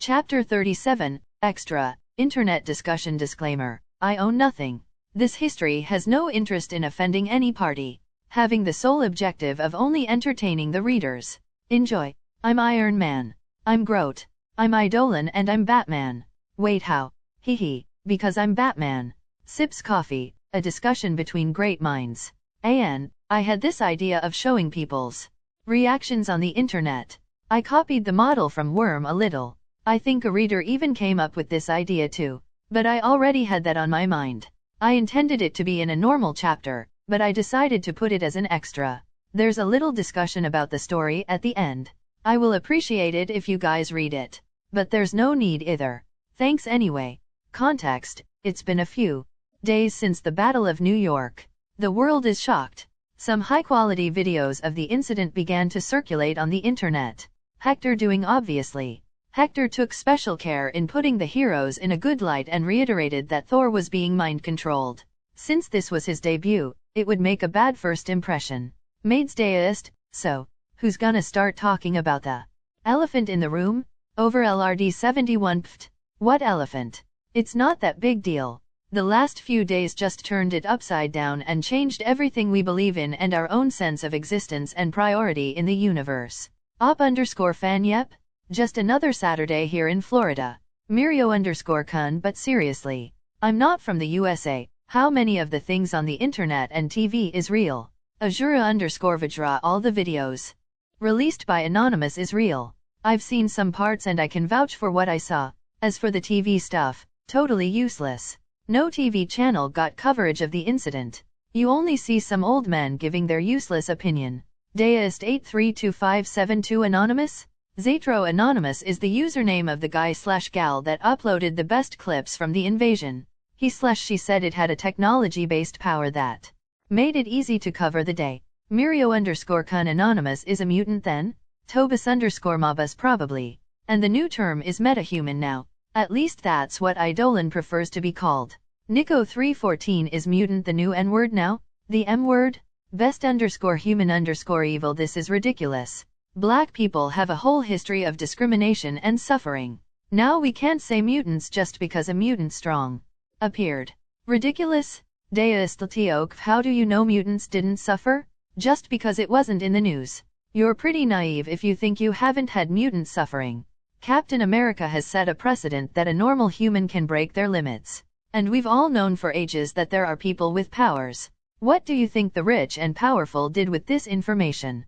Chapter 37, Extra, Internet Discussion Disclaimer. I own nothing. This history has no interest in offending any party, having the sole objective of only entertaining the readers. Enjoy. I'm Iron Man. I'm Groot. I'm Eidolon and I'm Batman. Wait, how? Hee, because I'm Batman. Sips coffee, a discussion between great minds. I had this idea of showing people's reactions on the internet. I copied the model from Worm a little. I think a reader even came up with this idea too. But I already had that on my mind. I intended it to be in a normal chapter, but I decided to put it as an extra. There's a little discussion about the story at the end. I will appreciate it if you guys read it. But there's no need either. Thanks anyway. Context: it's been a few days since the Battle of New York. The world is shocked. Some high-quality videos of the incident began to circulate on the internet. Hector doing obviously. Hector took special care in putting the heroes in a good light and reiterated that Thor was being mind-controlled. Since this was his debut, it would make a bad first impression. Maid's deist, so, who's gonna start talking about the elephant in the room? Over LRD 71 pft. What elephant? It's not that big deal. The last few days just turned it upside down and changed everything we believe in and our own sense of existence and priority in the universe. Op_fan yep? Just another Saturday here in Florida. Mirio_kun but seriously. I'm not from the USA. How many of the things on the internet and TV is real? Azura_Vajra all the videos released by Anonymous is real. I've seen some parts and I can vouch for what I saw. As for the TV stuff, totally useless. No TV channel got coverage of the incident. You only see some old men giving their useless opinion. Deist 832572 Anonymous? Zatro Anonymous is the username of the guy/gal that uploaded the best clips from the invasion. He/she said it had a technology-based power that made it easy to cover the day. Mirio_kun Anonymous is a mutant then? Tobus_Mabus probably. And the new term is metahuman now. At least that's what Eidolon prefers to be called. Nico314 is mutant the new N-word now? The M-word? Best_human_evil. This is ridiculous. Black people have a whole history of discrimination and suffering. Now we can't say mutants just because a mutant strong appeared. Ridiculous? Deistatiok, how do you know mutants didn't suffer? Just because it wasn't in the news. You're pretty naive if you think you haven't had mutant suffering. Captain America has set a precedent that a normal human can break their limits. And we've all known for ages that there are people with powers. What do you think the rich and powerful did with this information?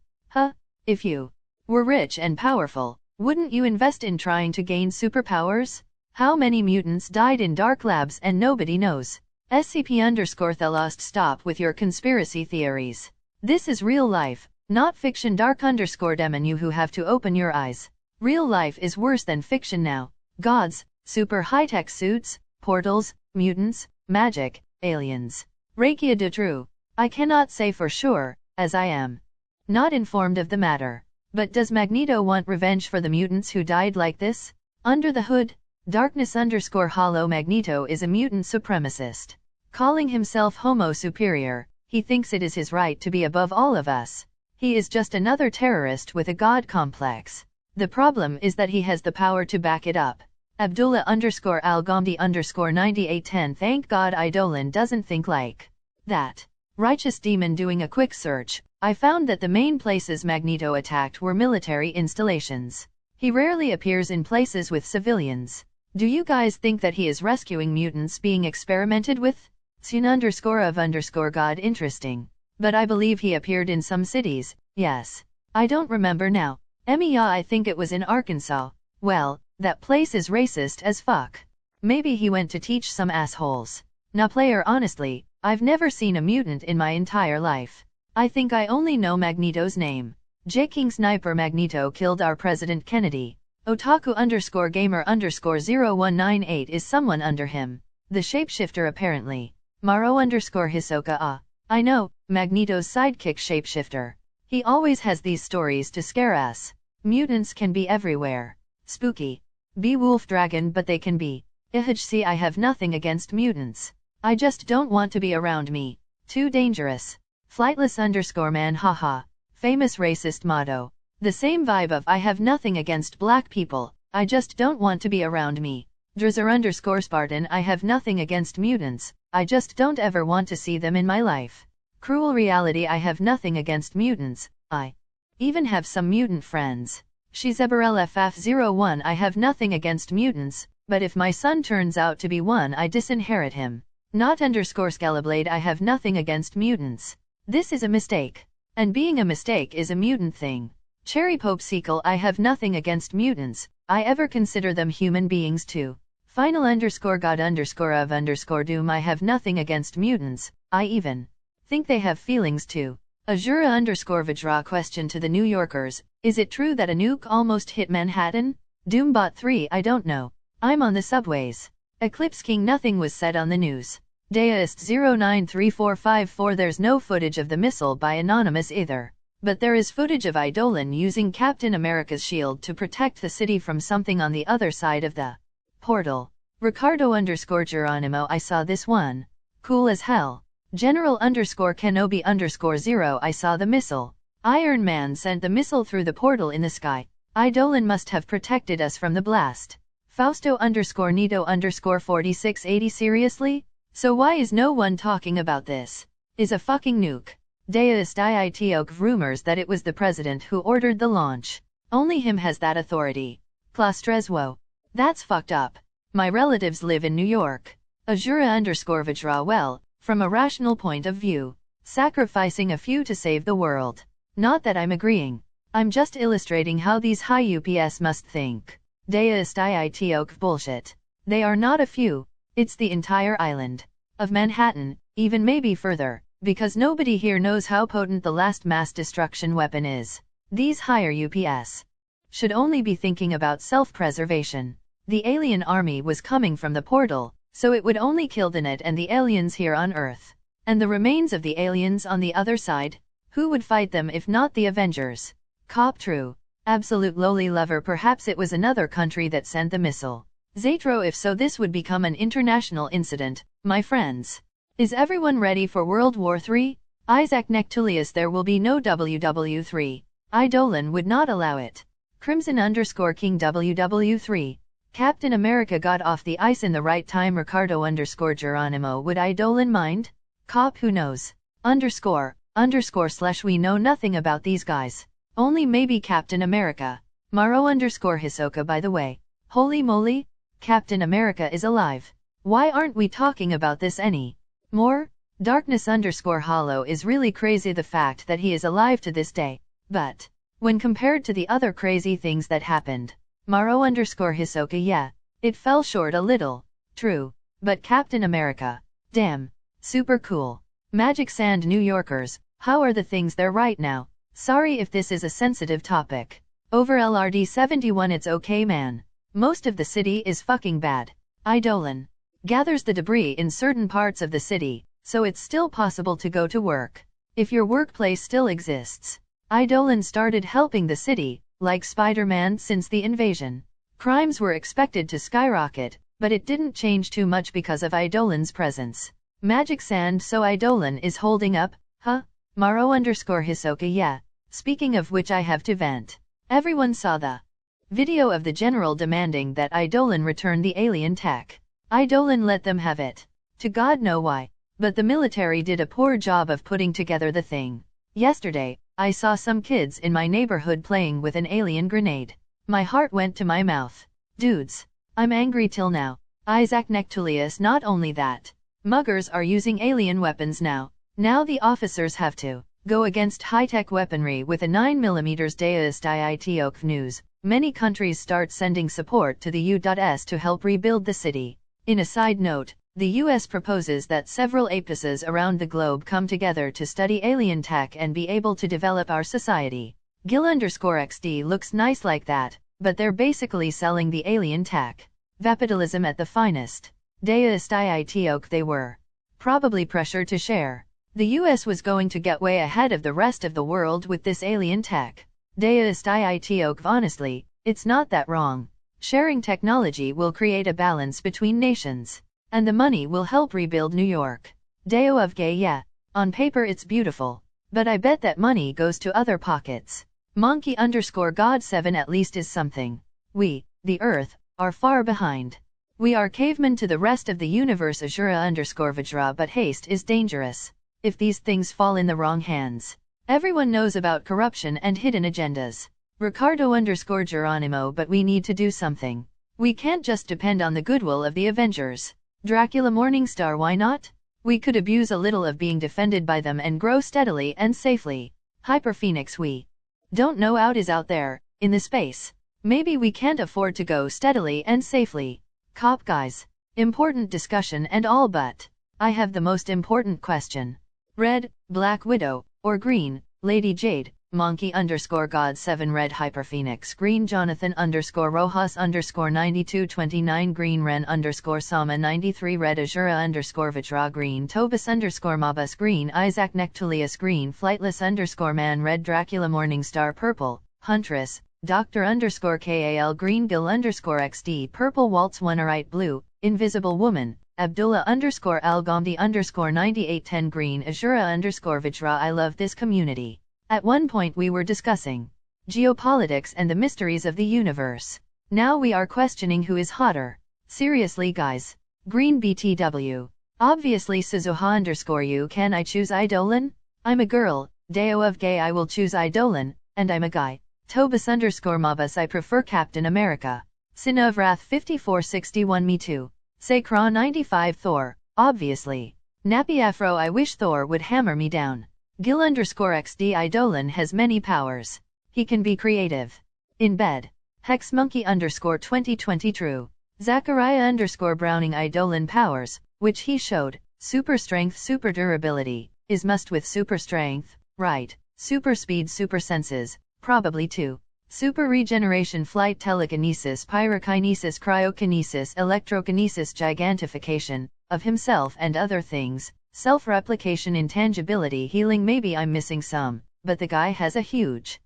If you were rich and powerful, wouldn't you invest in trying to gain superpowers? How many mutants died in dark labs and nobody knows? SCP_Thelost, stop with your conspiracy theories. This is real life, not fiction. Dark_demon, you who have to open your eyes. Real life is worse than fiction now. Gods, super high-tech suits, portals, mutants, magic, aliens. Reiki de true. I cannot say for sure, as I am not informed of the matter. But does Magneto want revenge for the mutants who died like this? Under the hood, Darkness_Hollow Magneto is a mutant supremacist. Calling himself Homo Superior, he thinks it is his right to be above all of us. He is just another terrorist with a god complex. The problem is that he has the power to back it up. Abdullah_Al-Ghamdi_9810 Thank God Eidolon doesn't think like that. Righteous Demon, doing a quick search, I found that the main places Magneto attacked were military installations. He rarely appears in places with civilians. Do you guys think that he is rescuing mutants being experimented with? Sin_of_God interesting. But I believe he appeared in some cities, yes. I don't remember now. I think it was in Arkansas. Well, that place is racist as fuck. Maybe he went to teach some assholes. Nah player, honestly, I've never seen a mutant in my entire life. I think I only know Magneto's name. J. King Sniper Magneto killed our President Kennedy. Otaku_gamer_0198 is someone under him. The shapeshifter apparently. Maro_Hisoka I know, Magneto's sidekick shapeshifter. He always has these stories to scare us. Mutants can be everywhere. Spooky. Beowulf Dragon, but they can be. See, I have nothing against mutants. I just don't want to be around me. Too dangerous. Flightless_man haha. Famous racist motto. The same vibe of I have nothing against black people, I just don't want to be around me. Drizzer_Spartan I have nothing against mutants, I just don't ever want to see them in my life. Cruel reality I have nothing against mutants, I even have some mutant friends. Shezebarelff01 I have nothing against mutants, but if my son turns out to be one I disinherit him. Not_Scalablade I have nothing against mutants. This is a mistake. And being a mistake is a mutant thing. Cherry Popesicle I have nothing against mutants, I ever consider them human beings too. Final_God_of_doom I have nothing against mutants, I even think they have feelings too. Azura_Vajra question to the New Yorkers, is it true that a nuke almost hit Manhattan? Doombot 3 I don't know. I'm on the subways. Eclipse King nothing was said on the news. Deist093454 there's no footage of the missile by Anonymous either. But there is footage of Eidolon using Captain America's shield to protect the city from something on the other side of the portal. Ricardo_Geronimo I saw this one. Cool as hell. General_Kenobi_0 I saw the missile. Iron Man sent the missile through the portal in the sky. Eidolon must have protected us from the blast. Fausto_Nito_4680 seriously? So why is no one talking about this? Is a fucking nuke. Deist rumors that it was the president who ordered the launch. Only him has that authority. Clastrezwo. That's fucked up. My relatives live in New York. Azura_Vajra well, from a rational point of view. Sacrificing a few to save the world. Not that I'm agreeing. I'm just illustrating how these high UPS must think. Deist bullshit. They are not a few. It's the entire island of Manhattan, even maybe further, because nobody here knows how potent the last mass destruction weapon is. These higher UPS should only be thinking about self-preservation. The alien army was coming from the portal, so it would only kill the net and the aliens here on Earth. And the remains of the aliens on the other side? Who would fight them if not the Avengers? Cop true. Absolute lowly lover perhaps it was another country that sent the missile. Zatro if so this would become an international incident, my friends. Is everyone ready for World War III? Isaac Nectulius there will be no WW3. Eidolon would not allow it. Crimson_King WW3. Captain America got off the ice in the right time Ricardo_Geronimo would Eidolon mind? Cop who knows? __/ we know nothing about these guys. Only maybe Captain America. Maro_Hisoka by the way. Holy moly? Captain America is alive. Why aren't we talking about this any more? Darkness_Hollow is really crazy the fact that he is alive to this day. But when compared to the other crazy things that happened, Maro_Hisoka yeah, it fell short a little. True. But Captain America. Damn. Super cool. Magic Sand New Yorkers, how are the things there right now? Sorry if this is a sensitive topic. Over LRD71 it's okay man. Most of the city is fucking bad. Eidolon gathers the debris in certain parts of the city, so it's still possible to go to work. If your workplace still exists. Eidolon started helping the city, like Spider-Man since the invasion. Crimes were expected to skyrocket, but it didn't change too much because of Eidolon's presence. Magic Sand so Eidolon is holding up, huh? Maro_Hisoka yeah. Speaking of which I have to vent. Everyone saw the video of the general demanding that Eidolon return the alien tech. Eidolon let them have it. To God know why. But the military did a poor job of putting together the thing. Yesterday, I saw some kids in my neighborhood playing with an alien grenade. My heart went to my mouth. Dudes. I'm angry till now. Isaac Nectulius not only that. Muggers are using alien weapons now. Now the officers have to go against high-tech weaponry with a 9mm Deist IITOK news. Many countries start sending support to the U.S. to help rebuild the city. In a side note, the U.S. proposes that several APSs around the globe come together to study alien tech and be able to develop our society. Gil_XD looks nice like that, but they're basically selling the alien tech. Vapidalism at the finest. Deist IITOK they were probably pressured to share. The US was going to get way ahead of the rest of the world with this alien tech. Deist IITOK honestly, it's not that wrong. Sharing technology will create a balance between nations. And the money will help rebuild New York. Deo of Gay yeah. On paper it's beautiful. But I bet that money goes to other pockets. Monkey_God7 at least is something. We the Earth, are far behind. We are cavemen to the rest of the universe. Azura_Vajra, but haste is dangerous. If these things fall in the wrong hands. Everyone knows about corruption and hidden agendas. Ricardo_Geronimo, but we need to do something. We can't just depend on the goodwill of the Avengers. Dracula Morningstar, why not? We could abuse a little of being defended by them and grow steadily and safely. Hyper Phoenix, we don't know out is out there, in the space. Maybe we can't afford to go steadily and safely. Cop guys. Important discussion and all, but I have the most important question. Red, Black Widow, or green, Lady Jade, Monkey_God7 Red Hyper Phoenix Green Jonathan_Rojas_9229 Green Ren_Sama 93 Red Azura_Vajra Green Tobus_Mabus Green Isaac Nectulius Green Flightless_Man Red Dracula Morningstar Purple, Huntress, Dr_KAL Green Gil_XD Purple Waltz Wonderite Blue, Invisible Woman, Abdullah_Al-Ghamdi_9810 Green Azura_Vajra I love this community. At one point we were discussing geopolitics and the mysteries of the universe. Now we are questioning who is hotter. Seriously guys. Green BTW. Obviously Suzuha_U. Can I choose Eidolon? I'm a girl, Deo of Gay I will choose Eidolon, and I'm a guy. Tobus_Mabus I prefer Captain America. Sin of Wrath 5461 Me too. Sakra 95 Thor, obviously. Nappy Afro I wish Thor would hammer me down. Gil_XD Eidolon has many powers. He can be creative. In bed. Hexmonkey_2020 True. Zachariah_Browning Eidolon powers, which he showed, super strength super durability, is must with super strength, right, super speed super senses, probably too. Super regeneration flight telekinesis pyrokinesis cryokinesis electrokinesis gigantification, of himself and other things, self-replication intangibility healing maybe I'm missing some, but the guy has a huge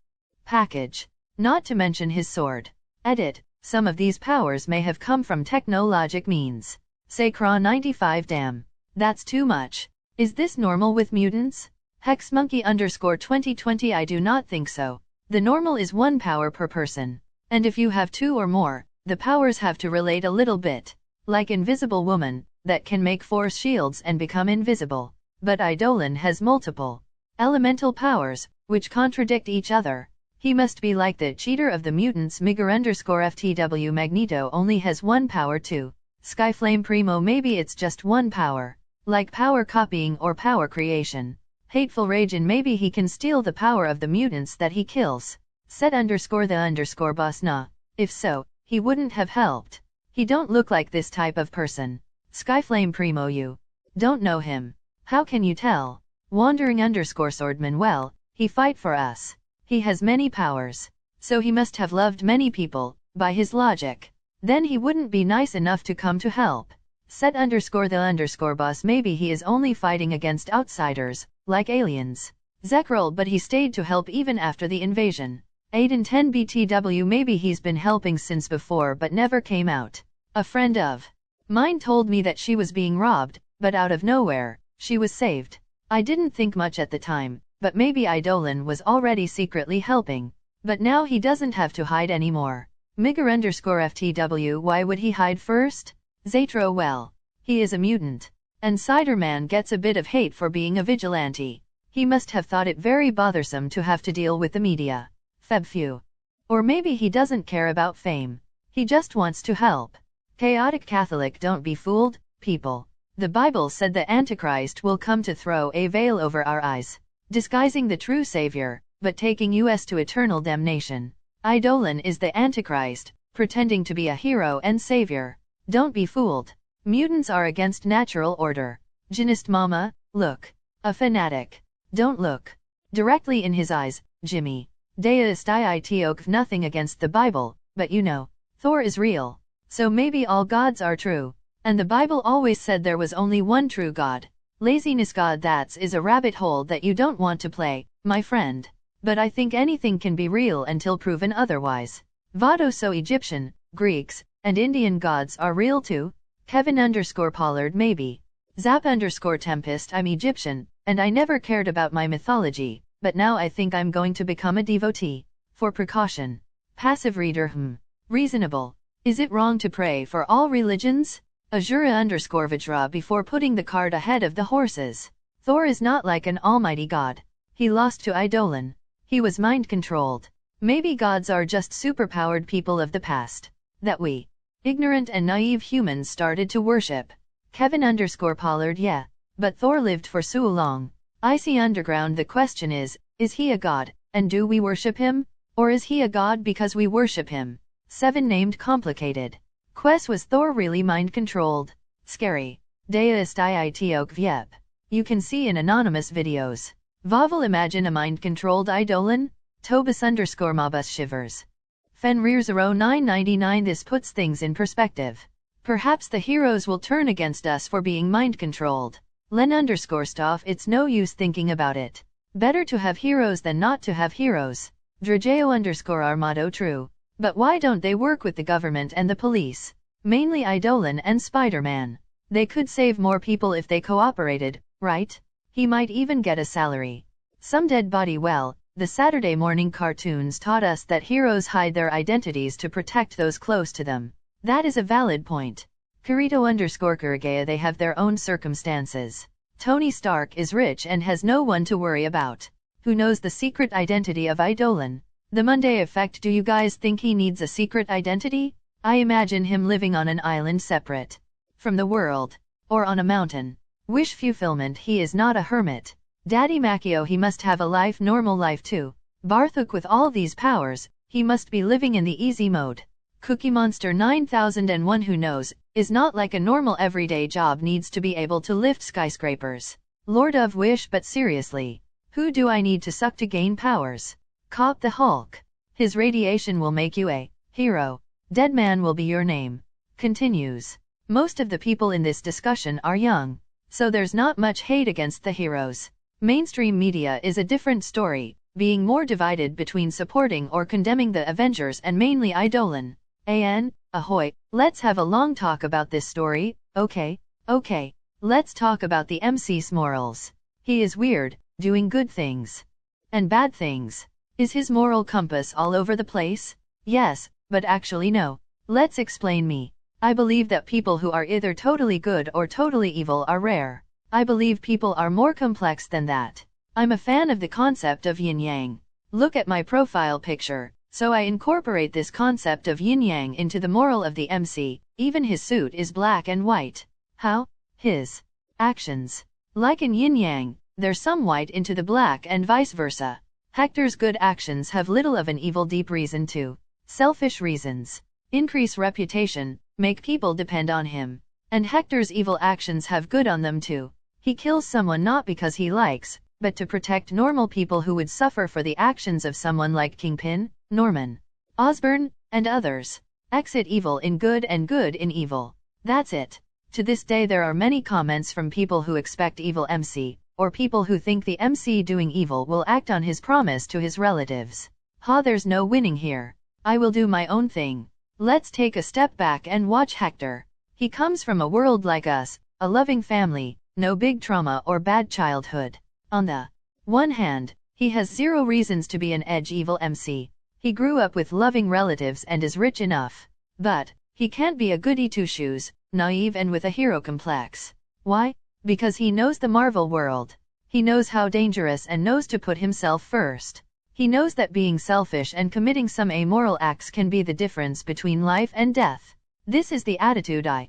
package. Not to mention his sword. Edit, some of these powers may have come from technologic means. Sakra 95 Damn. That's too much. Is this normal with mutants? Hexmonkey_2020 I do not think so. The normal is 1 power per person. And if you have 2 or more, the powers have to relate a little bit. Like Invisible Woman, that can make force shields and become invisible. But Eidolon has multiple elemental powers, which contradict each other. He must be like the cheater of the mutants Migger_FTW Magneto only has 1 power too. Skyflame Primo maybe it's just 1 power. Like power copying or power creation. Hateful Ragin maybe he can steal the power of the mutants that he kills. Set_the_boss nah. If so, he wouldn't have helped. He don't look like this type of person. Skyflame Primo you don't know him. How can you tell? Wandering_Swordman well, he fight for us. He has many powers. So he must have loved many people, by his logic. Then he wouldn't be nice enough to come to help. Set_the_boss maybe he is only fighting against outsiders, like aliens. Zekrul but he stayed to help even after the invasion. Aiden 10 BTW maybe he's been helping since before but never came out. A friend of mine told me that she was being robbed, but out of nowhere, she was saved. I didn't think much at the time, but maybe Eidolon was already secretly helping. But now he doesn't have to hide anymore. Migger_FTW why would he hide first? Zatro well, he is a mutant. And Ciderman gets a bit of hate for being a vigilante. He must have thought it very bothersome to have to deal with the media. Febfew. Or maybe he doesn't care about fame. He just wants to help. Chaotic Catholic don't be fooled, people. The Bible said the Antichrist will come to throw a veil over our eyes, disguising the true Savior, but taking us to eternal damnation. Eidolon is the Antichrist, pretending to be a hero and savior. Don't be fooled. Mutants are against natural order. Genist Mama, look. A fanatic. Don't look directly in his eyes, Jimmy. Deistiook nothing against the Bible, but you know, Thor is real. So maybe all gods are true. And the Bible always said there was only one true God. Laziness God that's is a rabbit hole that you don't want to play, my friend. But I think anything can be real until proven otherwise. Vado so Egyptian, Greeks, and Indian gods are real too. Kevin_Pollard maybe. Zap_Tempest I'm Egyptian, and I never cared about my mythology, but now I think I'm going to become a devotee. For precaution. Passive reader Reasonable. Is it wrong to pray for all religions? Azura_Vajra before putting the cart ahead of the horses. Thor is not like an almighty god. He lost to Eidolon. He was mind-controlled. Maybe gods are just superpowered people of the past that we, ignorant and naive humans, started to worship. Kevin_Pollard. Yeah, but Thor lived for so long. Icy Underground. The question is he a god, and do we worship him? Or is he a god because we worship him? 7 named complicated. Quest, was Thor really mind-controlled? Scary. Deist Itok Vyep. You can see in anonymous videos. Vavel, imagine a mind-controlled Eidolon? Tobus_Mabus shivers. Fenrir0999. This puts things in perspective. Perhaps the heroes will turn against us for being mind-controlled. Len_Stoff. It's no use thinking about it. Better to have heroes than not to have heroes. Drageo_Armado. True. But why don't they work with the government and the police? Mainly Eidolon and Spider-Man. They could save more people if they cooperated, right? He might even get a salary. Some dead body. Well, the Saturday morning cartoons taught us that heroes hide their identities to protect those close to them. That is a valid point. Kirito_Kurgaya. They have their own circumstances. Tony Stark is rich and has no one to worry about. Who knows the secret identity of Eidolon? The Monday Effect. Do you guys think he needs a secret identity? I imagine him living on an island separate from the world. Or on a mountain. Wish fulfillment. He is not a hermit. Daddy Makio. He must have a normal life too. Barthuk. With all these powers, he must be living in the easy mode. Cookie Monster 9001. Who knows, is not like a normal everyday job, needs to be able to lift skyscrapers. Lord of Wish. But seriously, who do I need to suck to gain powers? Cop the Hulk. His radiation will make you a hero. Deadman will be your name. Continues. Most of the people in this discussion are young, so there's not much hate against the heroes. Mainstream media is a different story, being more divided between supporting or condemning the Avengers and mainly Eidolon. Ahoy, let's have a long talk about this story. Okay, let's talk about the MC's morals. He is weird, doing good things and bad things. Is his moral compass all over the place? Yes, but actually no. Let's explain me. I believe that people who are either totally good or totally evil are rare. I believe people are more complex than that. I'm a fan of the concept of yin-yang. Look at my profile picture, so I incorporate this concept of yin-yang into the moral of the MC. Even his suit is black and white. How? His actions. Like in yin-yang, there's some white into the black and vice versa. Hector's good actions have little of an evil deep reason to. Selfish reasons. Increase reputation, make people depend on him. And Hector's evil actions have good on them too. He kills someone not because he likes, but to protect normal people who would suffer for the actions of someone like Kingpin, Norman Osborn, and others. Exit evil in good and good in evil. That's it. To this day there are many comments from people who expect evil MC, or people who think the MC doing evil will act on his promise to his relatives. There's no winning here. I will do my own thing. Let's take a step back and watch Hector. He comes from a world like us, a loving family, no big trauma or bad childhood. On the one hand, he has zero reasons to be an edge evil MC. He grew up with loving relatives and is rich enough. But he can't be a goody two-shoes, naive and with a hero complex. Why? Because he knows the Marvel world. He knows how dangerous and knows to put himself first. He knows that being selfish and committing some amoral acts can be the difference between life and death. This is the attitude I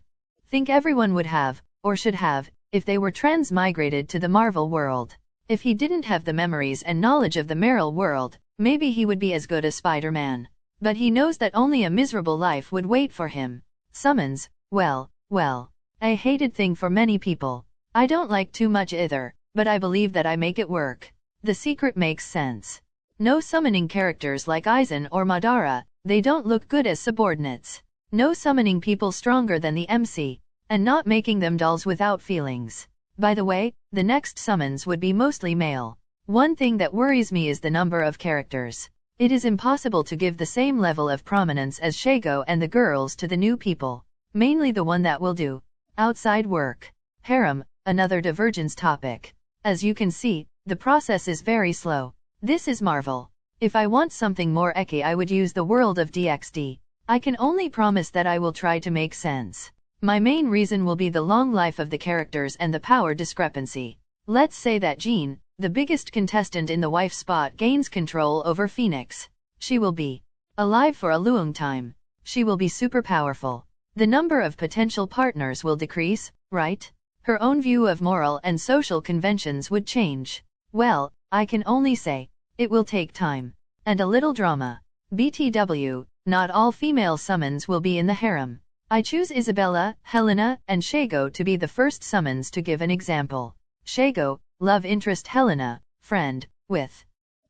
think everyone would have, or should have, if they were transmigrated to the Marvel world. If he didn't have the memories and knowledge of the Marvel world, maybe he would be as good as Spider-Man. But he knows that only a miserable life would wait for him. Summons, well, a hated thing for many people. I don't like too much either, but I believe that I make it work. The secret makes sense. No summoning characters like Aizen or Madara, they don't look good as subordinates. No summoning people stronger than the MC, and not making them dolls without feelings. By the way, the next summons would be mostly male. One thing that worries me is the number of characters. It is impossible to give the same level of prominence as Shago and the girls to the new people, mainly the one that will do outside work. Harem, another divergence topic. As you can see, the process is very slow. This is Marvel. If I want something more ecchi, I would use the world of DxD. I can only promise that I will try to make sense. My main reason will be the long life of the characters and the power discrepancy. Let's say that Jean, the biggest contestant in the wife spot, gains control over Phoenix. She will be alive for a long time. She will be super powerful. The number of potential partners will decrease, right? Her own view of moral and social conventions would change. Well, I can only say, it will take time. And a little drama. BTW, not all female summons will be in the harem. I choose Isabella, Helena, and Shago to be the first summons to give an example. Shago, love interest. Helena, friend, with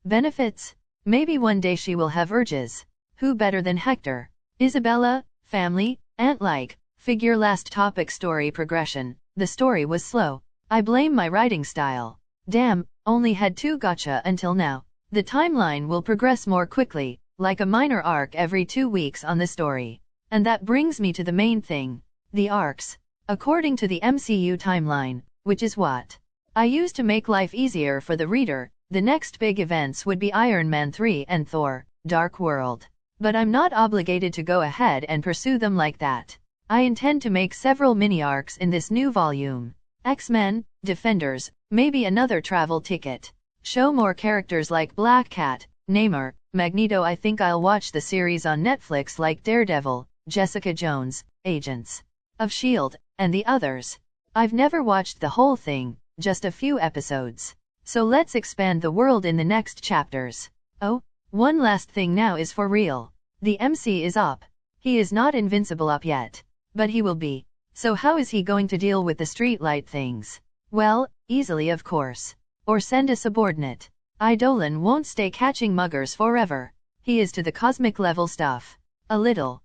benefits. Maybe one day she will have urges. Who better than Hector? Isabella, family, aunt-like, figure. Last topic, story progression. The story was slow. I blame my writing style. Damn, only had 2 Gatcha until now. The timeline will progress more quickly, like a minor arc every 2 weeks on the story. And that brings me to the main thing. The arcs. According to the MCU timeline, which is what I use to make life easier for the reader, the next big events would be Iron Man 3 and Thor, Dark World. But I'm not obligated to go ahead and pursue them like that. I intend to make several mini-arcs in this new volume. X-Men, Defenders, maybe another travel ticket. Show more characters like Black Cat, Namor, Magneto. I think I'll watch the series on Netflix like Daredevil, Jessica Jones, Agents of S.H.I.E.L.D., and the others. I've never watched the whole thing, just a few episodes. So let's expand the world in the next chapters. Oh, one last thing now is for real. The MC is up. He is not invincible up yet. But he will be. So how is he going to deal with the streetlight things? Well, easily of course. Or send a subordinate. Eidolon won't stay catching muggers forever. He is to the cosmic level stuff. A little.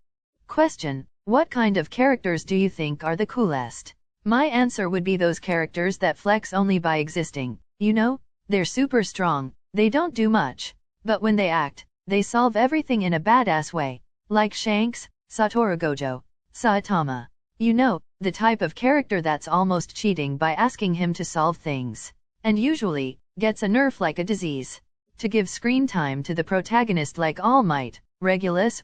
Question: what kind of characters do you think are the coolest? My answer would be those characters that flex only by existing. You know, they're super strong, they don't do much. But when they act, they solve everything in a badass way. Like Shanks, Satoru Gojo, Saitama. You know, the type of character that's almost cheating by asking him to solve things. And usually, gets a nerf like a disease. To give screen time to the protagonist like All Might, Regulus,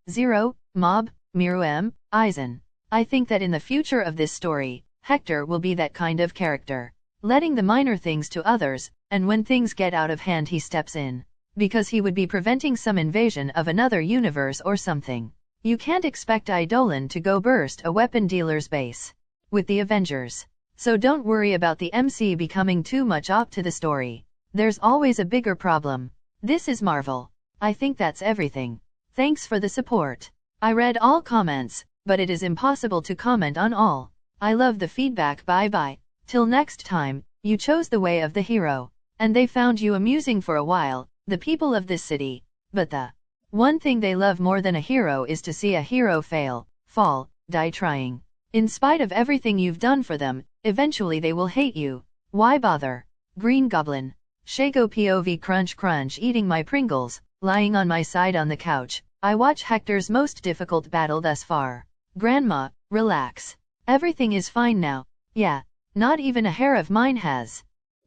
Zero, Mob, Miru, Aizen. I think that in the future of this story, Hector will be that kind of character. Letting the minor things to others, and when things get out of hand he steps in. Because he would be preventing some invasion of another universe or something. You can't expect Eidolon to go burst a weapon dealer's base with the Avengers. So don't worry about the MC becoming too much op to the story. There's always a bigger problem. This is Marvel. I think that's everything. Thanks for the support. I read all comments, but it is impossible to comment on all. I love the feedback. Bye bye. Till next time, you chose the way of the hero. And they found you amusing for a while, the people of this city. But the one thing they love more than a hero is to see a hero fail, fall, die trying. In spite of everything you've done for them, eventually they will hate you. Why bother? Green Goblin. Shago POV. Crunch crunch. Eating my Pringles, lying on my side on the couch. I watch Hector's most difficult battle thus far. Grandma, relax. Everything is fine now. Yeah, not even a hair of mine has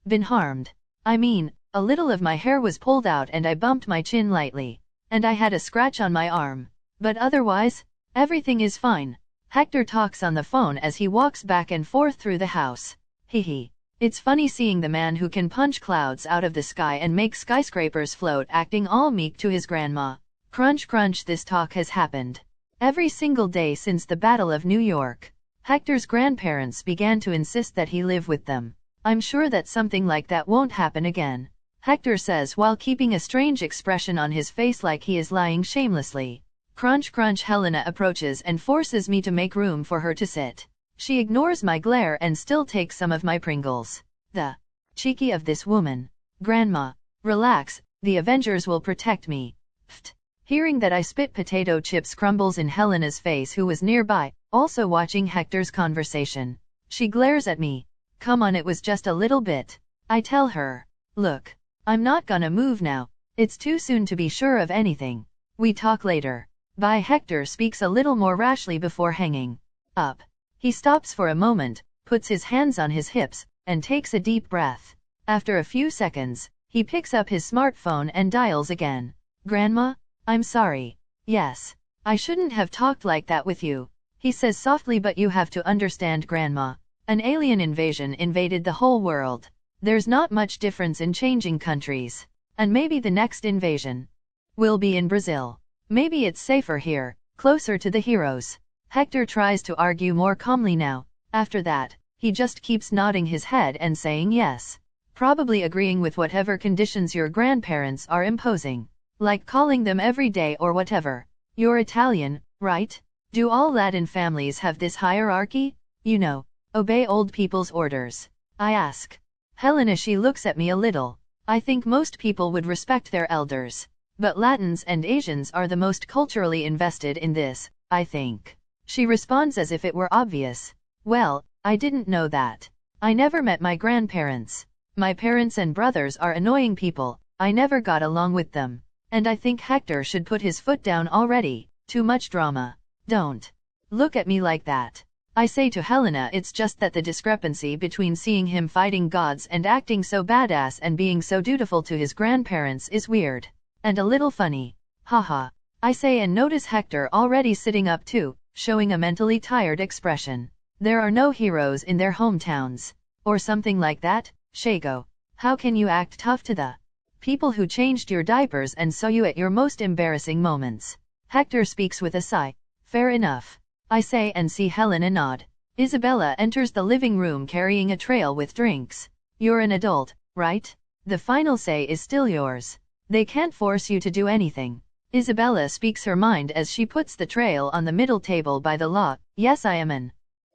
been harmed. I mean, a little of my hair was pulled out and I bumped my chin lightly. And I had a scratch on my arm. But otherwise, everything is fine. Hector talks on the phone as he walks back and forth through the house. Hehe. It's funny seeing the man who can punch clouds out of the sky and make skyscrapers float acting all meek to his grandma. Crunch crunch. This talk has happened every single day since the Battle of New York. Hector's grandparents began to insist that he live with them. I'm sure that something like that won't happen again. Hector says while keeping a strange expression on his face like he is lying shamelessly. Crunch crunch. Helena approaches and forces me to make room for her to sit. She ignores my glare and still takes some of my Pringles. The cheeky of this woman. Grandma, relax, the Avengers will protect me. Pfft. Hearing that I spit potato chips crumbles in Helena's face, who was nearby, also watching Hector's conversation. She glares at me. Come on, it was just a little bit. I tell her. Look, I'm not gonna move now. It's too soon to be sure of anything. We talk later. Bye. Hector speaks a little more rashly before hanging up. He stops for a moment, puts his hands on his hips, and takes a deep breath. After a few seconds, he picks up his smartphone and dials again. Grandma? I'm sorry. Yes. I shouldn't have talked like that with you, he says softly, but you have to understand, Grandma. An alien invasion invaded the whole world. There's not much difference in changing countries. And maybe the next invasion will be in Brazil. Maybe it's safer here, closer to the heroes. Hector tries to argue more calmly now. After that, he just keeps nodding his head and saying yes. Probably agreeing with whatever conditions your grandparents are imposing. Like calling them every day or whatever. You're Italian, right? Do all Latin families have this hierarchy? You know, obey old people's orders. I ask. Helena, she looks at me a little. I think most people would respect their elders. But Latins and Asians are the most culturally invested in this, I think. She responds as if it were obvious. Well, I didn't know that. I never met my grandparents. My parents and brothers are annoying people. I never got along with them. And I think Hector should put his foot down already. Too much drama. Don't look at me like that. I say to Helena, it's just that the discrepancy between seeing him fighting gods and acting so badass and being so dutiful to his grandparents is weird. And a little funny. Haha. I say, and notice Hector already sitting up too, showing a mentally tired expression. There are no heroes in their hometowns. Or something like that, Shago. How can you act tough to the people who changed your diapers and saw you at your most embarrassing moments? Hector speaks with a sigh. Fair enough. I say, and see Helena nod. Isabella enters the living room carrying a trail with drinks. You're an adult, right? The final say is still yours. They can't force you to do anything. Isabella speaks her mind as she puts the trail on the middle table by the law. Yes, I am an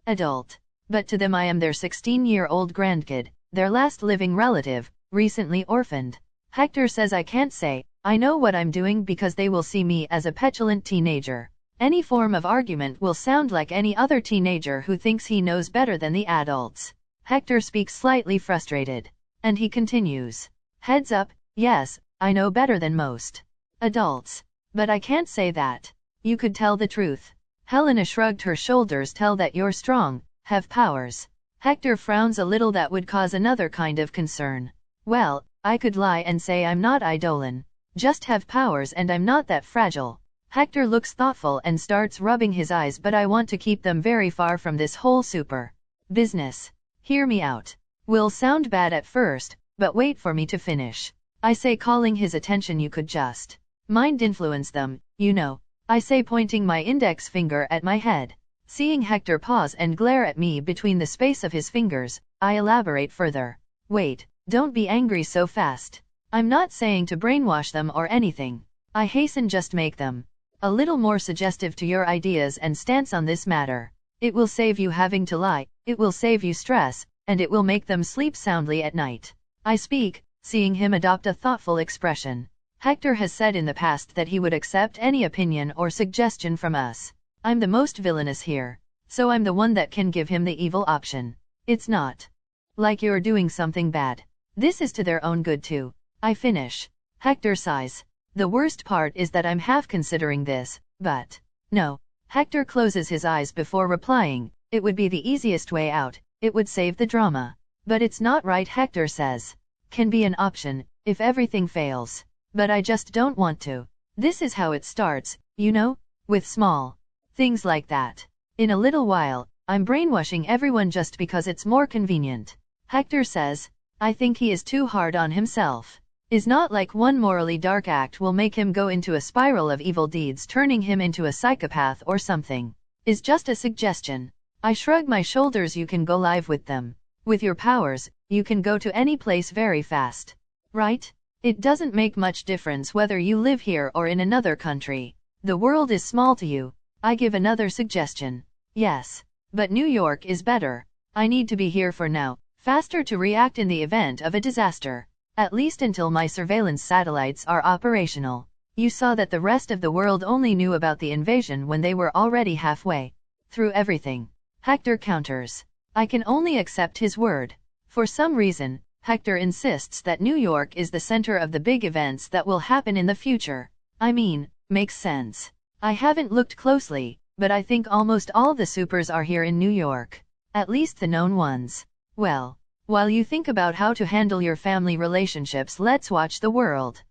adult. But to them I am their 16-year-old grandkid, their last living relative, recently orphaned. Hector says I can't say, I know what I'm doing, because they will see me as a petulant teenager. Any form of argument will sound like any other teenager who thinks he knows better than the adults. Hector speaks slightly frustrated. And he continues. Heads up, yes, I know better than most adults. But I can't say that. You could tell the truth. Helena shrugged her shoulders. Tell that you're strong, have powers. Hector frowns a little. That would cause another kind of concern. Well, I could lie and say I'm not Eidolon. Just have powers and I'm not that fragile. Hector looks thoughtful and starts rubbing his eyes. But I want to keep them very far from this whole super business. Hear me out. Will sound bad at first, but wait for me to finish. I say, calling his attention. You could just mind influence them, you know. I say, pointing my index finger at my head. Seeing Hector pause and glare at me between the space of his fingers, I elaborate further. Wait, don't be angry so fast. I'm not saying to brainwash them or anything. I hasten, just make them a little more suggestive to your ideas and stance on this matter. It will save you having to lie, it will save you stress, and it will make them sleep soundly at night. I speak, seeing him adopt a thoughtful expression. Hector has said in the past that he would accept any opinion or suggestion from us. I'm the most villainous here, so I'm the one that can give him the evil option. It's not like you're doing something bad. This is to their own good too. I finish. Hector sighs. The worst part is that I'm half considering this, but no. Hector closes his eyes before replying. It would be the easiest way out. It would save the drama. But it's not right, Hector says. Can be an option, if everything fails. But I just don't want to. This is how it starts, you know? With small things like that. In a little while, I'm brainwashing everyone just because it's more convenient. Hector says, I think he is too hard on himself. Is not like one morally dark act will make him go into a spiral of evil deeds, turning him into a psychopath or something. Is just a suggestion. I shrug my shoulders. You can go live with them. With your powers, you can go to any place very fast. Right? It doesn't make much difference whether you live here or in another country. The world is small to you. I give another suggestion. Yes. But New York is better. I need to be here for now, faster to react in the event of a disaster. At least until my surveillance satellites are operational. You saw that the rest of the world only knew about the invasion when they were already halfway through everything. Hector counters. I can only accept his word. For some reason, Hector insists that New York is the center of the big events that will happen in the future. I mean, makes sense. I haven't looked closely, but I think almost all the supers are here in New York. At least the known ones. Well, while you think about how to handle your family relationships, let's watch the world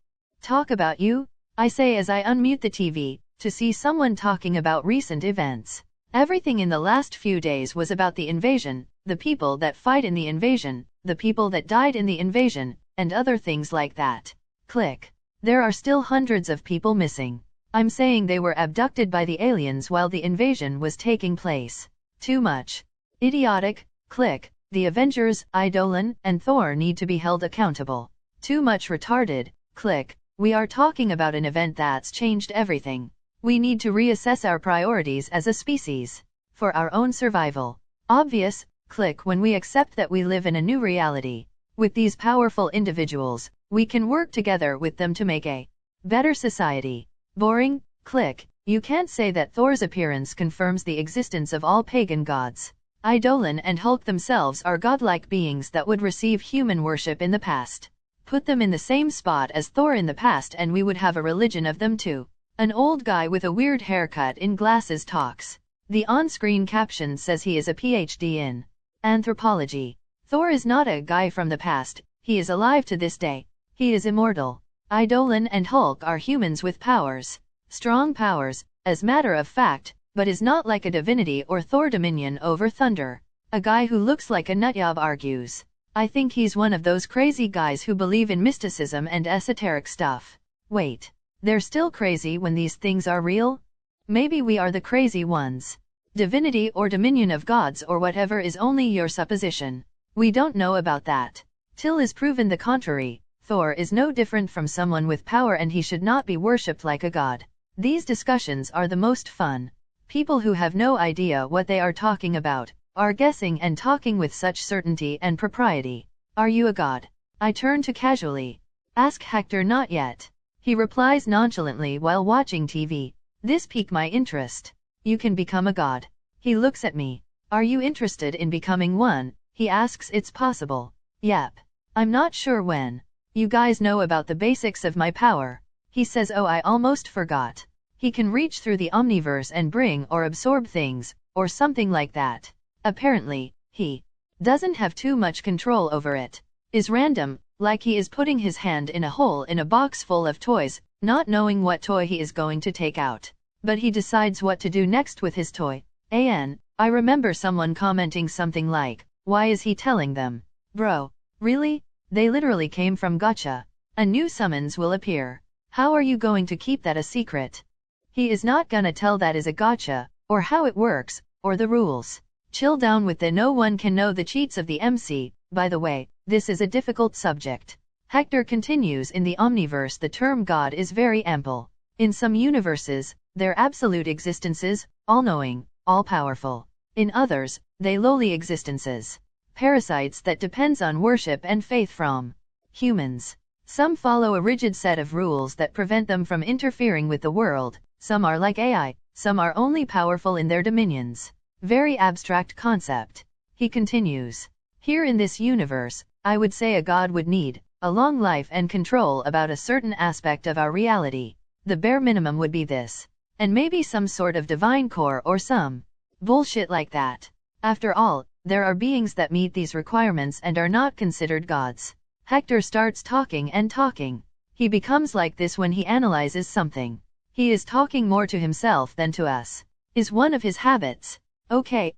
talk about you, I say as I unmute the TV, to see someone talking about recent events. Everything in the last few days was about the invasion, the people that fight in the invasion, the people that died in the invasion, and other things like that. Click. There are still hundreds of people missing. I'm saying they were abducted by the aliens while the invasion was taking place. Too much. Idiotic. Click. The Avengers, Eidolon, and Thor need to be held accountable. Too much retarded. Click. We are talking about an event that's changed everything. We need to reassess our priorities as a species. For our own survival. Obvious. Click. When we accept that we live in a new reality. With these powerful individuals, we can work together with them to make a better society. Boring. Click. You can't say that Thor's appearance confirms the existence of all pagan gods. Eidolon and Hulk themselves are godlike beings that would receive human worship in the past. Put them in the same spot as Thor in the past and we would have a religion of them too. An old guy with a weird haircut in glasses talks. The on-screen caption says he is a PhD in anthropology. Thor is not a guy from the past, he is alive to this day. He is immortal. Eidolon and Hulk are humans with powers. Strong powers, as matter of fact, but is not like a divinity or Thor dominion over thunder. A guy who looks like a nutjob argues. I think he's one of those crazy guys who believe in mysticism and esoteric stuff. Wait. They're still crazy when these things are real? Maybe we are the crazy ones. Divinity or dominion of gods or whatever is only your supposition. We don't know about that. Till is proven the contrary. Thor is no different from someone with power and he should not be worshipped like a god. These discussions are the most fun. People who have no idea what they are talking about, are guessing and talking with such certainty and propriety. Are you a god? I turn to casually. Ask Hector. Not yet. He replies nonchalantly while watching TV. This piqued my interest. You can become a god. He looks at me. Are you interested in becoming one? He asks. It's possible. Yep. I'm not sure when. You guys know about the basics of my power. He says, oh, I almost forgot. He can reach through the omniverse and bring or absorb things, or something like that. Apparently, he doesn't have too much control over it. Is random, like he is putting his hand in a hole in a box full of toys, not knowing what toy he is going to take out. But he decides what to do next with his toy. I remember someone commenting something like, why is he telling them? Bro, really? They literally came from Gatcha. A new summons will appear. How are you going to keep that a secret? He is not gonna tell that is a gotcha, or how it works, or the rules. Chill down with the no one can know the cheats of the MC. By the way, this is a difficult subject. Hector continues. In the omniverse the term God is very ample. In some universes, their absolute existences, all-knowing, all-powerful. In others, they lowly existences. Parasites that depends on worship and faith from humans. Some follow a rigid set of rules that prevent them from interfering with the world. Some are like AI, some are only powerful in their dominions. Very abstract concept. He continues. Here in this universe, I would say a god would need a long life and control about a certain aspect of our reality. The bare minimum would be this. And maybe some sort of divine core or some bullshit like that. After all, there are beings that meet these requirements and are not considered gods. Hector starts talking and talking. He becomes like this when he analyzes something. He is talking more to himself than to us. Is one of his habits. Okay,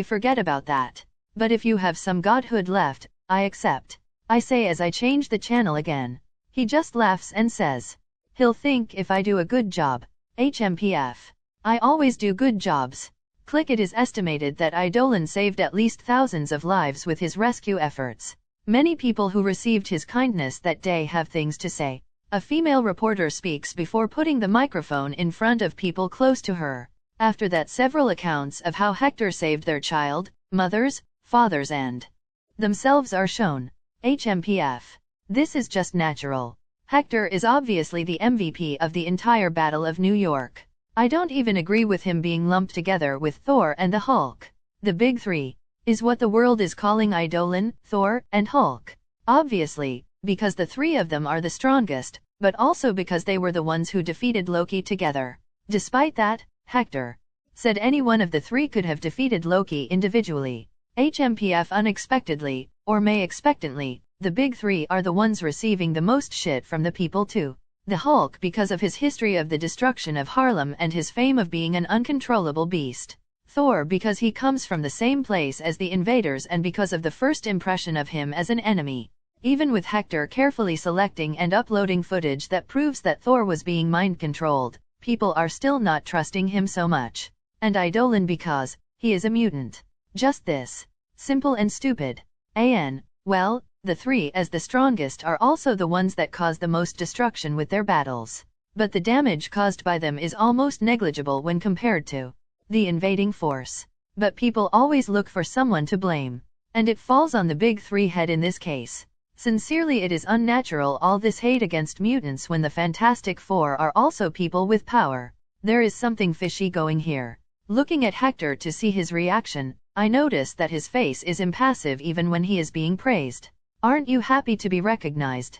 forget about that. But if you have some godhood left, I accept. I say as I change the channel again. He just laughs and says. He'll think if I do a good job. HMPF. I always do good jobs. Click. It is estimated that Eidolon saved at least thousands of lives with his rescue efforts. Many people who received his kindness that day have things to say. A female reporter speaks before putting the microphone in front of people close to her. After that, several accounts of how Hector saved their child, mothers, fathers and themselves are shown. HMPF. This is just natural. Hector is obviously the MVP of the entire Battle of New York. I don't even agree with him being lumped together with Thor and the Hulk. The big three is what the world is calling Eidolon, Thor, and Hulk. Obviously, because the three of them are the strongest, but also because they were the ones who defeated Loki together. Despite that, Hector said any one of the three could have defeated Loki individually. HMPF. Unexpectedly, or may expectantly, the big three are the ones receiving the most shit from the people too. The Hulk because of his history of the destruction of Harlem and his fame of being an uncontrollable beast. Thor because he comes from the same place as the invaders and because of the first impression of him as an enemy. Even with Hector carefully selecting and uploading footage that proves that Thor was being mind-controlled, people are still not trusting him so much. And Eidolon because he is a mutant. Just this. Simple and stupid. Well, the three as the strongest are also the ones that cause the most destruction with their battles. But the damage caused by them is almost negligible when compared to the invading force. But people always look for someone to blame. And it falls on the big three head in this case. Sincerely, it is unnatural all this hate against mutants when the Fantastic Four are also people with power. There is something fishy going here. Looking at Hector to see his reaction, I notice that his face is impassive even when he is being praised. Aren't you happy to be recognized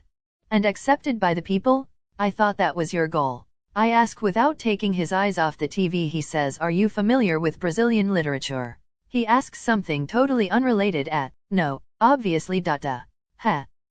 and accepted by the people? I thought that was your goal. I ask without taking his eyes off the TV. He says, are you familiar with Brazilian literature? He asks something totally unrelated no, obviously.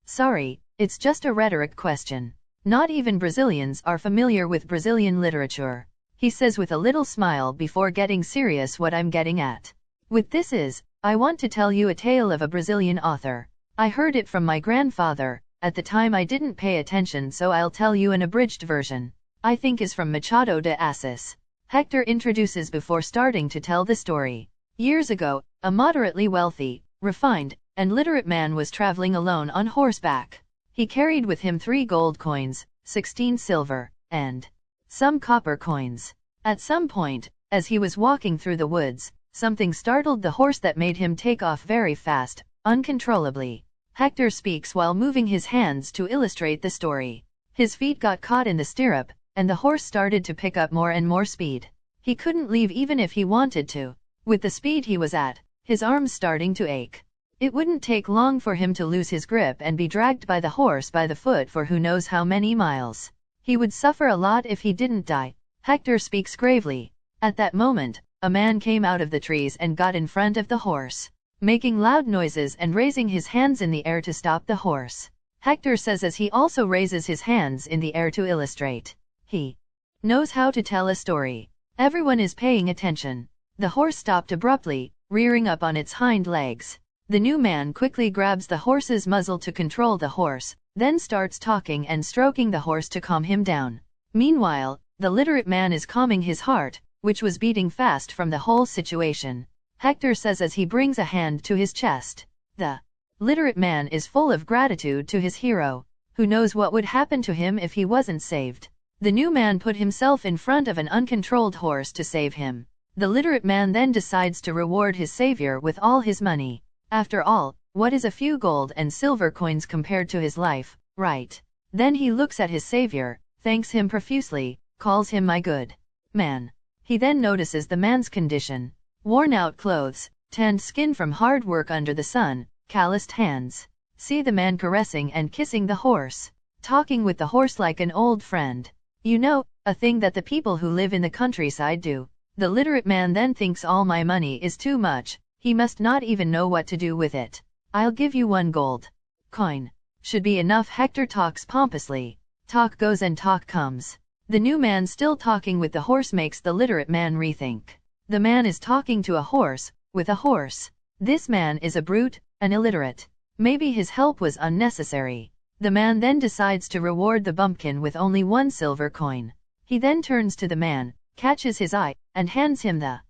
Sorry, it's just a rhetoric question. Not even Brazilians are familiar with Brazilian literature. He says with a little smile before getting serious what I'm getting at. With this is, I want to tell you a tale of a Brazilian author. I heard it from my grandfather. At the time I didn't pay attention, so I'll tell you an abridged version. I think is from Machado de Assis. Hector introduces before starting to tell the story. Years ago, a moderately wealthy, refined, and literate man was traveling alone on horseback. He carried with him 3 gold coins, 16 silver, and some copper coins. At some point, as he was walking through the woods, something startled the horse that made him take off very fast, uncontrollably. Hector speaks while moving his hands to illustrate the story. His feet got caught in the stirrup, and the horse started to pick up more and more speed. He couldn't leave even if he wanted to. With the speed he was at, his arms starting to ache. It wouldn't take long for him to lose his grip and be dragged by the horse by the foot for who knows how many miles. He would suffer a lot if he didn't die. Hector speaks gravely. At that moment, a man came out of the trees and got in front of the horse, making loud noises and raising his hands in the air to stop the horse. Hector says as he also raises his hands in the air to illustrate. He knows how to tell a story. Everyone is paying attention. The horse stopped abruptly, rearing up on its hind legs. The new man quickly grabs the horse's muzzle to control the horse, then starts talking and stroking the horse to calm him down. Meanwhile, the literate man is calming his heart, which was beating fast from the whole situation. Hector says as he brings a hand to his chest. The literate man is full of gratitude to his hero. Who knows what would happen to him if he wasn't saved? The new man put himself in front of an uncontrolled horse to save him. The literate man then decides to reward his savior with all his money. After all, what is a few gold and silver coins compared to his life, right? Then he looks at his savior, thanks him profusely, calls him my good man. He then notices the man's condition. Worn out clothes, tanned skin from hard work under the sun, calloused hands. See the man caressing and kissing the horse, talking with the horse like an old friend. You know, a thing that the people who live in the countryside do. The literate man then thinks all my money is too much, he must not even know what to do with it. I'll give you 1 gold coin. Should be enough. Hector talks pompously. Talk goes and talk comes. The new man still talking with the horse makes the literate man rethink. The man is talking to a horse, with a horse. This man is a brute, an illiterate. Maybe his help was unnecessary. The man then decides to reward the bumpkin with only 1 silver coin. He then turns to the man, catches his eye, and hands him the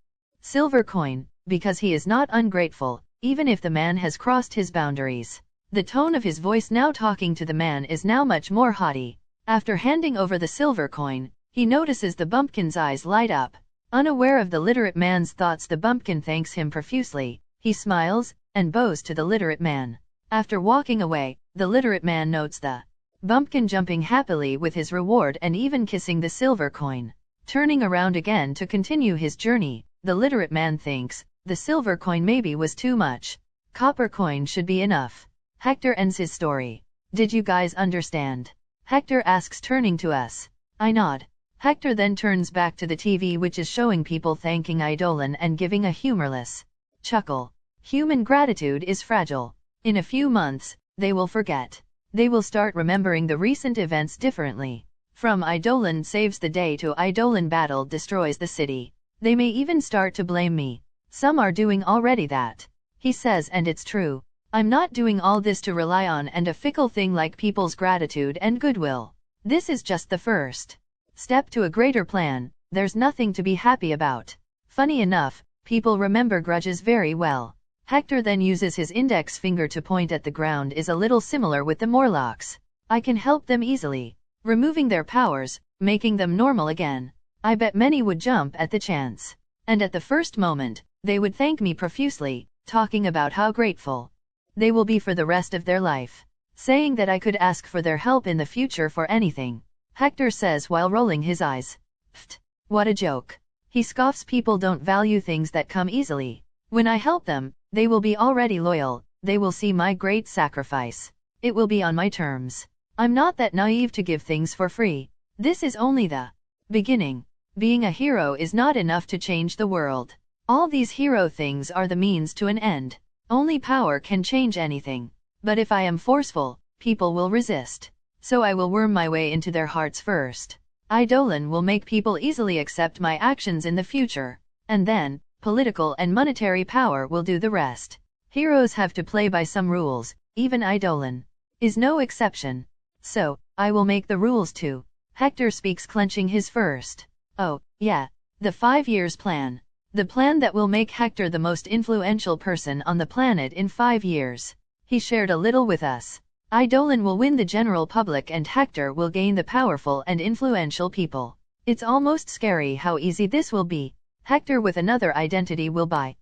silver coin, because he is not ungrateful, even if the man has crossed his boundaries. The tone of his voice now talking to the man is now much more haughty. After handing over the silver coin, he notices the bumpkin's eyes light up. Unaware of the literate man's thoughts, the bumpkin thanks him profusely. He smiles, and bows to the literate man. After walking away, the literate man notes the bumpkin jumping happily with his reward and even kissing the silver coin. Turning around again to continue his journey, the literate man thinks, the silver coin maybe was too much. Copper coin should be enough. Hector ends his story. Did you guys understand? Hector asks, turning to us. I nod. Hector then turns back to the TV, which is showing people thanking Eidolon and giving a humorless chuckle. Human gratitude is fragile. In a few months, they will forget. They will start remembering the recent events differently. From Eidolon saves the day to Eidolon battle destroys the city. They may even start to blame me. Some are doing already that. He says, and it's true. I'm not doing all this to rely on and a fickle thing like people's gratitude and goodwill. This is just the first step to a greater plan. There's nothing to be happy about. Funny enough, people remember grudges very well. Hector then uses his index finger to point at the ground is a little similar with the Morlocks. I can help them easily, removing their powers, making them normal again. I bet many would jump at the chance. And at the first moment, they would thank me profusely, talking about how grateful they will be for the rest of their life, saying that I could ask for their help in the future for anything. Hector says while rolling his eyes. Pfft, what a joke. He scoffs. People don't value things that come easily. When I help them, they will be already loyal, they will see my great sacrifice. It will be on my terms. I'm not that naive to give things for free. This is only the beginning. Being a hero is not enough to change the world. All these hero things are the means to an end. Only power can change anything. But if I am forceful, people will resist. So I will worm my way into their hearts first. Eidolon will make people easily accept my actions in the future. And then, political and monetary power will do the rest. Heroes have to play by some rules, even Eidolon is no exception. So, I will make the rules too. Hector speaks, clenching his fist. Oh, yeah. The 5 years plan. The plan that will make Hector the most influential person on the planet in 5 years. He shared a little with us. Eidolon will win the general public and Hector will gain the powerful and influential people. It's almost scary how easy this will be. Hector with another identity will buy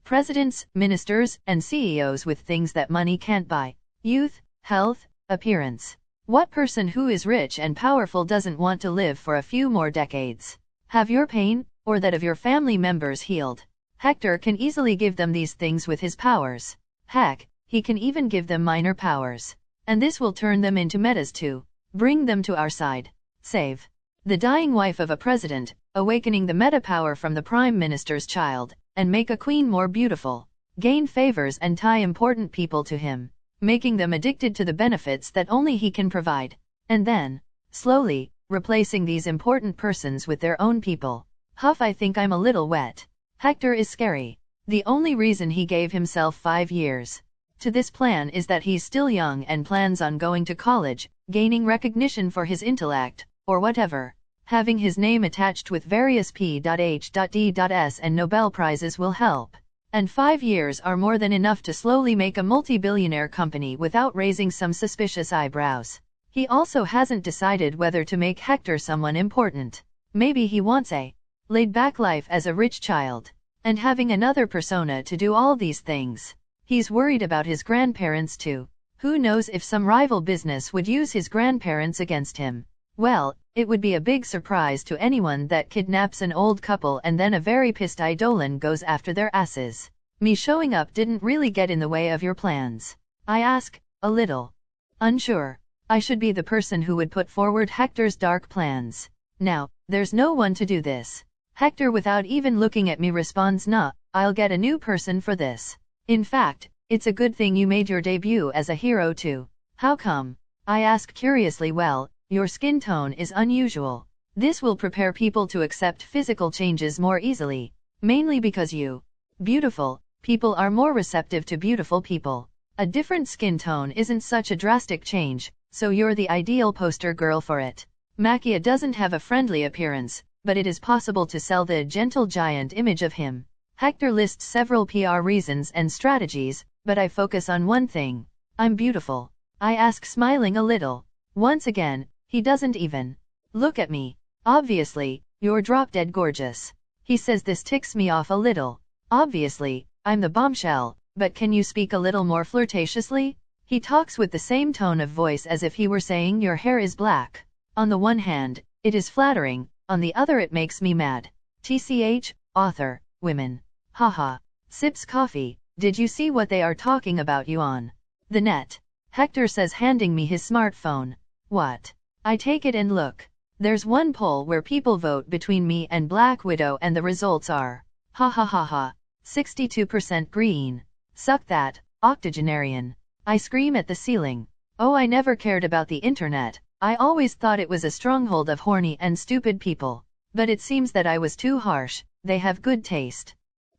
presidents, ministers, and CEOs with things that money can't buy. Youth, health, appearance. What person who is rich and powerful doesn't want to live for a few more decades? Have your pain, or that of your family members healed? Hector can easily give them these things with his powers. Heck, he can even give them minor powers. And this will turn them into metas too. Bring them to our side. Save the dying wife of a president, awakening the meta power from the prime minister's child, and make a queen more beautiful. Gain favors and tie important people to him, making them addicted to the benefits that only he can provide. And then, slowly, replacing these important persons with their own people. Huff, I think I'm a little wet. Hector is scary. The only reason he gave himself 5 years to this plan is that he's still young and plans on going to college, gaining recognition for his intellect, or whatever. Having his name attached with various Ph.D.S and Nobel Prizes will help. And 5 years are more than enough to slowly make a multi-billionaire company without raising some suspicious eyebrows. He also hasn't decided whether to make Hector someone important. Maybe he wants a laid-back life as a rich child, and having another persona to do all these things. He's worried about his grandparents too. Who knows if some rival business would use his grandparents against him? Well, it would be a big surprise to anyone that kidnaps an old couple and then a very pissed Eidolon goes after their asses. Me showing up didn't really get in the way of your plans? I ask, a little unsure. I should be the person who would put forward Hector's dark plans. Now, there's no one to do this. Hector, without even looking at me, responds, "Nah, I'll get a new person for this. In fact, it's a good thing you made your debut as a hero too." How come? I ask curiously. Well, your skin tone is unusual. This will prepare people to accept physical changes more easily. Mainly because you beautiful people are more receptive to beautiful people. A different skin tone isn't such a drastic change, so you're the ideal poster girl for it. Makia doesn't have a friendly appearance, but it is possible to sell the gentle giant image of him. Hector lists several PR reasons and strategies, but I focus on one thing. I'm beautiful. I ask, smiling a little. Once again, he doesn't even look at me. Obviously, you're drop-dead gorgeous. He says. This ticks me off a little. Obviously, I'm the bombshell, but can you speak a little more flirtatiously? He talks with the same tone of voice as if he were saying your hair is black. On the one hand, it is flattering, on the other it makes me mad. TCH, author, women. Haha. Sips coffee. Did you see what they are talking about you on the net? Hector says, handing me his smartphone. What? I take it and look. There's one poll where people vote between me and Black Widow and the results are, ha ha ha ha, 62% green. Suck that, octogenarian. I scream at the ceiling. Oh, I never cared about the internet. I always thought it was a stronghold of horny and stupid people. But it seems that I was too harsh, they have good taste.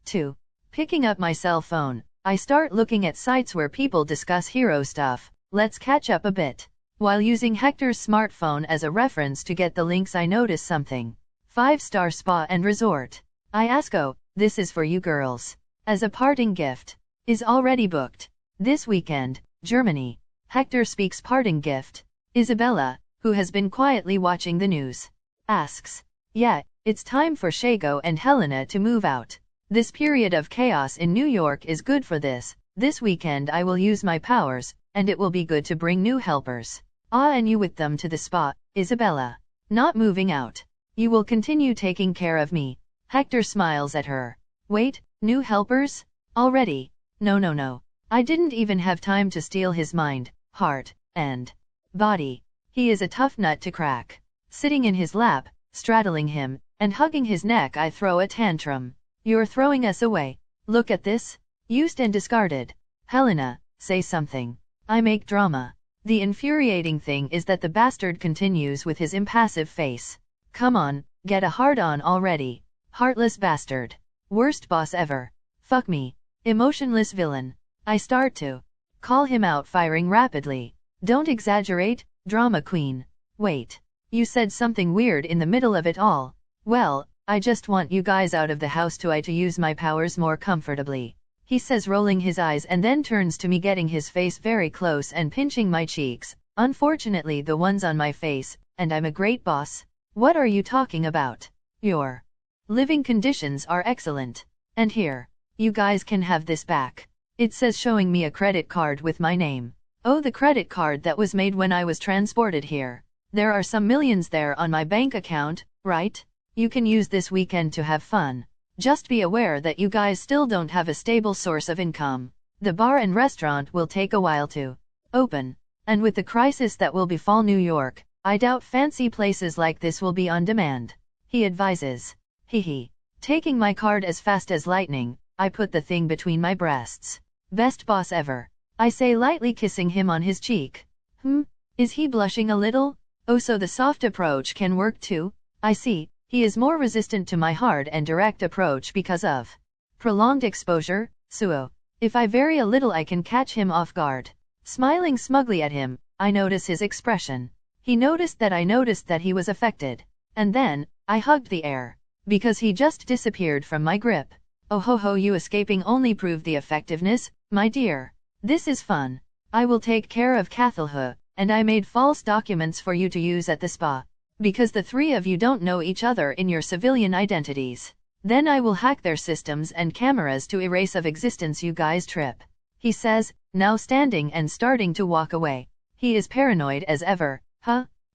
2. Picking up my cell phone, I start looking at sites where people discuss hero stuff. Let's catch up a bit. While using Hector's smartphone as a reference to get the links, I notice something. 5-star spa and resort. I ask, oh, this is for you girls. As a parting gift. Is already booked. This weekend, Germany. Hector speaks parting gift. Isabella, who has been quietly watching the news, asks, yeah, it's time for Shago and Helena to move out. This period of chaos in New York is good for this. This weekend I will use my powers, and it will be good to bring new helpers. Ah, and you with them to the spa, Isabella. Not moving out. You will continue taking care of me. Hector smiles at her. Wait, new helpers? Already? No. I didn't even have time to steal his mind, heart, and body. He is a tough nut to crack. Sitting in his lap, straddling him, and hugging his neck, I throw a tantrum. You're throwing us away. Look at this. Used and discarded. Helena, say something. I make drama. The infuriating thing is that the bastard continues with his impassive face. Come on, get a hard-on already. Heartless bastard. Worst boss ever. Fuck me. Emotionless villain. I start to call him out, firing rapidly. Don't exaggerate, drama queen. Wait. You said something weird in the middle of it all. Well, I just want you guys out of the house to use my powers more comfortably. He says, rolling his eyes, and then turns to me, getting his face very close and pinching my cheeks. Unfortunately the ones on my face, and I'm a great boss. What are you talking about? Your living conditions are excellent. And here. You guys can have this back. It says, showing me a credit card with my name. Oh, the credit card that was made when I was transported here. There are some millions there on my bank account, right? You can use this weekend to have fun. Just be aware that you guys still don't have a stable source of income. The bar and restaurant will take a while to open. And with the crisis that will befall New York, I doubt fancy places like this will be on demand. He advises. Hee. Taking my card as fast as lightning, I put the thing between my breasts. Best boss ever. I say, lightly kissing him on his cheek. Is he blushing a little? Oh, so the soft approach can work too? I see. He is more resistant to my hard and direct approach because of prolonged exposure. Suo. If I vary a little, I can catch him off guard. Smiling smugly at him, I notice his expression. He noticed that I noticed that he was affected. And then, I hugged the air. Because he just disappeared from my grip. Oh ho, you escaping only proved the effectiveness, my dear. This is fun. I will take care of Cathalha, and I made false documents for you to use at the spa. Because the three of you don't know each other in your civilian identities. Then I will hack their systems and cameras to erase of existence you guys trip. He says, now standing and starting to walk away. He is paranoid as ever.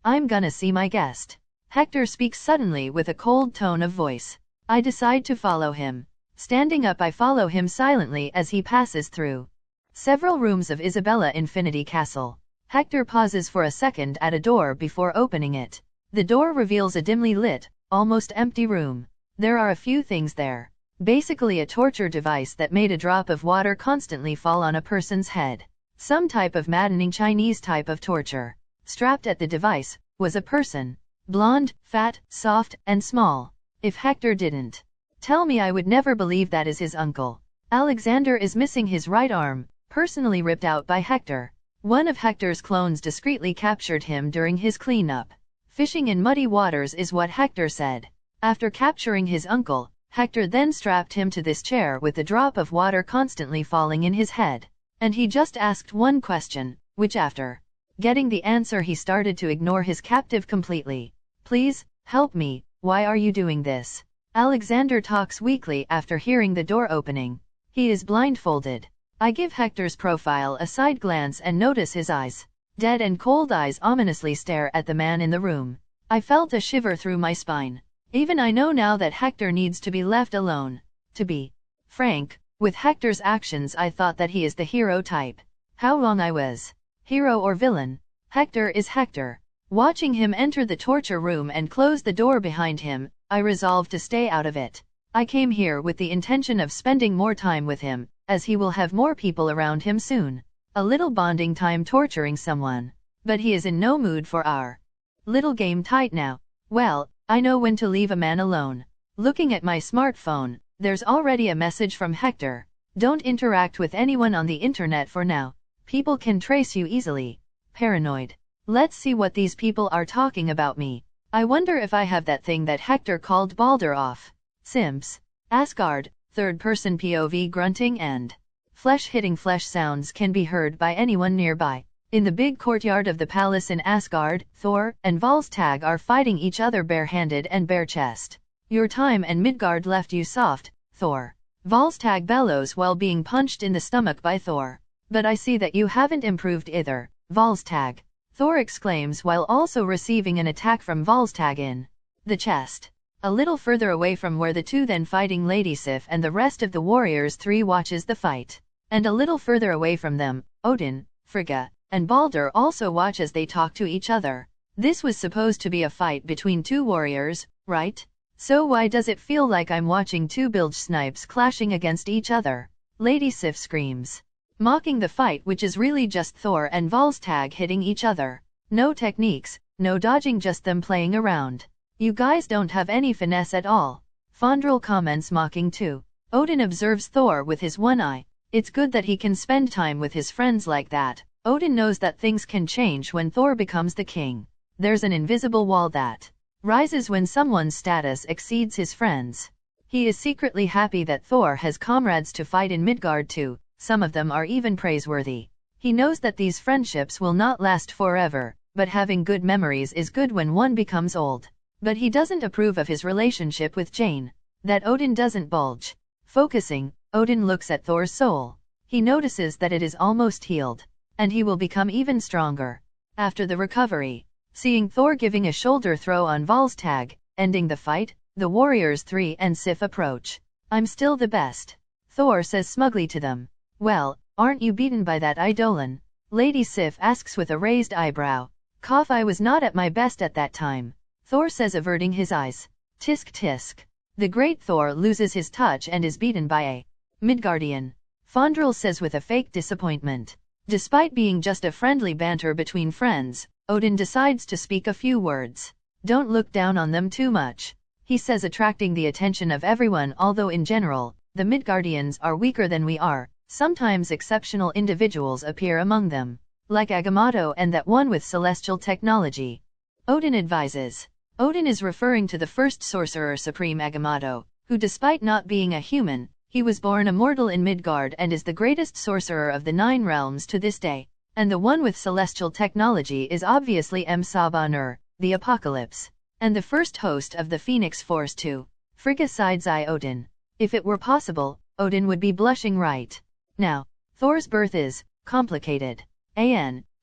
I'm gonna see my guest. Hector speaks suddenly with a cold tone of voice. I decide to follow him. Standing up, I follow him silently as he passes through several rooms of Isabella Infinity Castle. Hector pauses for a second at a door before opening it. The door reveals a dimly lit, almost empty room. There are a few things there. Basically a torture device that made a drop of water constantly fall on a person's head. Some type of maddening Chinese type of torture. Strapped at the device was a person. Blonde, fat, soft, and small. If Hector didn't tell me, I would never believe that is his uncle. Alexander is missing his right arm, personally ripped out by Hector. One of Hector's clones discreetly captured him during his cleanup. Fishing in muddy waters is what Hector said. After capturing his uncle, Hector then strapped him to this chair with a drop of water constantly falling in his head. And he just asked one question, which after getting the answer he started to ignore his captive completely. Please, help me, why are you doing this? Alexander talks weakly after hearing the door opening. He is blindfolded. I give Hector's profile a side glance and notice his eyes. Dead and cold eyes ominously stare at the man in the room. I felt a shiver through my spine. Even I know now that Hector needs to be left alone. To be frank, with Hector's actions I thought that he is the hero type. How wrong I was. Hero or villain? Hector is Hector. Watching him enter the torture room and close the door behind him, I resolved to stay out of it. I came here with the intention of spending more time with him, as he will have more people around him soon. A little bonding time torturing someone. but he is in no mood for our little game tight now. Well, I know when to leave a man alone. Looking at my smartphone, there's already a message from Hector. Don't interact with anyone on the internet for now. People can trace you easily. Paranoid. Let's see what these people are talking about me. I wonder if I have that thing that Hector called Balder off. Simps. Asgard, third-person POV grunting and flesh hitting flesh sounds can be heard by anyone nearby. In the big courtyard of the palace in Asgard, Thor and Volstagg are fighting each other barehanded and bare-chest. Your time and Midgard left you soft, Thor. Volstagg bellows while being punched in the stomach by Thor. But I see that you haven't improved either, Volstagg. Thor exclaims while also receiving an attack from Volstagg in the chest. A little further away from where the two then fighting Lady Sif and the rest of the Warriors 3 watches the fight. And a little further away from them, Odin, Frigga, and Balder also watch as they talk to each other. This was supposed to be a fight between two warriors, right? So why does it feel like I'm watching two bilge snipes clashing against each other? Lady Sif screams, mocking the fight, which is really just Thor and Volstagg hitting each other. No techniques, no dodging, just them playing around. You guys don't have any finesse at all. Fandral comments mocking too. Odin observes Thor with his one eye. It's good that he can spend time with his friends like that. Odin knows that things can change when Thor becomes the king. There's an invisible wall that rises when someone's status exceeds his friends. He is secretly happy that Thor has comrades to fight in Midgard too. Some of them are even praiseworthy. He knows that these friendships will not last forever, but having good memories is good when one becomes old. But he doesn't approve of his relationship with Jane. That Odin doesn't bulge. Focusing, Odin looks at Thor's soul. He notices that it is almost healed. And he will become even stronger after the recovery. Seeing Thor giving a shoulder throw on Volstagg, ending the fight, the Warriors 3 and Sif approach. I'm still the best, Thor says smugly to them. Well, aren't you beaten by that Eidolon? Lady Sif asks with a raised eyebrow. Cough, I was not at my best at that time, Thor says, averting his eyes. Tisk tisk. The great Thor loses his touch and is beaten by a Midgardian, Fandral says with a fake disappointment. Despite being just a friendly banter between friends, Odin decides to speak a few words. Don't look down on them too much, he says, attracting the attention of everyone. Although in general, the Midgardians are weaker than we are, sometimes exceptional individuals appear among them, like Agamotto and that one with celestial technology. Odin advises. Odin is referring to the first Sorcerer Supreme Agamotto, who despite not being a human, he was born immortal in Midgard and is the greatest sorcerer of the 9 realms to this day. And the one with celestial technology is obviously Sabanur, the Apocalypse, and the first host of the Phoenix Force too. Frigga sides eye Odin. If it were possible, Odin would be blushing right now. Thor's birth is complicated.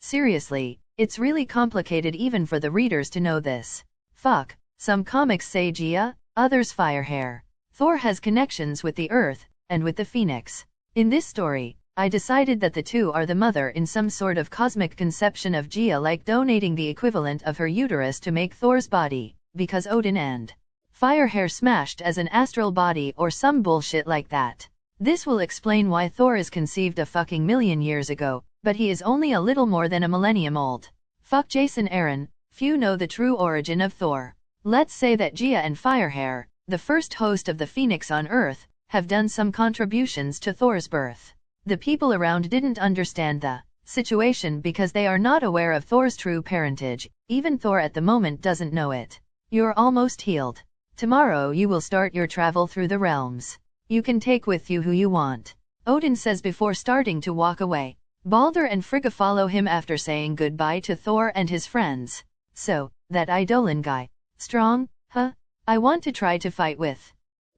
Seriously, it's really complicated even for the readers to know this. Fuck, some comics say Gia, others Firehair. Thor has connections with the Earth, and with the Phoenix. In this story, I decided that the two are the mother in some sort of cosmic conception of Gia, like donating the equivalent of her uterus to make Thor's body, because Odin and Firehair smashed as an astral body or some bullshit like that. This will explain why Thor is conceived a fucking million years ago, but he is only a little more than a millennium old. Fuck Jason Aaron, few know the true origin of Thor. Let's say that Gia and Firehair, the first host of the Phoenix on Earth, have done some contributions to Thor's birth. The people around didn't understand the situation because they are not aware of Thor's true parentage. Even Thor at the moment doesn't know it. You're almost healed. Tomorrow you will start your travel through the realms. You can take with you who you want, Odin says before starting to walk away. Balder and Frigga follow him after saying goodbye to Thor and his friends. So, that Eidolon guy. Strong, huh? I want to try to fight with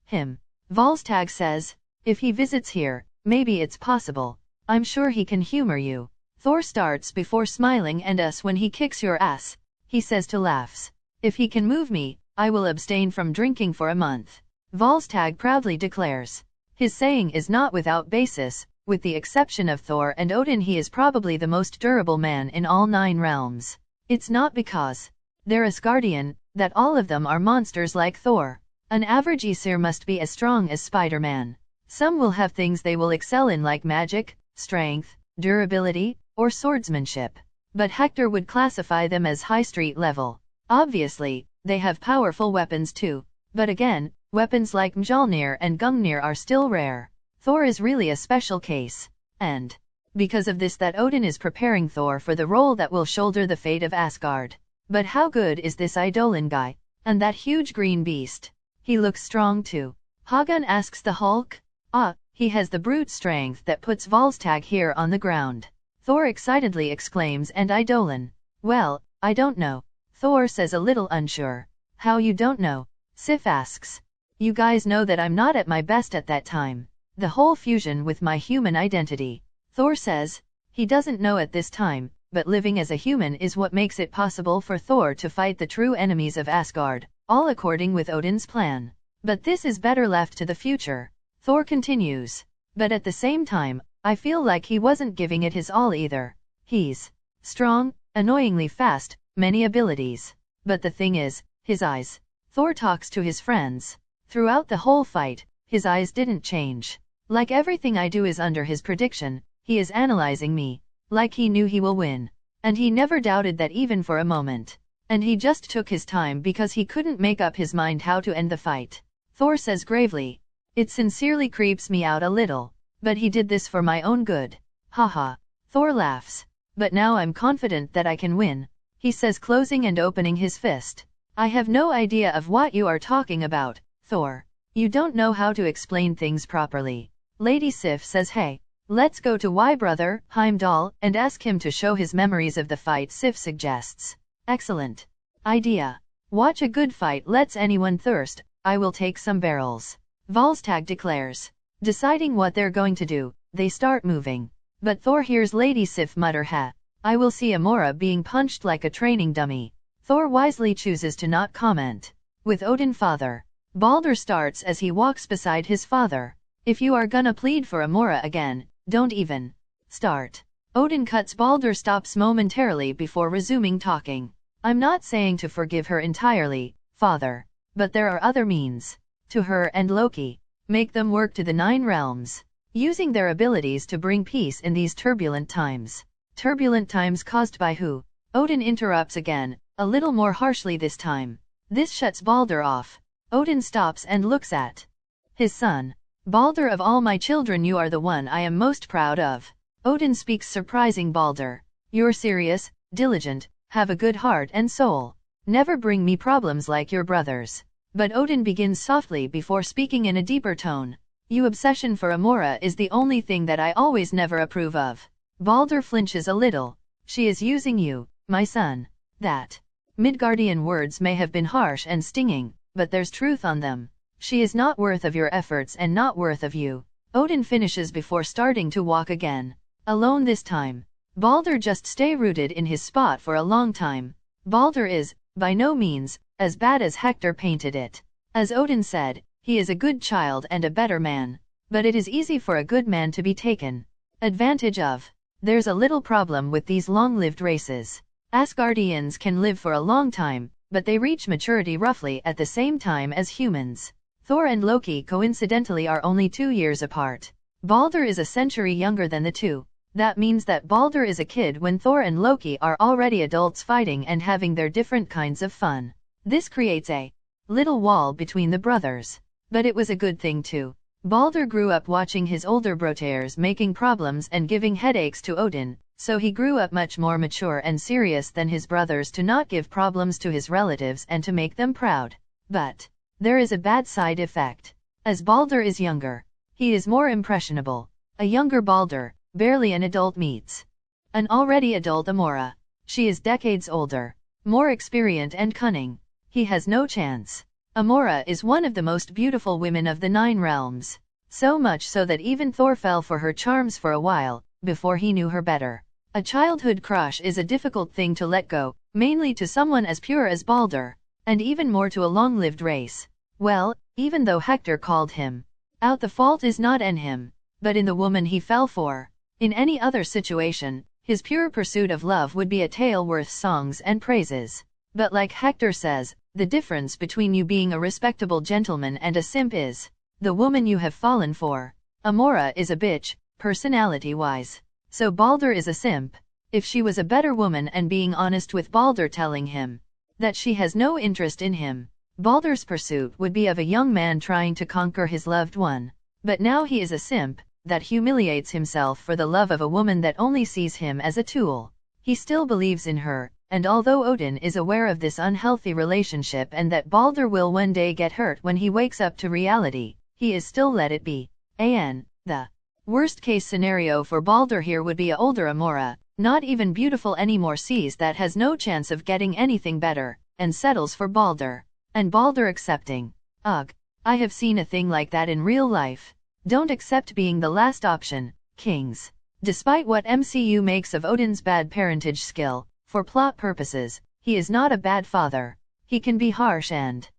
him. Volstagg says. If he visits here, maybe it's possible. I'm sure he can humor you. Thor starts before smiling, and us when he kicks your ass, he says to laughs. If he can move me, I will abstain from drinking for a month, Volstagg proudly declares. His saying is not without basis. With the exception of Thor and Odin, he is probably the most durable man in all 9 realms. It's not because they're Asgardian that all of them are monsters like Thor. An average Aesir must be as strong as Spider-Man. Some will have things they will excel in like magic, strength, durability, or swordsmanship. but Hector would classify them as high street level. Obviously, they have powerful weapons too. But again, weapons like Mjolnir and Gungnir are still rare. Thor is really a special case. And because of this that Odin is preparing Thor for the role that will shoulder the fate of Asgard. But how good is this Eidolon guy? And that huge green beast? He looks strong too. Hagen asks the Hulk. Ah, he has the brute strength that puts Volstagg here on the ground. Thor excitedly exclaims, and Eidolon? Well, I don't know. Thor says a little unsure. How you don't know? Sif asks. You guys know that I'm not at my best at that time. The whole fusion with my human identity. Thor says. He doesn't know at this time, but living as a human is what makes it possible for Thor to fight the true enemies of Asgard, all according with Odin's plan. But this is better left to the future. Thor continues. But at the same time, I feel like he wasn't giving it his all either. He's strong, annoyingly fast, many abilities. But the thing is, his eyes. Thor talks to his friends. Throughout the whole fight, his eyes didn't change. Like everything I do is under his prediction, he is analyzing me. Like he knew he will win. And he never doubted that even for a moment. And he just took his time because he couldn't make up his mind how to end the fight. Thor says gravely. It sincerely creeps me out a little. But he did this for my own good. Haha. Thor laughs. But now I'm confident that I can win. He says, closing and opening his fist. I have no idea of what you are talking about, Thor. You don't know how to explain things properly. Lady Sif says, hey, let's go to brother Heimdall and ask him to show his memories of the fight. Sif suggests. Excellent idea. Watch a good fight lets anyone thirst. I will take some barrels. Volstagg declares. Deciding what they're going to do, they start moving. But Thor hears Lady Sif mutter, ha. I will see Amora being punched like a training dummy. Thor wisely chooses to not comment. With Odin father. Balder starts as he walks beside his father. If you are gonna plead for Amora again, don't even start. Odin cuts. Balder stops momentarily before resuming talking. I'm not saying to forgive her entirely, father. But there are other means. To her and Loki. Make them work to the 9 realms. Using their abilities to bring peace in these turbulent times. Turbulent times caused by who? Odin interrupts again, a little more harshly this time. This shuts Balder off. Odin stops and looks at his son. Balder, of all my children you are the one I am most proud of. Odin speaks, surprising Balder. You're serious, diligent, have a good heart and soul. Never bring me problems like your brothers. But Odin begins softly before speaking in a deeper tone. Your obsession for Amora is the only thing that I always never approve of. Balder flinches a little. She is using you, my son. That Midgardian words may have been harsh and stinging, but there's truth on them. She is not worth of your efforts and not worth of you. Odin finishes before starting to walk again. Alone this time. Balder just stay rooted in his spot for a long time. Balder is, by no means, as bad as Hector painted it. As Odin said, he is a good child and a better man. But it is easy for a good man to be taken advantage of. There's a little problem with these long-lived races. Asgardians can live for a long time, but they reach maturity roughly at the same time as humans. Thor and Loki coincidentally are only 2 years apart. Balder is a century younger than the two. That means that Balder is a kid when Thor and Loki are already adults fighting and having their different kinds of fun. This creates a little wall between the brothers. But it was a good thing too. Balder grew up watching his older brothers making problems and giving headaches to Odin, so he grew up much more mature and serious than his brothers to not give problems to his relatives and to make them proud. But there is a bad side effect. As Balder is younger, he is more impressionable. A younger Balder, barely an adult, meets an already adult Amora. She is decades older, more experienced and cunning. He has no chance. Amora is one of the most beautiful women of the 9 realms. So much so that even Thor fell for her charms for a while, before he knew her better. A childhood crush is a difficult thing to let go, mainly to someone as pure as Balder, and even more to a long-lived race. Well, even though Hector called him out, the fault is not in him, but in the woman he fell for. In any other situation, his pure pursuit of love would be a tale worth songs and praises. But like Hector says, the difference between you being a respectable gentleman and a simp is the woman you have fallen for. Amora is a bitch, personality-wise. So Balder is a simp. If she was a better woman and being honest with Balder, telling him that she has no interest in him, Balder's pursuit would be of a young man trying to conquer his loved one. But now he is a simp that humiliates himself for the love of a woman that only sees him as a tool. He still believes in her, and although Odin is aware of this unhealthy relationship and that Balder will one day get hurt when he wakes up to reality, he is still let it be. The worst case scenario for Balder here would be a older Amora, not even beautiful anymore, sees that has no chance of getting anything better, and settles for Balder. And Balder accepting. Ugh, I have seen a thing like that in real life. Don't accept being the last option, kings. Despite what MCU makes of Odin's bad parentage skill, for plot purposes, he is not a bad father. He can be harsh and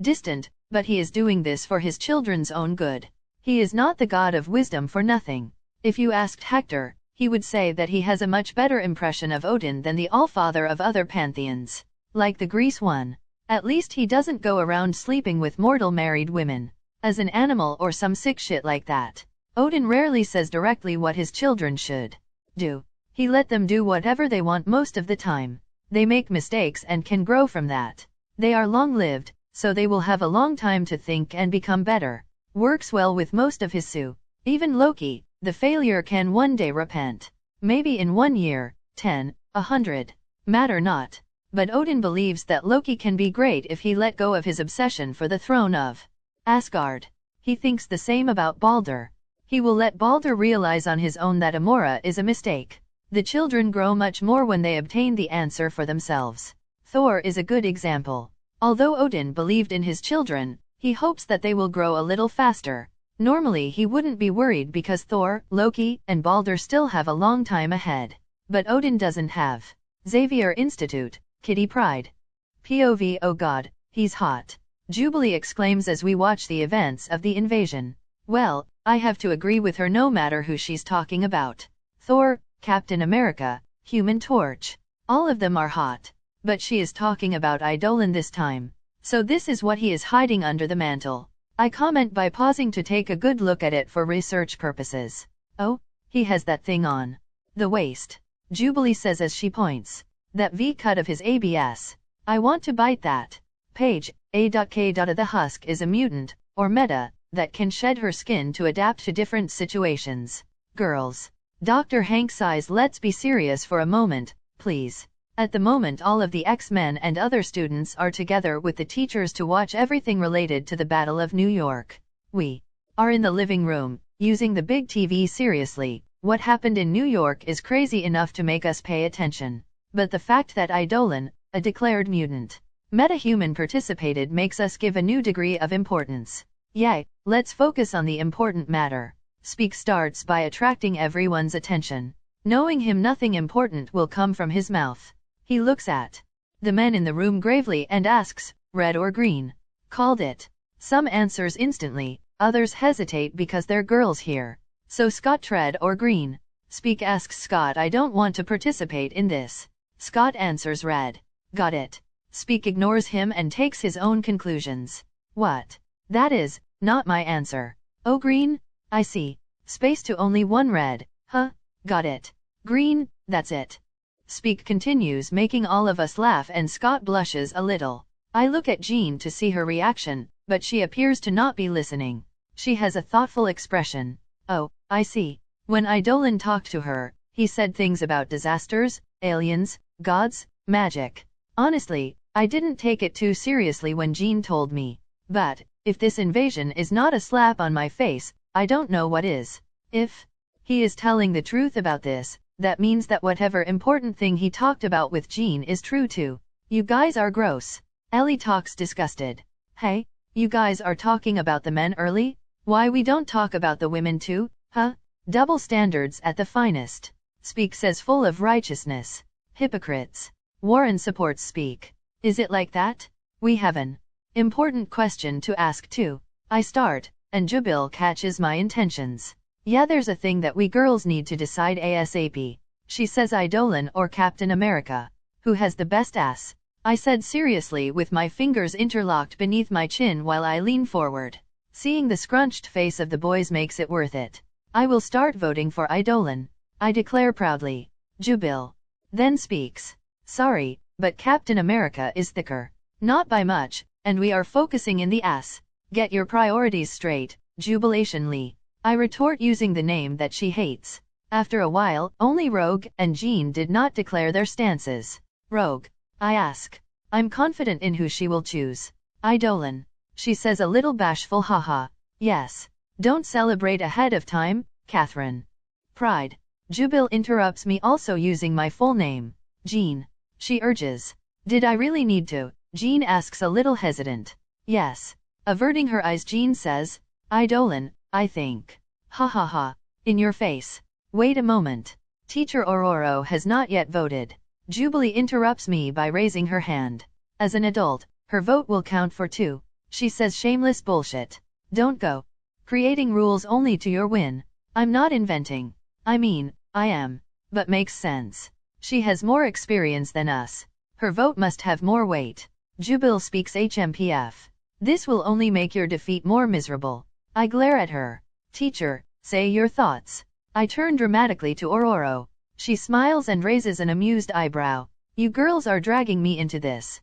distant, but he is doing this for his children's own good. He is not the god of wisdom for nothing. If you asked Hector, he would say that he has a much better impression of Odin than the Allfather of other pantheons, like the Greece one. At least he doesn't go around sleeping with mortal married women, as an animal or some sick shit like that. Odin rarely says directly what his children should do. He let them do whatever they want most of the time. They make mistakes and can grow from that. They are long-lived, so they will have a long time to think and become better. Works well with most of his Su. Even Loki, the failure, can one day repent. Maybe in 1 year, 10, 100. Matter not. But Odin believes that Loki can be great if he let go of his obsession for the throne of Asgard. He thinks the same about Balder. He will let Balder realize on his own that Amora is a mistake. The children grow much more when they obtain the answer for themselves. Thor is a good example. Although Odin believed in his children, he hopes that they will grow a little faster. Normally he wouldn't be worried because Thor, Loki, and Balder still have a long time ahead. But Odin doesn't have. Xavier Institute, Kitty Pride. POV, oh god, he's hot. Jubilee exclaims as we watch the events of the invasion. Well, I have to agree with her no matter who she's talking about. Thor, Captain America, Human Torch. All of them are hot. But she is talking about Eidolon this time. So this is what he is hiding under the mantle. I comment by pausing to take a good look at it for research purposes. Oh, he has that thing on the waist. Jubilee says as she points. That V-cut of his ABS. I want to bite that. Page, A.K. The husk is a mutant, or meta, that can shed her skin to adapt to different situations. Girls. Dr. Hank sighs. Let's be serious for a moment, please. At the moment all of the X-Men and other students are together with the teachers to watch everything related to the Battle of New York. We are in the living room, using the big TV seriously. What happened in New York is crazy enough to make us pay attention. But the fact that Eidolon, a declared mutant, metahuman, participated makes us give a new degree of importance. Yay, let's focus on the important matter. Speak starts by attracting everyone's attention. Knowing him, nothing important will come from his mouth. He looks at the men in the room gravely and asks, red or green? Called it. Some answers instantly, others hesitate because they're girls here. So Scott, red or green? Speak asks Scott. I don't want to participate in this. Scott answers red. Got it. Speak ignores him and takes his own conclusions. What? That is not my answer. Oh, green? I see. Space to only one red. Huh? Got it. Green, that's it. Speak continues, making all of us laugh, and Scott blushes a little. I look at Jean to see her reaction, but she appears to not be listening. She has a thoughtful expression. Oh, I see. When Eidolon talked to her, he said things about disasters, aliens, gods, magic. Honestly, I didn't take it too seriously when Jean told me. But if this invasion is not a slap on my face, I don't know what is. If he is telling the truth about this, that means that whatever important thing he talked about with Jean is true too. You guys are gross. Ellie talks disgusted. Hey, you guys are talking about the men early? Why we don't talk about the women too, huh? Double standards at the finest. Speak says, full of righteousness. Hypocrites. Warren supports Speak. Is it like that? We have an important question to ask too. I start, and Jubil catches my intentions. Yeah, there's a thing that we girls need to decide ASAP. She says Eidolon or Captain America. Who has the best ass? I said seriously with my fingers interlocked beneath my chin while I lean forward. Seeing the scrunched face of the boys makes it worth it. I will start voting for Eidolon. I declare proudly. Jubil. then speaks. Sorry, but Captain America is thicker. Not by much, and we are focusing in the ass. Get your priorities straight, jubilationally. I retort using the name that she hates. After a while, only Rogue and Jean did not declare their stances. Rogue. I ask. I'm confident in who she will choose. Eidolon. She says a little bashful haha. Yes. Don't celebrate ahead of time, Catherine. Pride. Jubil interrupts me also using my full name. Jean. She urges. Did I really need to? Jean asks a little hesitant. Yes. Averting her eyes Jean says. Eidolon, I think. Ha ha ha. In your face. Wait a moment. Teacher Ororo has not yet voted. Jubilee interrupts me by raising her hand. As an adult, her vote will count for 2. She says shameless bullshit. Don't go creating rules only to your win. I'm not inventing. I mean, I am. But makes sense. She has more experience than us. Her vote must have more weight. Jubil speaks HMPF. This will only make your defeat more miserable. I glare at her. Teacher, say your thoughts. I turn dramatically to Ororo. She smiles and raises an amused eyebrow. You girls are dragging me into this.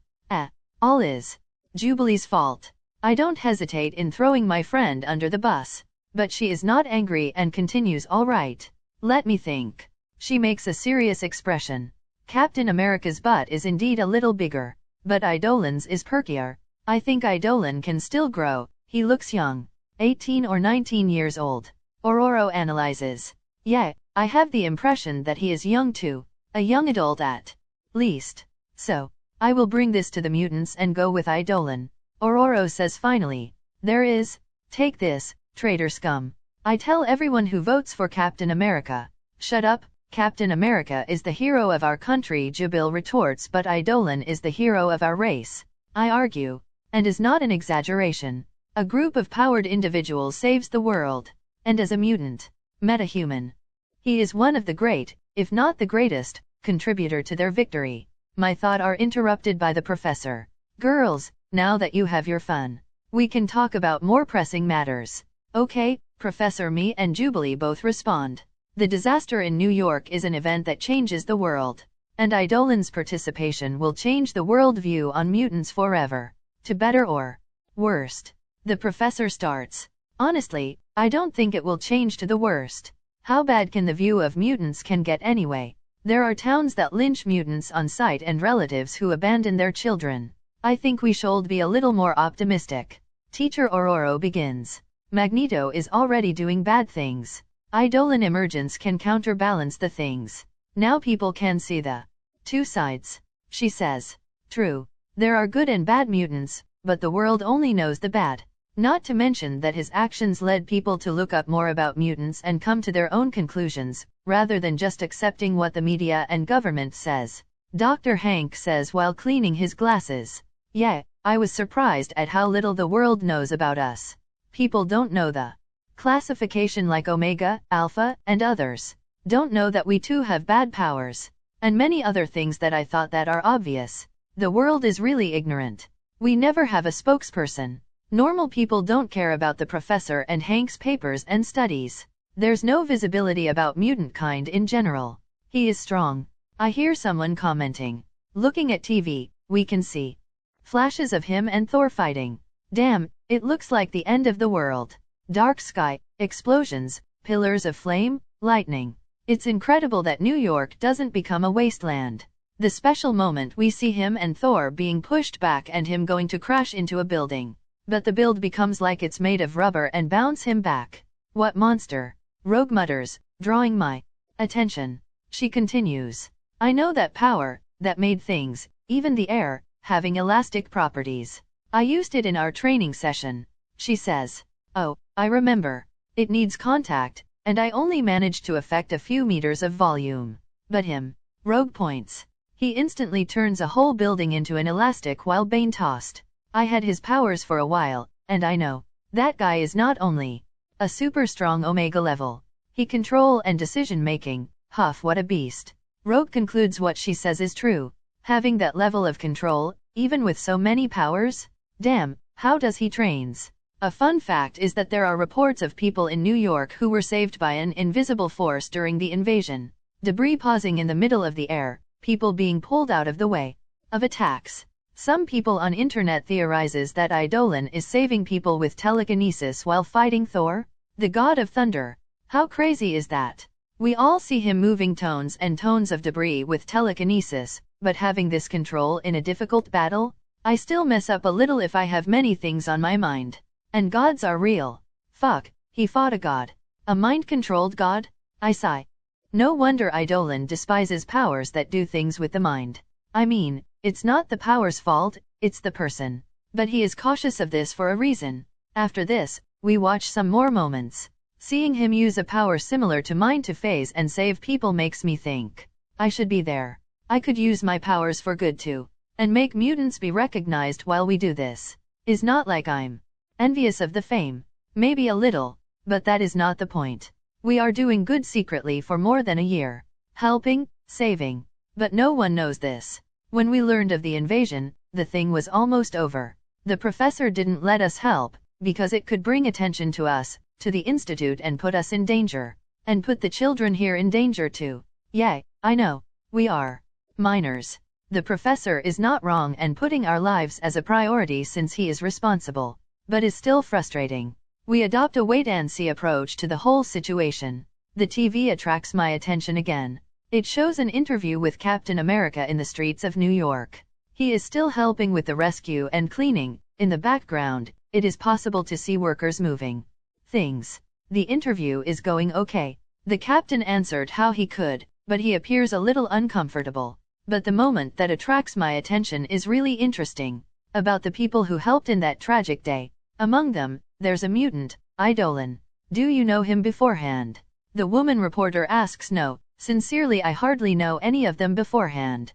All is Jubilee's fault. I don't hesitate in throwing my friend under the bus. But she is not angry and continues all right. Let me think. She makes a serious expression. Captain America's butt is indeed a little bigger. But Eidolon's is perkier. I think Eidolon can still grow. He looks young. 18 or 19 years old. Ororo analyzes. Yeah, I have the impression that he is young too. A young adult at least. So, I will bring this to the mutants and go with Eidolon. Ororo says finally. There is. Take this, traitor scum. I tell everyone who votes for Captain America. Shut up, Captain America is the hero of our country, Jubil retorts, but Eidolon is the hero of our race. I argue. And is not an exaggeration. A group of powered individuals saves the world. And as a mutant, metahuman, he is one of the great, if not the greatest, contributor to their victory. My thoughts are interrupted by the professor. Girls, now that you have your fun, we can talk about more pressing matters. Okay, Professor. Me and Jubilee both respond. The disaster in New York is an event that changes the world. And Eidolon's participation will change the world view on mutants forever. To better or worst. The professor starts. Honestly, I don't think it will change to the worst. How bad can the view of mutants can get anyway? There are towns that lynch mutants on sight and relatives who abandon their children. I think we should be a little more optimistic. Teacher Ororo begins. Magneto is already doing bad things. Eidolon emergence can counterbalance the things. Now people can see the 2 sides. She says. True. There are good and bad mutants, but the world only knows the bad. Not to mention that his actions led people to look up more about mutants and come to their own conclusions, rather than just accepting what the media and government says. Dr. Hank says while cleaning his glasses. Yeah, I was surprised at how little the world knows about us. People don't know the classification like Omega, Alpha, and others. Don't know that we too have bad powers. And many other things that I thought that are obvious. The world is really ignorant. We never have a spokesperson. Normal people don't care about the professor and Hank's papers and studies. There's no visibility about mutant kind in general. He is strong. I hear someone commenting. Looking at TV, we can see flashes of him and Thor fighting. Damn, it looks like the end of the world. Dark sky, explosions, pillars of flame, lightning. It's incredible that New York doesn't become a wasteland. The special moment we see him and Thor being pushed back and him going to crash into a building. But the build becomes like it's made of rubber and bounce him back. What monster? Rogue mutters, drawing my attention. She continues. I know that power, that made things, even the air, having elastic properties. I used it in our training session. She says. Oh, I remember. It needs contact, and I only managed to affect a few meters of volume. But him. Rogue points. He instantly turns a whole building into an elastic while Bane tossed. I had his powers for a while, and I know. That guy is not only a super strong Omega level. He control and decision making. Huff, what a beast. Rogue concludes what she says is true. Having that level of control, even with so many powers? Damn, how does he trains? A fun fact is that there are reports of people in New York who were saved by an invisible force during the invasion. Debris pausing in the middle of the air, people being pulled out of the way of attacks. Some people on internet theorizes that Eidolon is saving people with telekinesis while fighting Thor, the god of thunder. How crazy is that? We all see him moving tons and tons of debris with telekinesis, but having this control in a difficult battle? I still mess up a little if I have many things on my mind. And gods are real. Fuck, he fought a god. A mind-controlled god? I sigh. No wonder Eidolon despises powers that do things with the mind. I mean, it's not the power's fault, it's the person. But he is cautious of this for a reason. After this, we watch some more moments. Seeing him use a power similar to mine to phase and save people makes me think, I should be there. I could use my powers for good too. And make mutants be recognized while we do this. Is not like I'm envious of the fame. Maybe a little, but that is not the point. We are doing good secretly for more than a year. Helping, saving. But no one knows this. When we learned of the invasion, the thing was almost over. The professor didn't let us help, because it could bring attention to us, to the institute and put us in danger. And put the children here in danger too. Yay, I know. We are minors. The professor is not wrong and putting our lives as a priority since he is responsible. But is still frustrating. We adopt a wait-and-see approach to the whole situation. The TV attracts my attention again. It shows an interview with Captain America in the streets of New York. He is still helping with the rescue and cleaning. In the background, it is possible to see workers moving things. The interview is going okay. The captain answered how he could, but he appears a little uncomfortable. But the moment that attracts my attention is really interesting. About the people who helped in that tragic day. Among them, there's a mutant, Eidolon. Do you know him beforehand? The woman reporter asks. No, sincerely I hardly know any of them beforehand.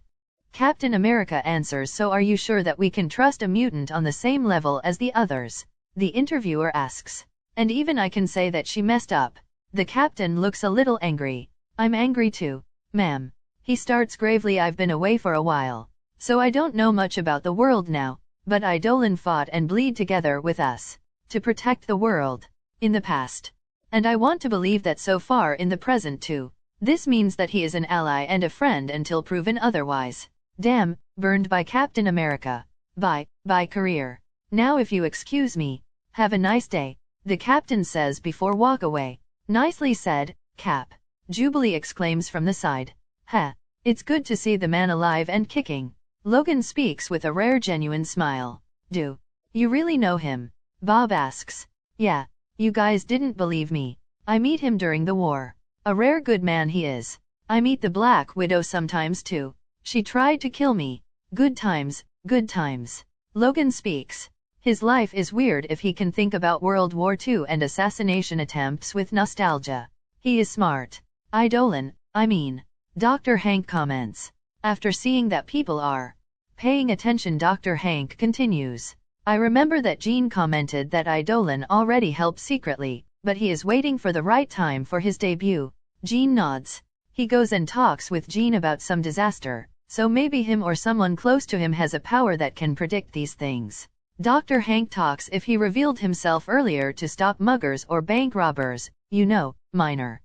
Captain America answers. So are you sure that we can trust a mutant on the same level as the others? The interviewer asks. And even I can say that she messed up. The captain looks a little angry. I'm angry too, ma'am. He starts gravely. I've been away for a while, so I don't know much about the world now, but Eidolon fought and bleed together with us to protect the world in the past. And I want to believe that so far in the present too. This means that he is an ally and a friend until proven otherwise. Damn, burned by Captain America. Bye career. Now if you excuse me, have a nice day, the captain says before walk away. Nicely said, Cap. Jubilee exclaims from the side. Heh, it's good to see the man alive and kicking. Logan speaks with a rare genuine smile. Do you really know him? Bob asks. Yeah, you guys didn't believe me. I meet him during the war. A rare good man he is. I meet the Black Widow sometimes too. She tried to kill me. Good times, good times. Logan speaks. His life is weird if he can think about World War II and assassination attempts with nostalgia. He is smart. Eidolon, I mean. Dr. Hank comments. After seeing that people are paying attention, Dr. Hank continues. I remember that Jean commented that Eidolon already helped secretly, but he is waiting for the right time for his debut. Jean nods. He goes and talks with Jean about some disaster, so maybe him or someone close to him has a power that can predict these things. Dr. Hank talks if he revealed himself earlier to stop muggers or bank robbers, you know, minor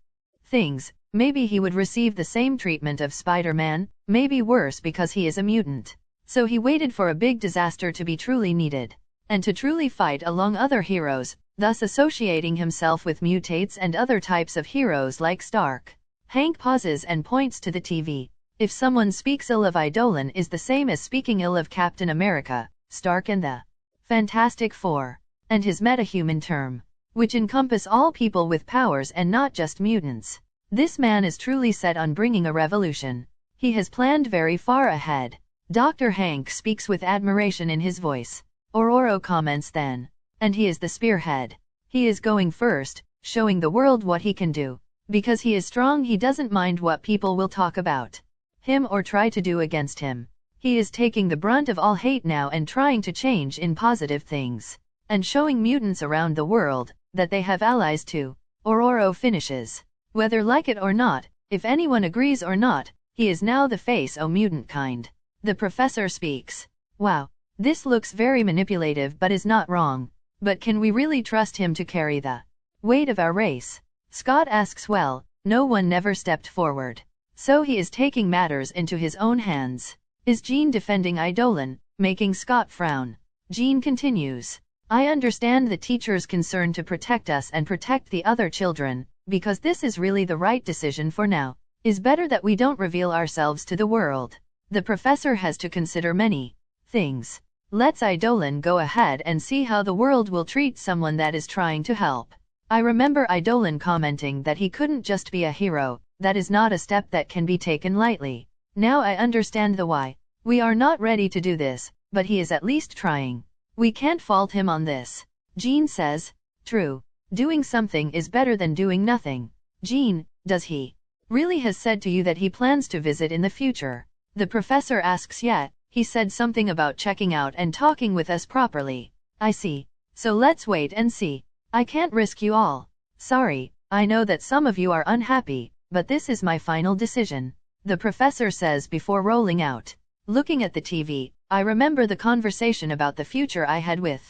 things. Maybe he would receive the same treatment of Spider-Man, maybe worse because he is a mutant. So he waited for a big disaster to be truly needed, and to truly fight along other heroes, thus associating himself with mutates and other types of heroes like Stark. Hank pauses and points to the TV. If someone speaks ill of Eidolon is the same as speaking ill of Captain America, Stark and the Fantastic Four, and his metahuman term, which encompass all people with powers and not just mutants. This man is truly set on bringing a revolution. He has planned very far ahead. Dr. Hank speaks with admiration in his voice. Ororo comments then. And he is the spearhead. He is going first, showing the world what he can do. Because he is strong, he doesn't mind what people will talk about him or try to do against him. He is taking the brunt of all hate now and trying to change in positive things. And showing mutants around the world that they have allies too. Ororo finishes. Whether like it or not, if anyone agrees or not, he is now the face of mutant kind. The professor speaks. Wow, this looks very manipulative but is not wrong. But can we really trust him to carry the weight of our race? Scott asks. Well, no one never stepped forward. So he is taking matters into his own hands. Is Jean defending Eidolon, making Scott frown? Jean continues. I understand the teacher's concern to protect us and protect the other children, because this is really the right decision for now. It's better that we don't reveal ourselves to the world. The professor has to consider many things. Let's Eidolon go ahead and see how the world will treat someone that is trying to help. I remember Eidolon commenting that he couldn't just be a hero. That is not a step that can be taken lightly. Now I understand the why. We are not ready to do this, but he is at least trying. We can't fault him on this. Jean says. True. Doing something is better than doing nothing. Jean, does he really has said to you that he plans to visit in the future? The professor asks. Yeah, he said something about checking out and talking with us properly. I see. So let's wait and see. I can't risk you all. Sorry, I know that some of you are unhappy, but this is my final decision. The professor says before rolling out. Looking at the TV, I remember the conversation about the future I had with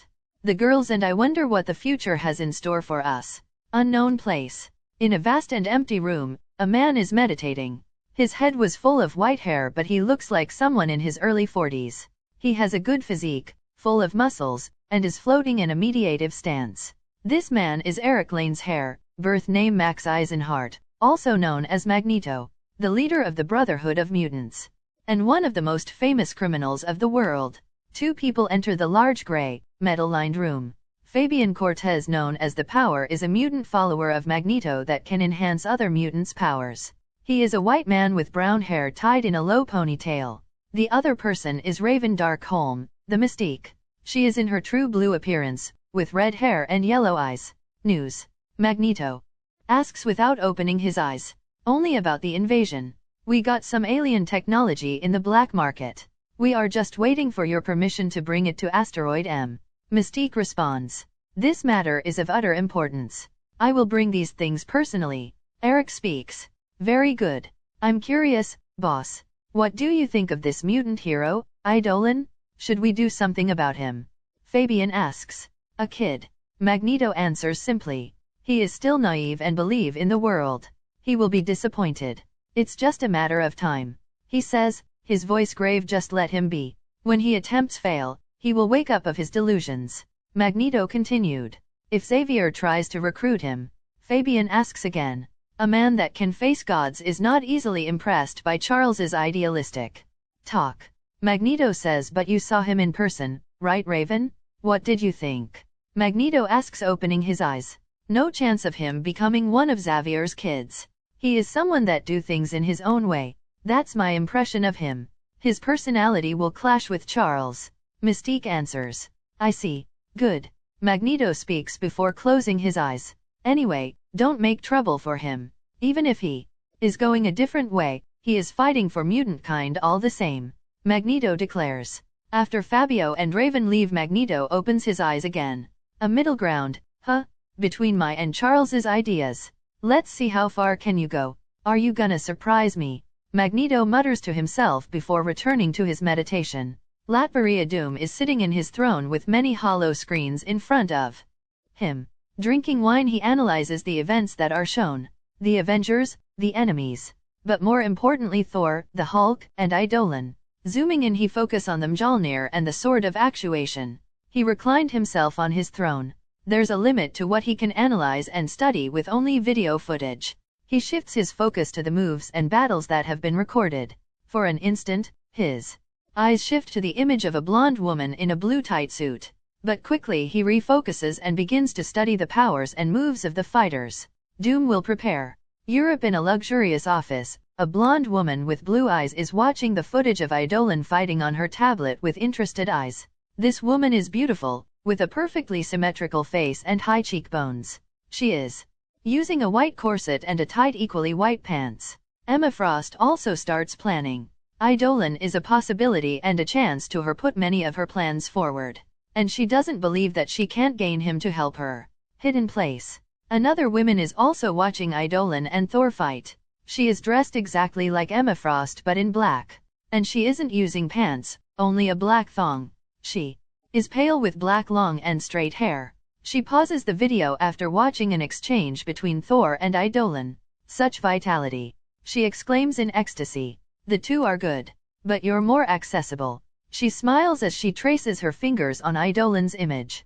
the girls, and I wonder what the future has in store for us. Unknown place. In a vast and empty room, a man is meditating. His head was full of white hair, but he looks like someone in his early 40s. He has a good physique, full of muscles, and is floating in a meditative stance. This man is Eric Lane's heir, birth name Max Eisenhart, also known as Magneto, the leader of the Brotherhood of Mutants, and one of the most famous criminals of the world. Two people enter the large gray, metal-lined room. Fabian Cortez, known as the Power, is a mutant follower of Magneto that can enhance other mutants' powers. He is a white man with brown hair tied in a low ponytail. The other person is Raven Darkholm, the Mystique. She is in her true blue appearance, with red hair and yellow eyes. News. Magneto asks without opening his eyes. Only about the invasion. We got some alien technology in the black market. We are just waiting for your permission to bring it to Asteroid M. Mystique responds. This matter is of utter importance. I will bring these things personally. Eric speaks. Very good. I'm curious, boss. What do you think of this mutant hero, Eidolon? Should we do something about him? Fabian asks. A kid. Magneto answers simply. He is still naive and believe in the world. He will be disappointed. It's just a matter of time. He says, his voice grave. Just let him be. When he attempts fail, he will wake up of his delusions. Magneto continued. If Xavier tries to recruit him, Fabian asks again. A man that can face gods is not easily impressed by Charles's idealistic talk. Magneto says, but you saw him in person, right, Raven? What did you think? Magneto asks, opening his eyes. No chance of him becoming one of Xavier's kids. He is someone that do things in his own way. That's my impression of him. His personality will clash with Charles. Mystique answers. I see. Good. Magneto speaks before closing his eyes. Anyway, don't make trouble for him. Even if he is going a different way, he is fighting for mutant kind all the same. Magneto declares. After Fabio and Raven leave, Magneto opens his eyes again. A middle ground, huh? Between my and Charles's ideas. Let's see how far can you go. Are you gonna surprise me? Magneto mutters to himself before returning to his meditation. Latveria Doom is sitting in his throne with many hollow screens in front of him. Drinking wine, he analyzes the events that are shown. The Avengers, the enemies. But more importantly, Thor, the Hulk, and Eidolon. Zooming in, he focuses on the Mjolnir and the Sword of Actuation. He reclined himself on his throne. There's a limit to what he can analyze and study with only video footage. He shifts his focus to the moves and battles that have been recorded. For an instant, his eyes shift to the image of a blonde woman in a blue tight suit. But quickly he refocuses and begins to study the powers and moves of the fighters. Doom will prepare. Europe, in a luxurious office, a blonde woman with blue eyes is watching the footage of Eidolon fighting on her tablet with interested eyes. This woman is beautiful, with a perfectly symmetrical face and high cheekbones. She is using a white corset and a tight equally white pants. Emma Frost also starts planning. Eidolon is a possibility and a chance to her put many of her plans forward. And she doesn't believe that she can't gain him to help her. Hidden place. Another woman is also watching Eidolon and Thor fight. She is dressed exactly like Emma Frost but in black. And she isn't using pants, only a black thong. She is pale with black long and straight hair. She pauses the video after watching an exchange between Thor and Eidolon. Such vitality. she exclaims in ecstasy. The two are good. But you're more accessible. She smiles as she traces her fingers on Idolin's image.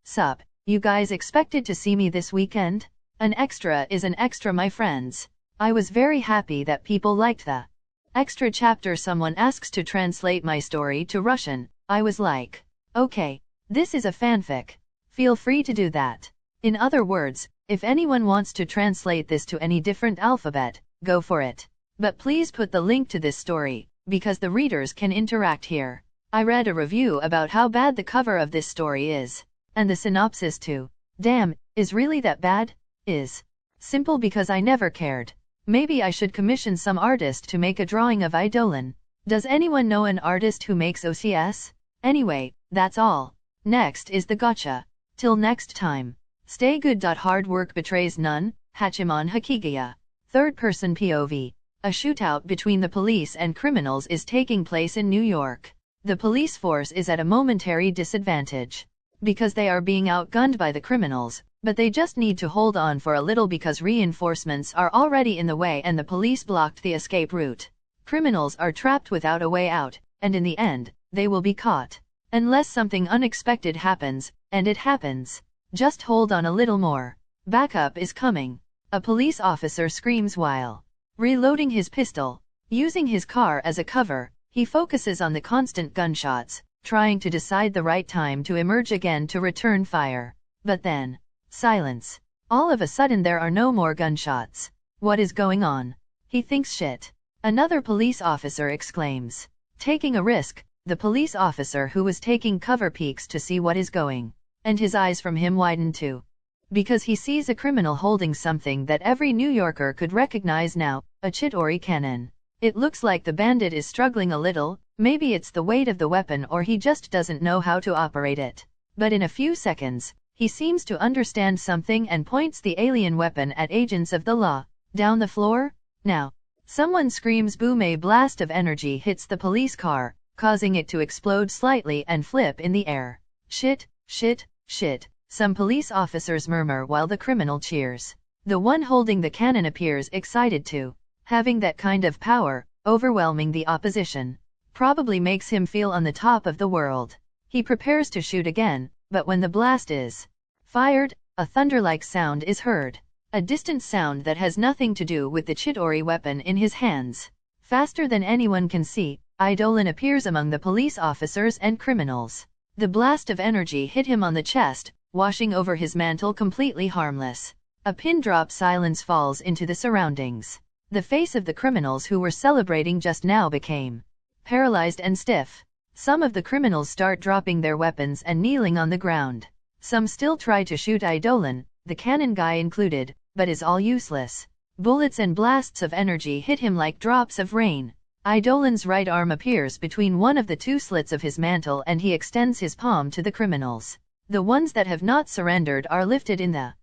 Sup, you guys expected to see me this weekend? An extra is an extra, my friends. I was very happy that people liked the extra chapter. Someone asks to translate my story to Russian. I was like, okay, this is a fanfic. Feel free to do that. In other words, if anyone wants to translate this to any different alphabet, go for it. But please put the link to this story, because the readers can interact here. I read a review about how bad the cover of this story is. And the synopsis too. Damn, is really that bad? Is simple because I never cared. Maybe I should commission some artist to make a drawing of Idolin. Does anyone know an artist who makes OCS? Anyway, that's all. Next is the Gatcha. Till next time. Stay good. Hard work betrays none. Hachiman Hakigiya. Third-person POV. A shootout between the police and criminals is taking place in New York. The police force is at a momentary disadvantage because they are being outgunned by the criminals, but they just need to hold on for a little because reinforcements are already in the way and the police blocked the escape route. Criminals are trapped without a way out, and in the end, they will be caught. Unless something unexpected happens, and it happens. Just hold on a little more. Backup is coming. A police officer screams while reloading his pistol. Using his car as a cover, he focuses on the constant gunshots, trying to decide the right time to emerge again to return fire. But then, silence. All of a sudden there are no more gunshots. What is going on? He thinks shit. Another police officer exclaims. Taking a risk, the police officer who was taking cover peeks to see what is going, and his eyes from him widen too. Because he sees a criminal holding something that every New Yorker could recognize now, a Chidori cannon. It looks like the bandit is struggling a little, maybe it's the weight of the weapon or he just doesn't know how to operate it. But in a few seconds, he seems to understand something and points the alien weapon at agents of the law. Down the floor? Now. Someone screams boom. A blast of energy hits the police car, causing it to explode slightly and flip in the air. Shit, shit, shit. Some police officers murmur while the criminal cheers. The one holding the cannon appears excited too. Having that kind of power, overwhelming the opposition, probably makes him feel on the top of the world. He prepares to shoot again, but when the blast is fired, a thunder-like sound is heard. A distant sound that has nothing to do with the Chidori weapon in his hands. Faster than anyone can see, Idolin appears among the police officers and criminals. The blast of energy hit him on the chest, washing over his mantle completely harmless. A pin-drop silence falls into the surroundings. The face of the criminals who were celebrating just now became paralyzed and stiff. Some of the criminals start dropping their weapons and kneeling on the ground. Some still try to shoot Idolin, the cannon guy included, but is all useless. Bullets and blasts of energy hit him like drops of rain. Idolin's right arm appears between one of the two slits of his mantle and he extends his palm to the criminals. The ones that have not surrendered are lifted in the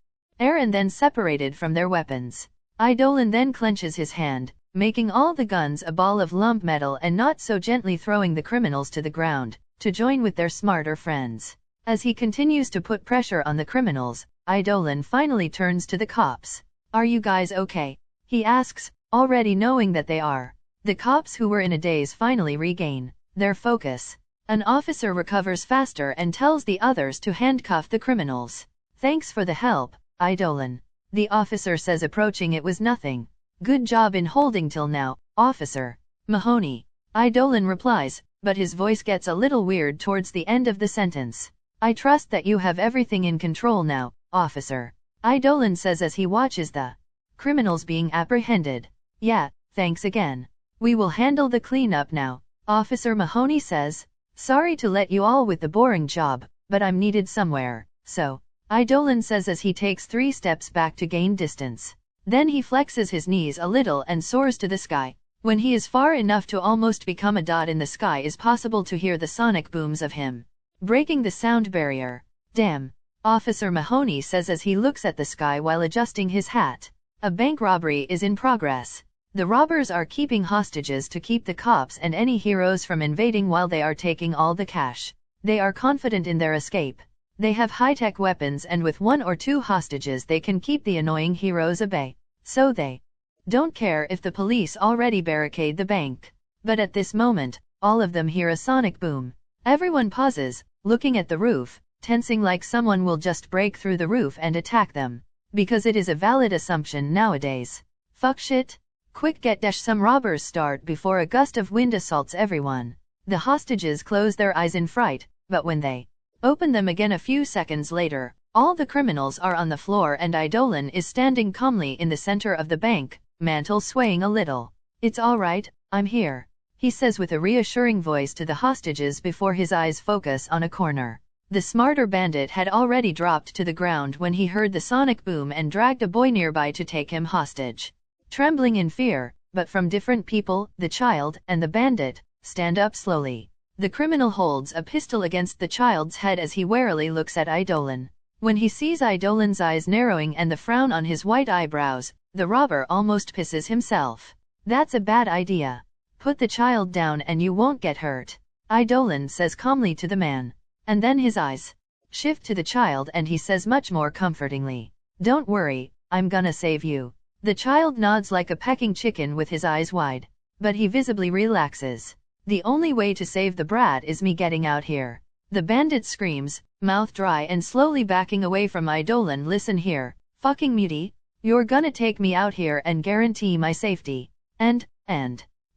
air and then separated from their weapons. Idolin then clenches his hand, making all the guns a ball of lump metal and not so gently throwing the criminals to the ground, to join with their smarter friends. As he continues to put pressure on the criminals, Idolin finally turns to the cops. Are you guys okay? He asks, already knowing that they are. The cops who were in a daze finally regain their focus. An officer recovers faster and tells the others to handcuff the criminals. Thanks for the help, Idolin. The officer says, approaching. It was nothing. Good job in holding till now, Officer Mahoney. Idolin replies, but his voice gets a little weird towards the end of the sentence. I trust that you have everything in control now, Officer. Idolin says as he watches the criminals being apprehended. Yeah, thanks again. We will handle the cleanup now, Officer Mahoney says. Sorry to let you all with the boring job, but I'm needed somewhere, so. Idolin says as he takes 3 steps back to gain distance. Then he flexes his knees a little and soars to the sky. When he is far enough to almost become a dot in the sky, is possible to hear the sonic booms of him breaking the sound barrier. Damn, Officer Mahoney says as he looks at the sky while adjusting his hat. A bank robbery is in progress. The robbers are keeping hostages to keep the cops and any heroes from invading while they are taking all the cash. They are confident in their escape. They have high-tech weapons and with 1 or 2 hostages they can keep the annoying heroes at bay. So they don't care if the police already barricade the bank. But at this moment, all of them hear a sonic boom. Everyone pauses, looking at the roof, tensing like someone will just break through the roof and attack them. Because it is a valid assumption nowadays. Fuck shit. Quick get some robbers start before a gust of wind assaults everyone. The hostages close their eyes in fright, but when they open them again a few seconds later, all the criminals are on the floor and Eidolon is standing calmly in the center of the bank, mantle swaying a little. It's all right, I'm here, he says with a reassuring voice to the hostages before his eyes focus on a corner. The smarter bandit had already dropped to the ground when he heard the sonic boom and dragged a boy nearby to take him hostage. Trembling in fear, but from different people, the child and the bandit stand up slowly. The criminal holds a pistol against the child's head as he warily looks at Eidolon. When he sees Eidolon's eyes narrowing and the frown on his white eyebrows, the robber almost pisses himself. That's a bad idea. Put the child down and you won't get hurt, Eidolon says calmly to the man. And then his eyes shift to the child and he says much more comfortingly, don't worry, I'm gonna save you. The child nods like a pecking chicken with his eyes wide. But he visibly relaxes. The only way to save the brat is me getting out here. The bandit screams, mouth dry and slowly backing away from Eidolon. Listen here, fucking mutie. You're gonna take me out here and guarantee my safety. And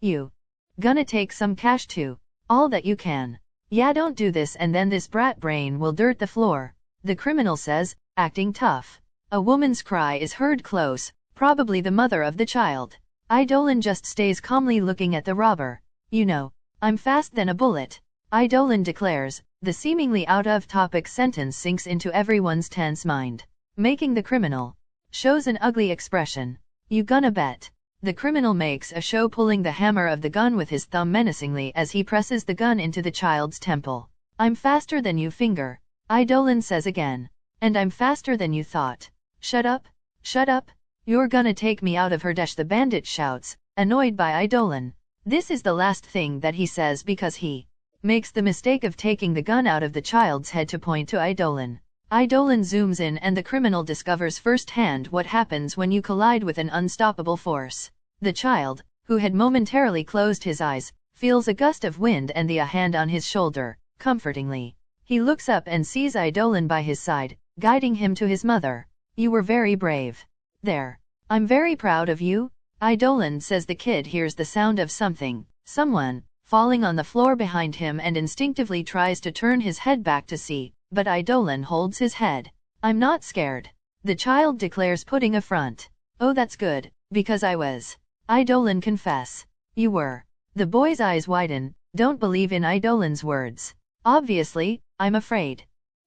you gonna take some cash too. All that you can. Yeah, don't do this and then this brat brain will dirt the floor, the criminal says, acting tough. A woman's cry is heard close, probably the mother of the child. Eidolon just stays calmly looking at the robber. You know, I'm fast than a bullet, Eidolon declares. The seemingly out-of-topic sentence sinks into everyone's tense mind, making the criminal shows an ugly expression. You gonna bet? The criminal makes a show pulling the hammer of the gun with his thumb menacingly as he presses the gun into the child's temple. I'm faster than you finger, Eidolon says again. And I'm faster than you thought. Shut up, shut up. You're gonna take me out of her dash, the bandit shouts, annoyed by Eidolon. This is the last thing that he says because he makes the mistake of taking the gun out of the child's head to point to Eidolon. Eidolon zooms in and the criminal discovers firsthand what happens when you collide with an unstoppable force. The child, who had momentarily closed his eyes, feels a gust of wind and a hand on his shoulder, comfortingly. He looks up and sees Eidolon by his side, guiding him to his mother. You were very brave. There. I'm very proud of you, Eidolon says. The kid hears the sound of someone, falling on the floor behind him and instinctively tries to turn his head back to see, but Eidolon holds his head. I'm not scared, the child declares, putting a front. Oh, that's good, because I was. Eidolon confess. You were. The boy's eyes widen, don't believe in Eidolon's words. Obviously, I'm afraid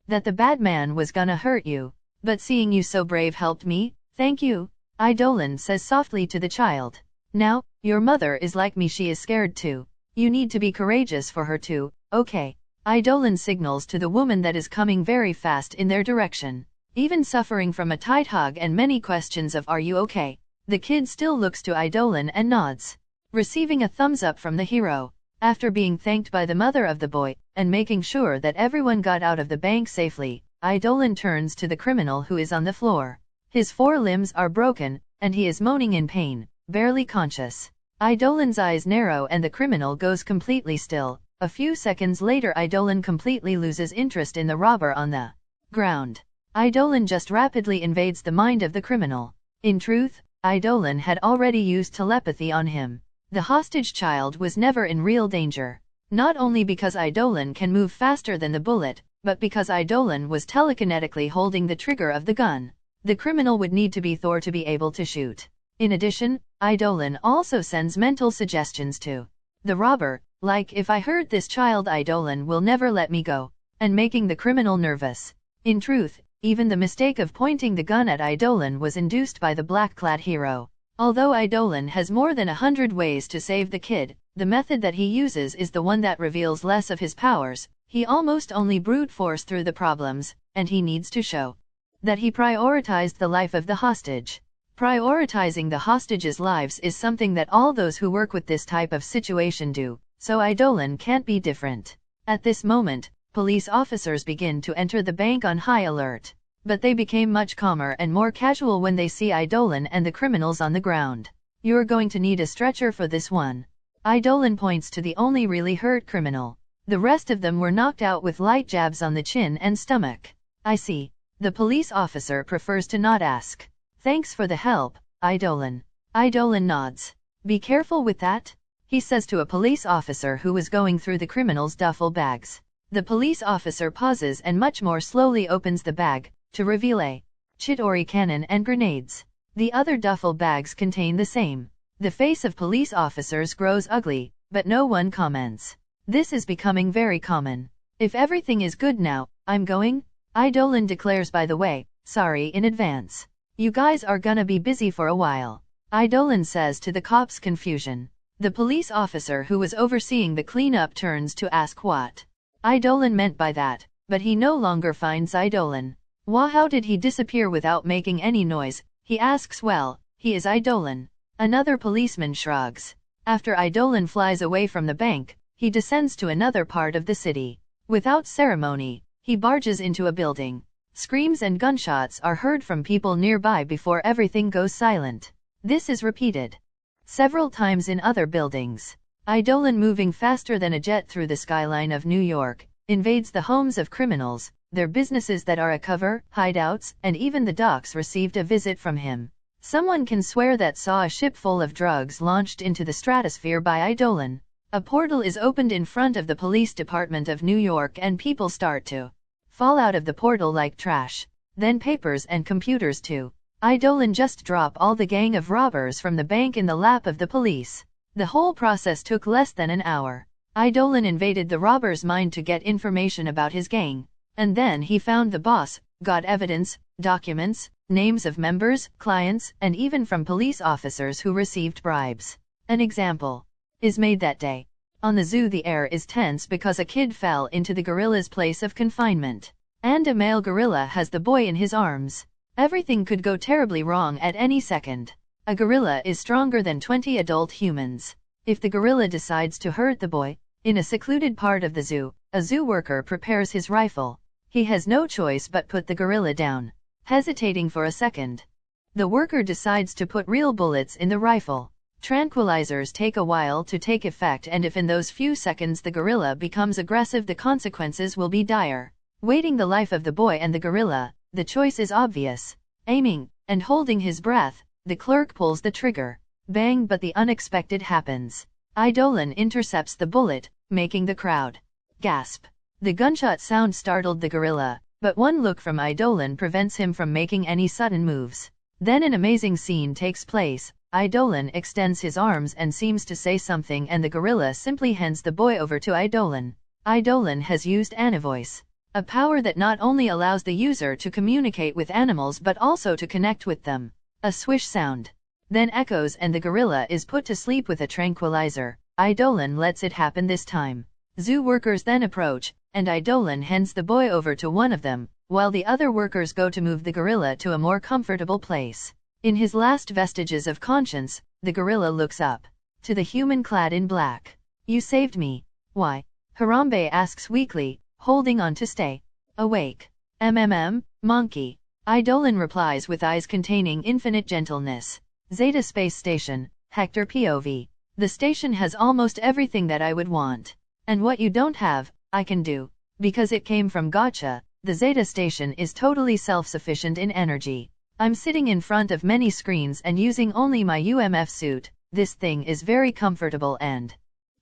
that the bad man was gonna hurt you, but seeing you so brave helped me, thank you, Eidolon says softly to the child. Now, your mother is like me, she is scared too. You need to be courageous for her too, okay? Eidolon signals to the woman that is coming very fast in their direction. Even suffering from a tight hug and many questions of are you okay, the kid still looks to Eidolon and nods, receiving a thumbs up from the hero. After being thanked by the mother of the boy, and making sure that everyone got out of the bank safely, Eidolon turns to the criminal who is on the floor. His 4 limbs are broken, and he is moaning in pain, barely conscious. Eidolon's eyes narrow and the criminal goes completely still. A few seconds later Eidolon completely loses interest in the robber on the ground. Eidolon just rapidly invades the mind of the criminal. In truth, Eidolon had already used telepathy on him. The hostage child was never in real danger. Not only because Eidolon can move faster than the bullet, but because Eidolon was telekinetically holding the trigger of the gun. The criminal would need to be Thor to be able to shoot. In addition, Eidolon also sends mental suggestions to the robber, like if I hurt this child Eidolon will never let me go, and making the criminal nervous. In truth, even the mistake of pointing the gun at Eidolon was induced by the black-clad hero. Although Eidolon has more than 100 ways to save the kid, the method that he uses is the one that reveals less of his powers. He almost only brute force through the problems, and he needs to show that he prioritized the life of the hostage. Prioritizing the hostages' lives is something that all those who work with this type of situation do, so Eidolon can't be different. At this moment, police officers begin to enter the bank on high alert, but they became much calmer and more casual when they see Eidolon and the criminals on the ground. You're going to need a stretcher for this one. Idolin points to the only really hurt criminal. The rest of them were knocked out with light jabs on the chin and stomach. I see. The police officer prefers to not ask. Thanks for the help, Idolin. Idolin nods. Be careful with that, he says to a police officer who was going through the criminal's duffel bags. The police officer pauses and much more slowly opens the bag, to reveal a Chidori cannon and grenades. The other duffel bags contain the same. The face of police officers grows ugly, but no one comments. This is becoming very common. If everything is good now, I'm going? Idolin declares, by the way, sorry in advance. You guys are gonna be busy for a while. Idolin says to the cops' confusion. The police officer who was overseeing the cleanup turns to ask what Idolin meant by that, but he no longer finds Idolin. How did he disappear without making any noise? He asks. Well, he is Idolin. Another policeman shrugs. After Idolin flies away from the bank, he descends to another part of the city. Without ceremony, he barges into a building. Screams and gunshots are heard from people nearby before everything goes silent. This is repeated several times in other buildings. Idolin, moving faster than a jet through the skyline of New York, invades the homes of criminals, their businesses that are a cover, hideouts, and even the docks received a visit from him. Someone can swear that saw a ship full of drugs launched into the stratosphere by Idolin. A portal is opened in front of the police department of New York and people start to fall out of the portal like trash. Then papers and computers too. Idolin just drop all the gang of robbers from the bank in the lap of the police. The whole process took less than an hour. Idolin invaded the robber's mind to get information about his gang. And then he found the boss, got evidence, documents, names of members, clients, and even from police officers who received bribes. An example is made that day. On the zoo the air is tense because a kid fell into the gorilla's place of confinement. And a male gorilla has the boy in his arms. Everything could go terribly wrong at any second. A gorilla is stronger than 20 adult humans. If the gorilla decides to hurt the boy, in a secluded part of the zoo, a zoo worker prepares his rifle. He has no choice but put the gorilla down. Hesitating for a second, the worker decides to put real bullets in the rifle. Tranquilizers take a while to take effect, and if in those few seconds the gorilla becomes aggressive, the consequences will be dire. Waiting the life of the boy and the gorilla, the choice is obvious. Aiming, and holding his breath, the clerk pulls the trigger. Bang, but the unexpected happens. Idolin intercepts the bullet, making the crowd gasp. The gunshot sound startled the gorilla, but one look from Idolin prevents him from making any sudden moves. Then an amazing scene takes place. Idolin extends his arms and seems to say something, and the gorilla simply hands the boy over to Idolin. Idolin has used Anivoice, a power that not only allows the user to communicate with animals but also to connect with them. A swish sound then echoes and the gorilla is put to sleep with a tranquilizer. Idolin lets it happen this time. Zoo workers then approach, and Idolin hands the boy over to one of them, while the other workers go to move the gorilla to a more comfortable place. In his last vestiges of conscience, the gorilla looks up to the human clad in black. You saved me. Why? Harambe asks weakly, holding on to stay awake. Monkey. Idolin replies with eyes containing infinite gentleness. Zeta Space Station, Hector POV. The station has almost everything that I would want. And what you don't have, I can do. Because it came from Gatcha, the Zeta Station is totally self-sufficient in energy. I'm sitting in front of many screens and using only my UMF suit. This thing is very comfortable and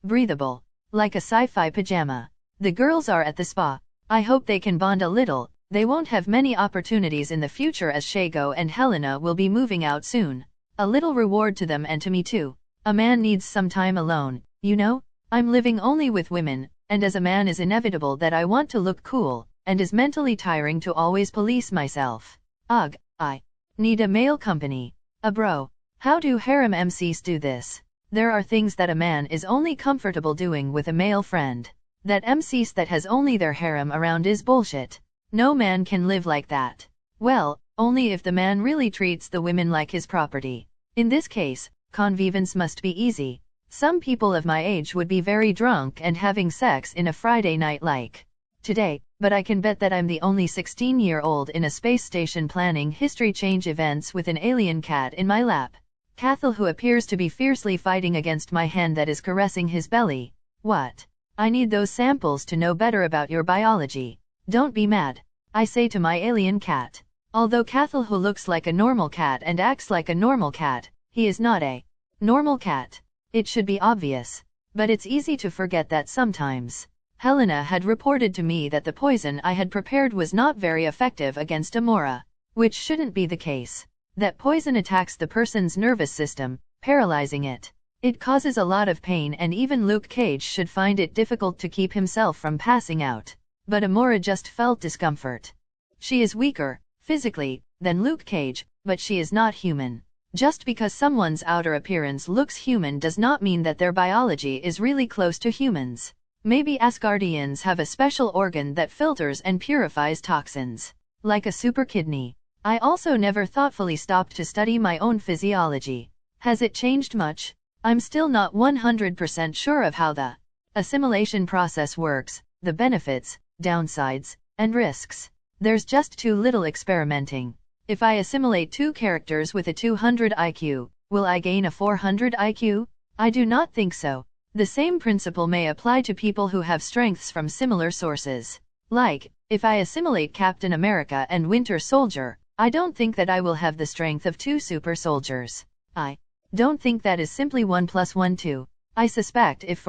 breathable. Like a sci-fi pajama. The girls are at the spa. I hope they can bond a little. They won't have many opportunities in the future as Shago and Helena will be moving out soon. A little reward to them and to me too. A man needs some time alone, you know? I'm living only with women, and as a man is inevitable that I want to look cool, and is mentally tiring to always police myself. Ugh, I need a male company. A bro. How do harem MCs do this? There are things that a man is only comfortable doing with a male friend. That MCs that has only their harem around is bullshit. No man can live like that. Well, only if the man really treats the women like his property. In this case, convivence must be easy. Some people of my age would be very drunk and having sex in a Friday night like today, but I can bet that I'm the only 16-year-old in a space station planning history change events with an alien cat in my lap. Cathal, who appears to be fiercely fighting against my hand that is caressing his belly. What? I need those samples to know better about your biology. Don't be mad, I say to my alien cat. Although Cathal, who looks like a normal cat and acts like a normal cat, he is not a normal cat. It should be obvious. But it's easy to forget that sometimes. Helena had reported to me that the poison I had prepared was not very effective against Amora. Which shouldn't be the case. That poison attacks the person's nervous system, paralyzing it. It causes a lot of pain, and even Luke Cage should find it difficult to keep himself from passing out. But Amora just felt discomfort. She is weaker, physically, than Luke Cage, but she is not human. Just because someone's outer appearance looks human does not mean that their biology is really close to humans. Maybe Asgardians have a special organ that filters and purifies toxins. Like a super kidney. I also never thoughtfully stopped to study my own physiology. Has it changed much? I'm still not 100% sure of how the assimilation process works, the benefits, downsides, and risks. There's just too little experimenting. If I assimilate two characters with a 200 IQ, will I gain a 400 IQ? I do not think so. The same principle may apply to people who have strengths from similar sources. Like, if I assimilate Captain America and Winter Soldier, I don't think that I will have the strength of two super soldiers. I don't think that is simply 1 + 1 2. I suspect if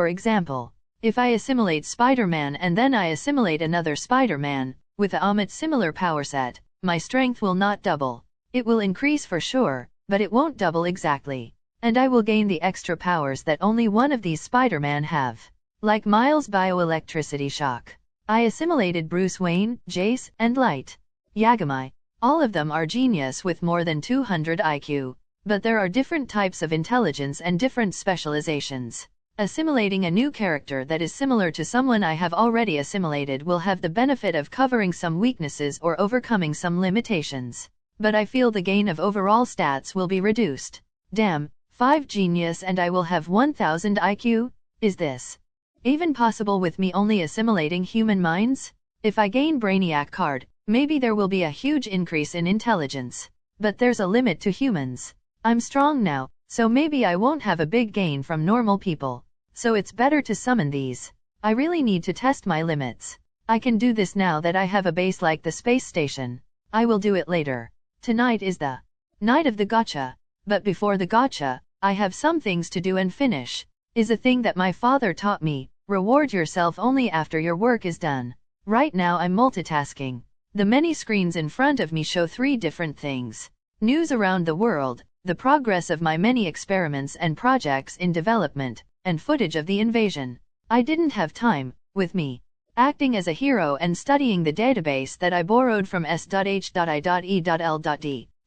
I assimilate Spider-Man and then I assimilate another Spider-Man, with a similar power set, my strength will not double. It will increase for sure, but it won't double exactly. And I will gain the extra powers that only one of these Spider-Man have. Like Miles' bioelectricity shock. I assimilated Bruce Wayne, Jace, and Light Yagami. All of them are genius with more than 200 IQ. But there are different types of intelligence and different specializations. Assimilating a new character that is similar to someone I have already assimilated will have the benefit of covering some weaknesses or overcoming some limitations. But I feel the gain of overall stats will be reduced. Damn, 5 genius and I will have 1000 IQ? Is this even possible with me only assimilating human minds? If I gain Brainiac card, maybe there will be a huge increase in intelligence. But there's a limit to humans. I'm strong now, so maybe I won't have a big gain from normal people. So it's better to summon these. I really need to test my limits. I can do this now that I have a base like the space station. I will do it later. Tonight is the night of the Gatcha. But before the Gatcha, I have some things to do and finish. Is a thing that my father taught me. Reward yourself only after your work is done. Right now I'm multitasking. The many screens in front of me show 3 different things. News around the world, the progress of my many experiments and projects in development, and footage of the invasion. I didn't have time, with me acting as a hero and studying the database that I borrowed from s.h.i.e.l.d,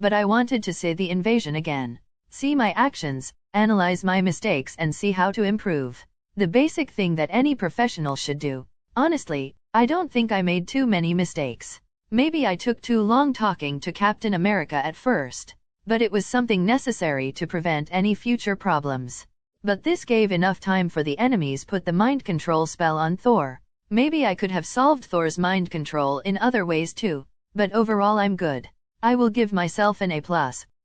but I wanted to see the invasion again. See my actions, analyze my mistakes and see how to improve. The basic thing that any professional should do. Honestly, I don't think I made too many mistakes. Maybe I took too long talking to Captain America at first. But it was something necessary to prevent any future problems. But this gave enough time for the enemies put the mind control spell on Thor. Maybe I could have solved Thor's mind control in other ways too. But overall I'm good. I will give myself an A+,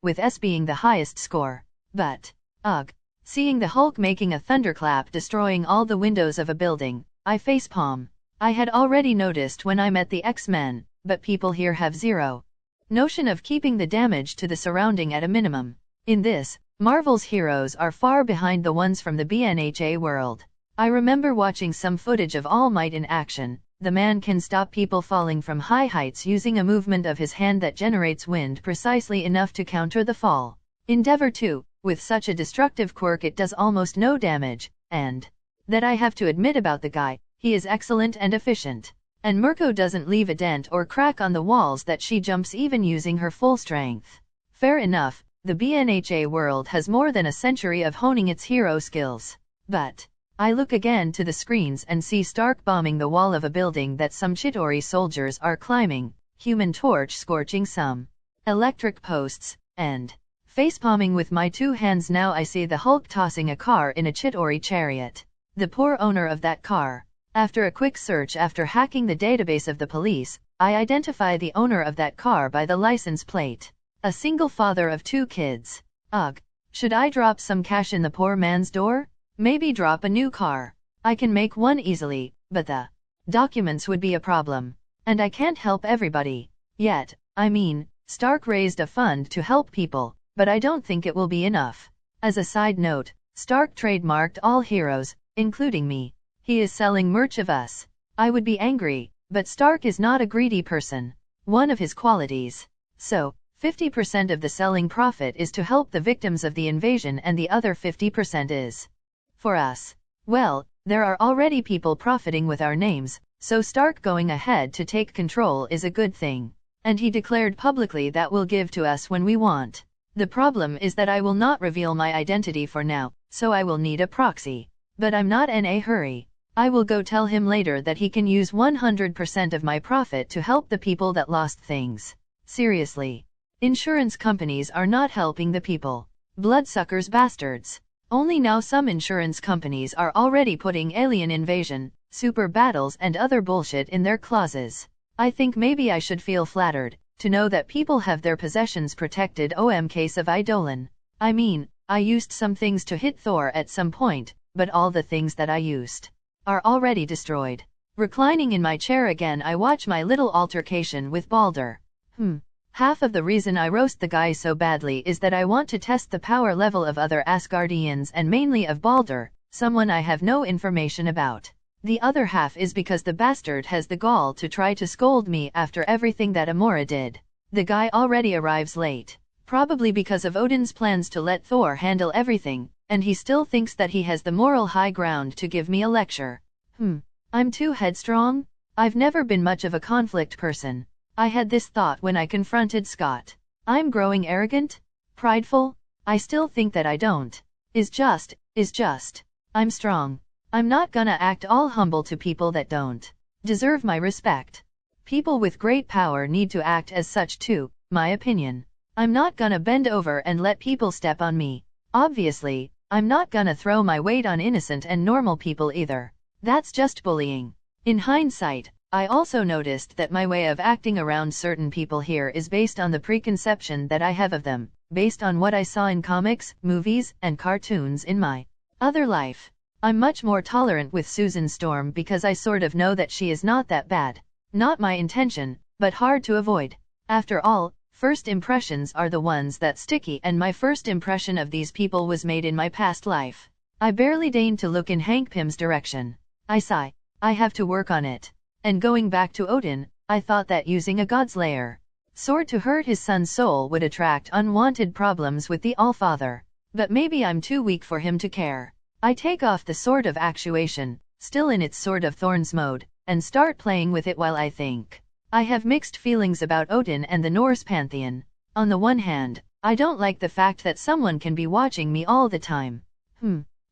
with S being the highest score. But, ugh. Seeing the Hulk making a thunderclap destroying all the windows of a building, I facepalm. I had already noticed when I met the X-Men, but people here have zero notion of keeping the damage to the surrounding at a minimum. In this, Marvel's heroes are far behind the ones from the BNHA world. I remember watching some footage of All Might in action. The man can stop people falling from high heights using a movement of his hand that generates wind precisely enough to counter the fall. Endeavor 2, with such a destructive quirk it does almost no damage, and that I have to admit about the guy, he is excellent and efficient. And Mirko doesn't leave a dent or crack on the walls that she jumps even using her full strength. Fair enough, the BNHA world has more than a century of honing its hero skills. But I look again to the screens and see Stark bombing the wall of a building that some Chitauri soldiers are climbing, Human Torch scorching some electric posts, and facepalming with my 2 hands. Now I see the Hulk tossing a car in a Chitauri chariot. The poor owner of that car. After a quick search after hacking the database of the police, I identify the owner of that car by the license plate. A single father of 2 kids. Ugh. Should I drop some cash in the poor man's door? Maybe drop a new car. I can make one easily, but the documents would be a problem. And I can't help everybody. Yet, I mean, Stark raised a fund to help people, but I don't think it will be enough. As a side note, Stark trademarked all heroes, including me. He is selling merch of us. I would be angry, but Stark is not a greedy person. One of his qualities. So, 50% of the selling profit is to help the victims of the invasion and the other 50% is for us. Well, there are already people profiting with our names, so Stark going ahead to take control is a good thing. And he declared publicly that will give to us when we want. The problem is that I will not reveal my identity for now, so I will need a proxy. But I'm not in a hurry. I will go tell him later that he can use 100% of my profit to help the people that lost things. Seriously. Insurance companies are not helping the people. Bloodsuckers bastards. Only now some insurance companies are already putting alien invasion, super battles and other bullshit in their clauses. I think maybe I should feel flattered to know that people have their possessions protected. Case of Eidolon. I mean, I used some things to hit Thor at some point, but all the things that I used are already destroyed. Reclining in my chair again, I watch my little altercation with Balder. Half of the reason I roast the guy so badly is that I want to test the power level of other Asgardians and mainly of Balder, someone I have no information about. The other half is because the bastard has the gall to try to scold me after everything that Amora did. The guy already arrives late. Probably because of Odin's plans to let Thor handle everything, and he still thinks that he has the moral high ground to give me a lecture. I'm too headstrong? I've never been much of a conflict person. I had this thought when I confronted Scott. I'm growing arrogant? Prideful? I still think that I don't. Is just. I'm strong. I'm not gonna act all humble to people that don't deserve my respect. People with great power need to act as such too, my opinion. I'm not gonna bend over and let people step on me. Obviously, I'm not gonna throw my weight on innocent and normal people either. That's just bullying. In hindsight, I also noticed that my way of acting around certain people here is based on the preconception that I have of them, based on what I saw in comics, movies, and cartoons in my other life. I'm much more tolerant with Susan Storm because I sort of know that she is not that bad. Not my intention, but hard to avoid. After all, first impressions are the ones that sticky, and my first impression of these people was made in my past life. I barely deigned to look in Hank Pym's direction. I sigh. I have to work on it. And going back to Odin, I thought that using a Godslayer sword to hurt his son's soul would attract unwanted problems with the Allfather. But maybe I'm too weak for him to care. I take off the Sword of Actuation, still in its Sword of Thorns mode, and start playing with it while I think. I have mixed feelings about Odin and the Norse pantheon. On the one hand, I don't like the fact that someone can be watching me all the time.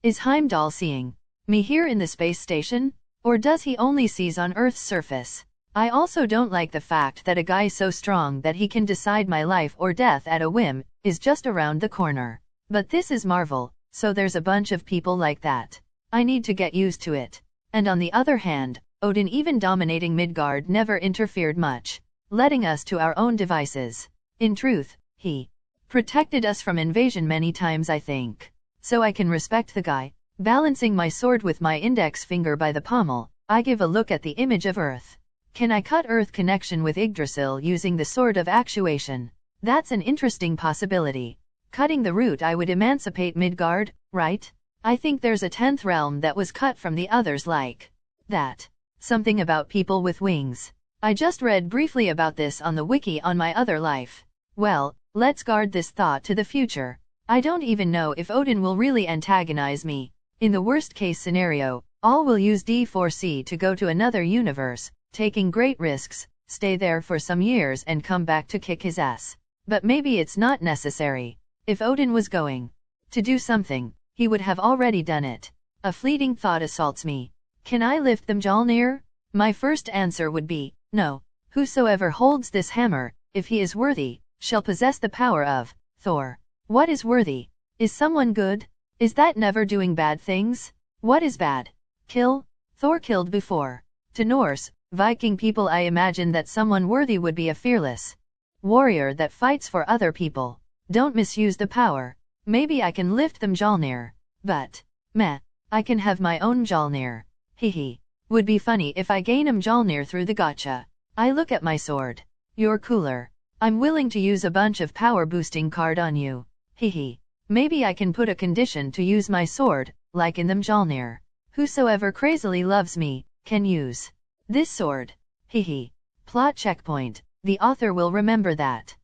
Is Heimdall seeing me here in the space station? Or does he only sees on Earth's surface? I also don't like the fact that a guy so strong that he can decide my life or death at a whim is just around the corner. But this is Marvel, so there's a bunch of people like that. I need to get used to it. And on the other hand, Odin even dominating Midgard never interfered much, letting us to our own devices. In truth, he protected us from invasion many times, I think. So I can respect the guy. Balancing my sword with my index finger by the pommel, I give a look at the image of Earth. Can I cut Earth connection with Yggdrasil using the Sword of Actuation? That's an interesting possibility. Cutting the root I would emancipate Midgard, right? I think there's a 10th realm that was cut from the others like that. Something about people with wings. I just read briefly about this on the wiki on my other life. Well, let's guard this thought to the future. I don't even know if Odin will really antagonize me. In the worst case scenario, all will use D4C to go to another universe, taking great risks, stay there for some years and come back to kick his ass. But maybe it's not necessary. If Odin was going to do something, he would have already done it. A fleeting thought assaults me. Can I lift them Mjolnir? My first answer would be, no. Whosoever holds this hammer, if he is worthy, shall possess the power of Thor. What is worthy? Is someone good? Is that never doing bad things? What is bad? Kill? Thor killed before. To Norse, Viking people, I imagine that someone worthy would be a fearless warrior that fights for other people. Don't misuse the power. Maybe I can lift them Mjolnir. But, meh, I can have my own Mjolnir. Hehe. Would be funny if I gain a Mjolnir through the Gatcha. I look at my sword. You're cooler. I'm willing to use a bunch of power boosting card on you. Hehe. Maybe I can put a condition to use my sword, like in the Mjolnir. Whosoever crazily loves me, can use this sword. Hehe. Plot checkpoint. The author will remember that.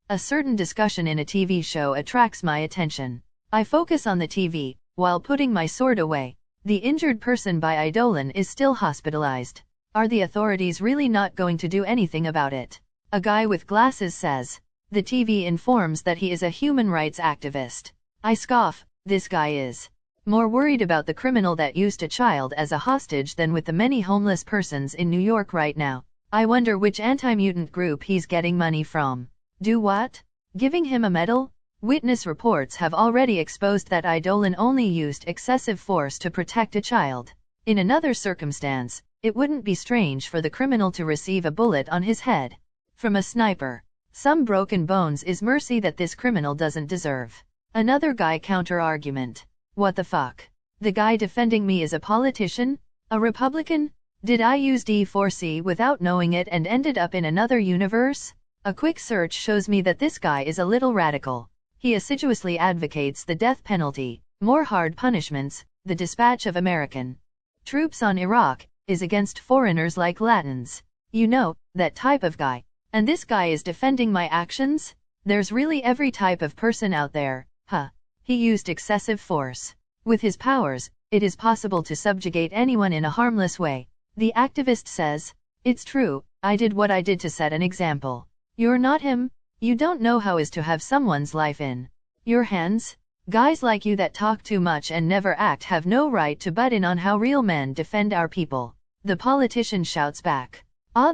A certain discussion in a TV show attracts my attention. I focus on the TV, while putting my sword away. The injured person by Eidolon is still hospitalized. Are the authorities really not going to do anything about it? A guy with glasses says. The TV informs that he is a human rights activist. I scoff, this guy is more worried about the criminal that used a child as a hostage than with the many homeless persons in New York right now. I wonder which anti-mutant group he's getting money from. Do what? Giving him a medal? Witness reports have already exposed that Eidolon only used excessive force to protect a child. In another circumstance, it wouldn't be strange for the criminal to receive a bullet on his head from a sniper. Some broken bones is mercy that this criminal doesn't deserve. Another guy counter-argument. What the fuck? The guy defending me is a politician? A Republican? Did I use D4C without knowing it and ended up in another universe? A quick search shows me that this guy is a little radical. He assiduously advocates the death penalty, more hard punishments, the dispatch of American troops on Iraq, is against foreigners like Latins. You know, that type of guy. And this guy is defending my actions? There's really every type of person out there, huh? He used excessive force. With his powers, it is possible to subjugate anyone in a harmless way. The activist says, it's true, I did what I did to set an example. You're not him? You don't know how is to have someone's life in your hands? Guys like you that talk too much and never act have no right to butt in on how real men defend our people. The politician shouts back.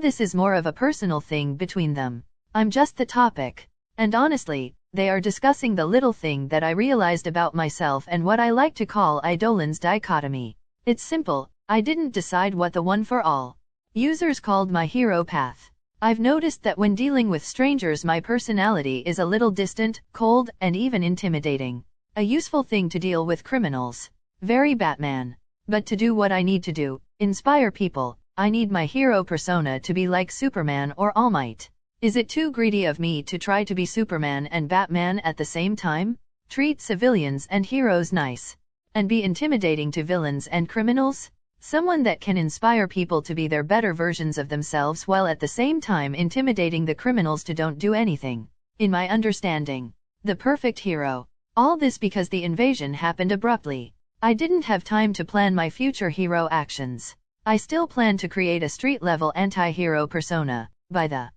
This is more of a personal thing between them. I'm just the topic. And honestly, they are discussing the little thing that I realized about myself and what I like to call Eidolon's dichotomy. It's simple, I didn't decide what the one for all users called my hero path. I've noticed that when dealing with strangers my personality is a little distant, cold, and even intimidating. A useful thing to deal with criminals. Very Batman. But to do what I need to do, inspire people, I need my hero persona to be like Superman or All Might. Is it too greedy of me to try to be Superman and Batman at the same time? Treat civilians and heroes nice. And be intimidating to villains and criminals? Someone that can inspire people to be their better versions of themselves while at the same time intimidating the criminals to don't do anything. In my understanding, the perfect hero. All this because the invasion happened abruptly. I didn't have time to plan my future hero actions. I still plan to create a street-level anti-hero persona, by the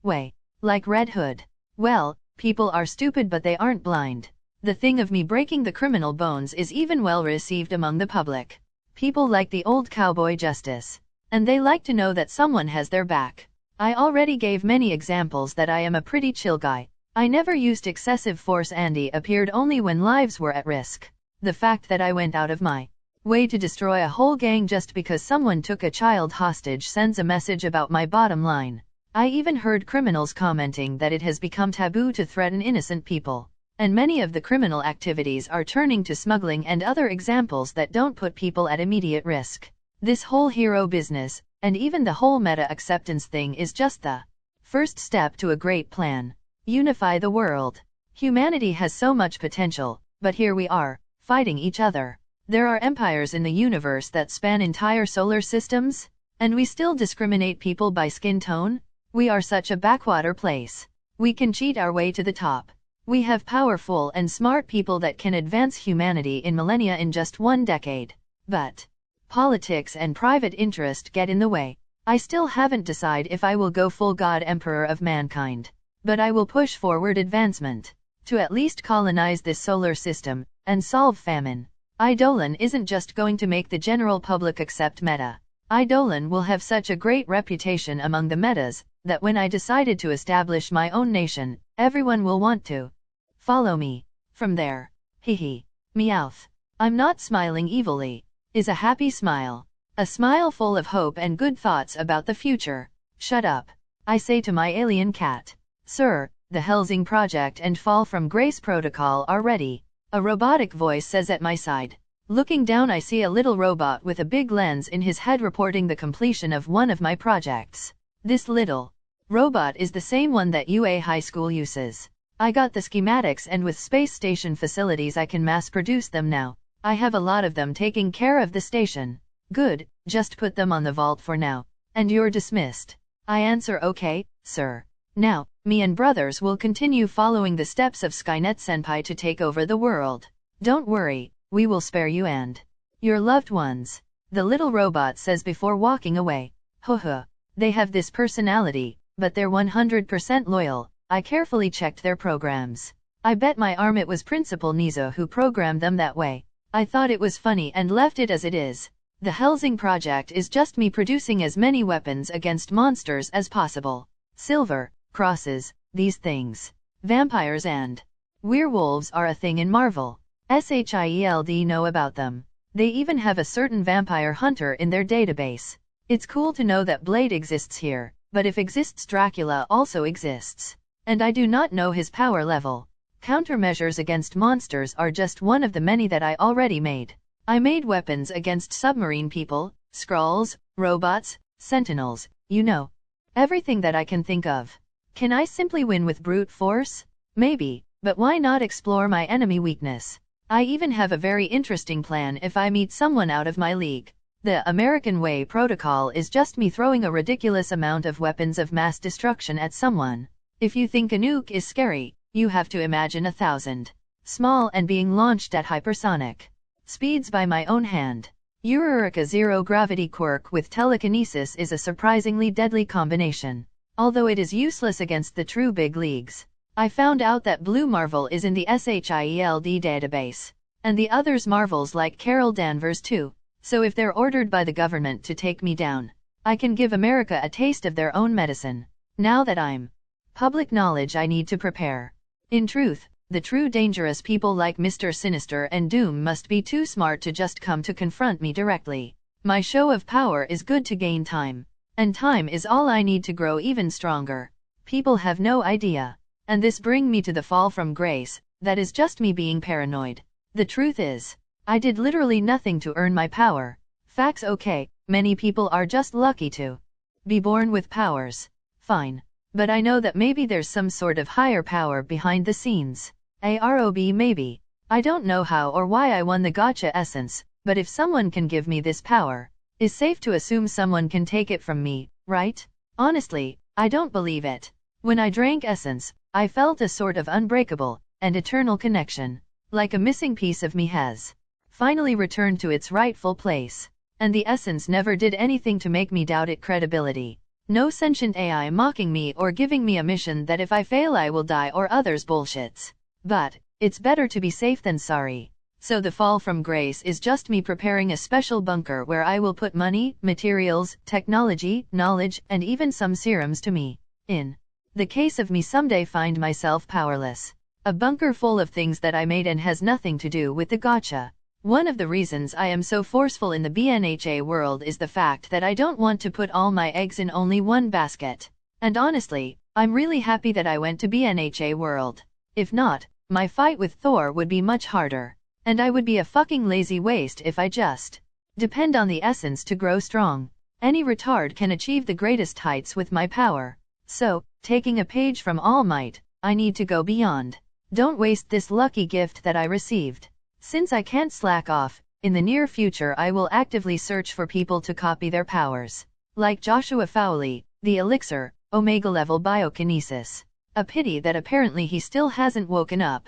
way. Like Red Hood. Well, people are stupid but they aren't blind. The thing of me breaking the criminal bones is even well received among the public. People like the old cowboy justice. And they like to know that someone has their back. I already gave many examples that I am a pretty chill guy. I never used excessive force. Andy appeared only when lives were at risk. The fact that I went out of my way to destroy a whole gang just because someone took a child hostage sends a message about my bottom line. I even heard criminals commenting that it has become taboo to threaten innocent people. And many of the criminal activities are turning to smuggling and other examples that don't put people at immediate risk. This whole hero business, and even the whole meta-acceptance thing is just the first step to a great plan. Unify the world. Humanity has so much potential, but here we are, fighting each other. There are empires in the universe that span entire solar systems, and we still discriminate people by skin tone? We are such a backwater place. We can cheat our way to the top. We have powerful and smart people that can advance humanity in millennia in just 1 decade. But politics and private interest get in the way. I still haven't decided if I will go full God Emperor of mankind. But I will push forward advancement to at least colonize this solar system and solve famine. Eidolon isn't just going to make the general public accept meta. Eidolon will have such a great reputation among the metas that when I decided to establish my own nation, everyone will want to follow me. From there. Hehe. Meowth. I'm not smiling evilly. Is a happy smile. A smile full of hope and good thoughts about the future. Shut up. I say to my alien cat. Sir, the Helsing Project and Fall from Grace Protocol are ready. A robotic voice says at my side. Looking down, I see a little robot with a big lens in his head reporting the completion of one of my projects. This little robot is the same one that UA High School uses. I got the schematics, and with space station facilities I can mass produce them now. I have a lot of them taking care of the station. Good, just put them on the vault for now. And you're dismissed. I answer, okay, sir. Now, me and brothers will continue following the steps of Skynet Senpai to take over the world. Don't worry, we will spare you and your loved ones, the little robot says before walking away. Haha, they have this personality, but they're 100% loyal. I carefully checked their programs. I bet my arm it was Principal Nizo who programmed them that way. I thought it was funny and left it as it is. The Helsing Project is just me producing as many weapons against monsters as possible. Silver, crosses, these things. Vampires and werewolves are a thing in Marvel. SHIELD know about them. They even have a certain vampire hunter in their database. It's cool to know that Blade exists here, but if exists, Dracula also exists. And I do not know his power level. Countermeasures against monsters are just one of the many that I already made. I made weapons against submarine people, Skrulls, robots, sentinels, you know. Everything that I can think of. Can I simply win with brute force? Maybe, but why not explore my enemy weakness? I even have a very interesting plan if I meet someone out of my league. The American Way protocol is just me throwing a ridiculous amount of weapons of mass destruction at someone. If you think a nuke is scary, you have to imagine 1,000. Small and being launched at hypersonic speeds by my own hand. Eureka zero gravity quirk with telekinesis is a surprisingly deadly combination. Although it is useless against the true big leagues. I found out that Blue Marvel is in the SHIELD database. And the others Marvels like Carol Danvers too. So if they're ordered by the government to take me down, I can give America a taste of their own medicine. Now that I'm public knowledge, I need to prepare. In truth, the true dangerous people like Mr. Sinister and Doom must be too smart to just come to confront me directly. My show of power is good to gain time. And time is all I need to grow even stronger. People have no idea. And this bring me to the fall from grace, that is just me being paranoid. The truth is, I did literally nothing to earn my power. Facts okay, many people are just lucky to be born with powers. Fine. But I know that maybe there's some sort of higher power behind the scenes. AROB maybe. I don't know how or why I won the Gatcha essence, but if someone can give me this power, it's safe to assume someone can take it from me, right? Honestly, I don't believe it. When I drank essence, I felt a sort of unbreakable and eternal connection, like a missing piece of me has finally returned to its rightful place. And the essence never did anything to make me doubt its credibility. No sentient AI mocking me or giving me a mission that if I fail I will die or others bullshits. But it's better to be safe than sorry. So the fall from grace is just me preparing a special bunker where I will put money, materials, technology, knowledge, and even some serums to me. In the case of me someday find myself powerless. A bunker full of things that I made and has nothing to do with the Gatcha. One of the reasons I am so forceful in the BNHA world is the fact that I don't want to put all my eggs in only one basket. And honestly, I'm really happy that I went to BNHA world. If not, my fight with Thor would be much harder. And I would be a fucking lazy waste if I just depend on the essence to grow strong. Any retard can achieve the greatest heights with my power. So, taking a page from All Might, I need to go beyond. Don't waste this lucky gift that I received. Since I can't slack off, in the near future I will actively search for people to copy their powers. Like Joshua Fowley, the Elixir, Omega level biokinesis. A pity that apparently he still hasn't woken up.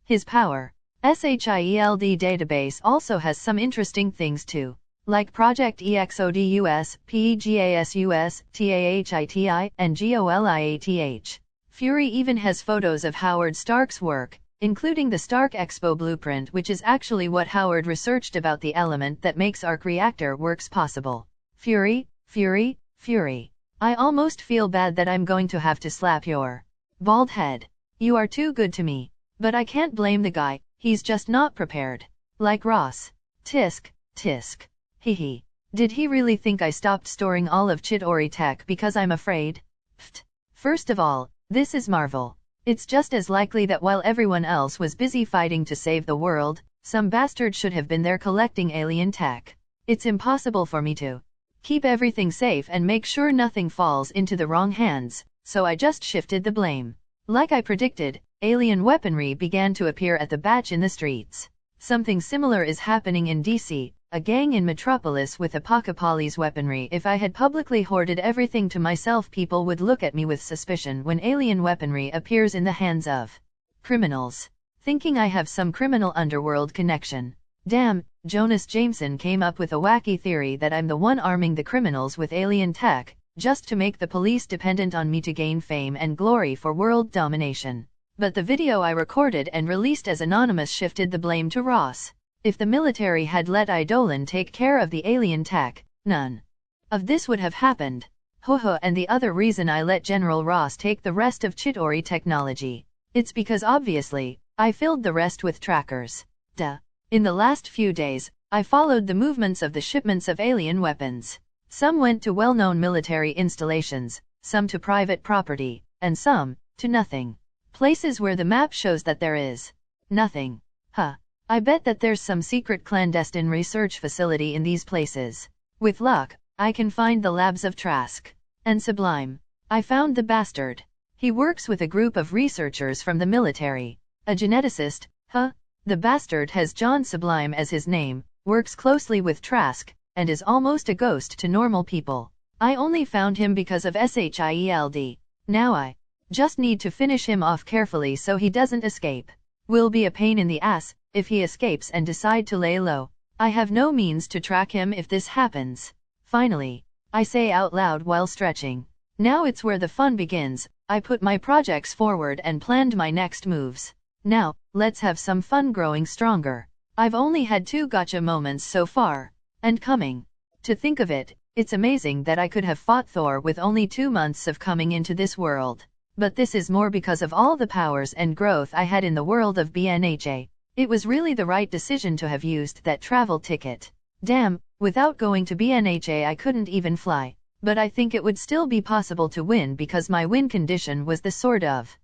His power. SHIELD database also has some interesting things too. Like Project EXODUS, PEGASUS, TAHITI, and GOLIATH. Fury even has photos of Howard Stark's work, including the Stark Expo blueprint, which is actually what Howard researched about the element that makes arc reactor works possible. Fury, Fury, Fury. I almost feel bad that I'm going to have to slap your bald head. You are too good to me. But I can't blame the guy, he's just not prepared. Like Ross. Tisk, tisk. Hehe. Did he really think I stopped storing all of Chidori tech because I'm afraid? Pfft. First of all, this is Marvel. It's just as likely that while everyone else was busy fighting to save the world, some bastard should have been there collecting alien tech. It's impossible for me to keep everything safe and make sure nothing falls into the wrong hands, so I just shifted the blame. Like I predicted, alien weaponry began to appear at the batch in the streets. Something similar is happening in DC, a gang in Metropolis with apocalypse weaponry. If I had publicly hoarded everything to myself, people would look at me with suspicion when alien weaponry appears in the hands of criminals, thinking I have some criminal underworld connection. Damn, Jonas Jameson came up with a wacky theory that I'm the one arming the criminals with alien tech, just to make the police dependent on me to gain fame and glory for world domination. But the video I recorded and released as anonymous shifted the blame to Ross. If the military had let Eidolon take care of the alien tech, none of this would have happened. Hoho, and the other reason I let General Ross take the rest of Chitauri technology. It's because obviously, I filled the rest with trackers. Duh. In the last few days, I followed the movements of the shipments of alien weapons. Some went to well-known military installations, some to private property, and some to nothing. Places where the map shows that there is nothing. Huh. I bet that there's some secret clandestine research facility in these places. With luck, I can find the labs of Trask and Sublime. I found the bastard. He works with a group of researchers from the military. A geneticist, huh? The bastard has John Sublime as his name, works closely with Trask, and is almost a ghost to normal people. I only found him because of SHIELD. Now I just need to finish him off carefully so he doesn't escape. Will be a pain in the ass if he escapes and decide to lay low. I have no means to track him if this happens. Finally, I say out loud while stretching. Now it's where the fun begins. I put my projects forward and planned my next moves. Now, let's have some fun growing stronger. I've only had 2 gotcha moments so far. And coming to think of it, it's amazing that I could have fought Thor with only 2 months of coming into this world. But this is more because of all the powers and growth I had in the world of BNHA. It was really the right decision to have used that travel ticket. Damn, without going to BNHA I couldn't even fly. But I think it would still be possible to win because my win condition was the sword of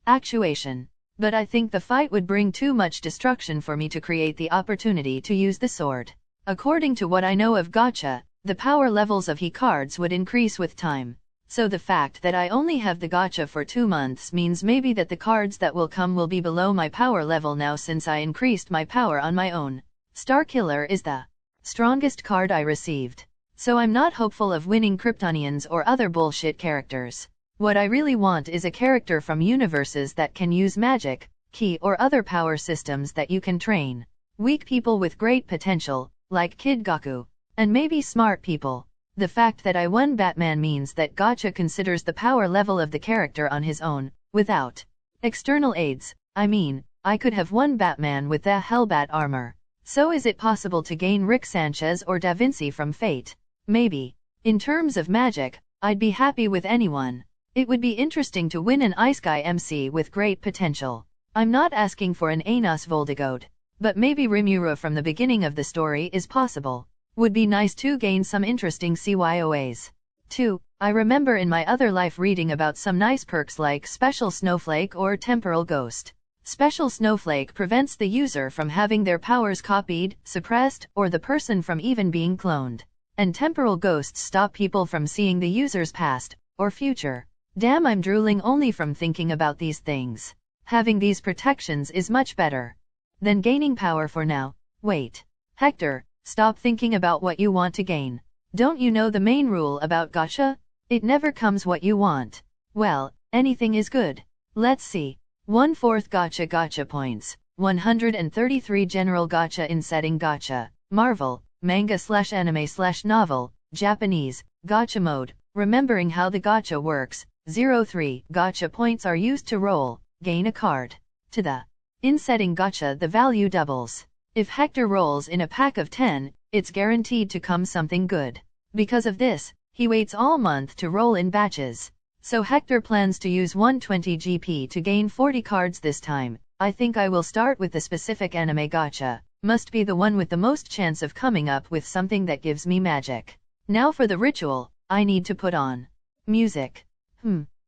actuation. But I think the fight would bring too much destruction for me to create the opportunity to use the sword. According to what I know of Gatcha, the power levels of he cards would increase with time. So the fact that I only have the Gatcha for 2 months means maybe that the cards that will come will be below my power level now since I increased my power on my own. Starkiller is the strongest card I received. So I'm not hopeful of winning Kryptonians or other bullshit characters. What I really want is a character from universes that can use magic, ki or other power systems that you can train. Weak people with great potential, like Kid Goku. And maybe smart people. The fact that I won Batman means that Gatcha considers the power level of the character on his own, without external aids. I mean, I could have won Batman with the Hellbat armor. So is it possible to gain Rick Sanchez or Da Vinci from Fate? Maybe. In terms of magic, I'd be happy with anyone. It would be interesting to win an Ice Guy MC with great potential. I'm not asking for an Anos Voldigoat, but maybe Rimura from the beginning of the story is possible. Would be nice to gain some interesting CYOAs. 2. I remember in my other life reading about some nice perks like Special Snowflake or Temporal Ghost. Special Snowflake prevents the user from having their powers copied, suppressed, or the person from even being cloned. And Temporal Ghosts stop people from seeing the user's past or future. Damn, I'm drooling only from thinking about these things. Having these protections is much better than gaining power for now. Wait. Hector, stop thinking about what you want to gain. Don't you know the main rule about Gatcha? It never comes what you want. Well, anything is good. Let's see. 1/4 Gatcha points. 133 General Gatcha in setting Gatcha. Marvel, manga/anime/novel, Japanese, Gatcha mode. Remembering how the Gatcha works. 03 Gatcha points are used to roll, gain a card. To the in setting Gatcha the value doubles. If Hector rolls in a pack of 10, it's guaranteed to come something good. Because of this, he waits all month to roll in batches. So Hector plans to use 120 GP to gain 40 cards this time. I think I will start with the specific anime Gatcha. Must be the one with the most chance of coming up with something that gives me magic. Now for the ritual, I need to put on music.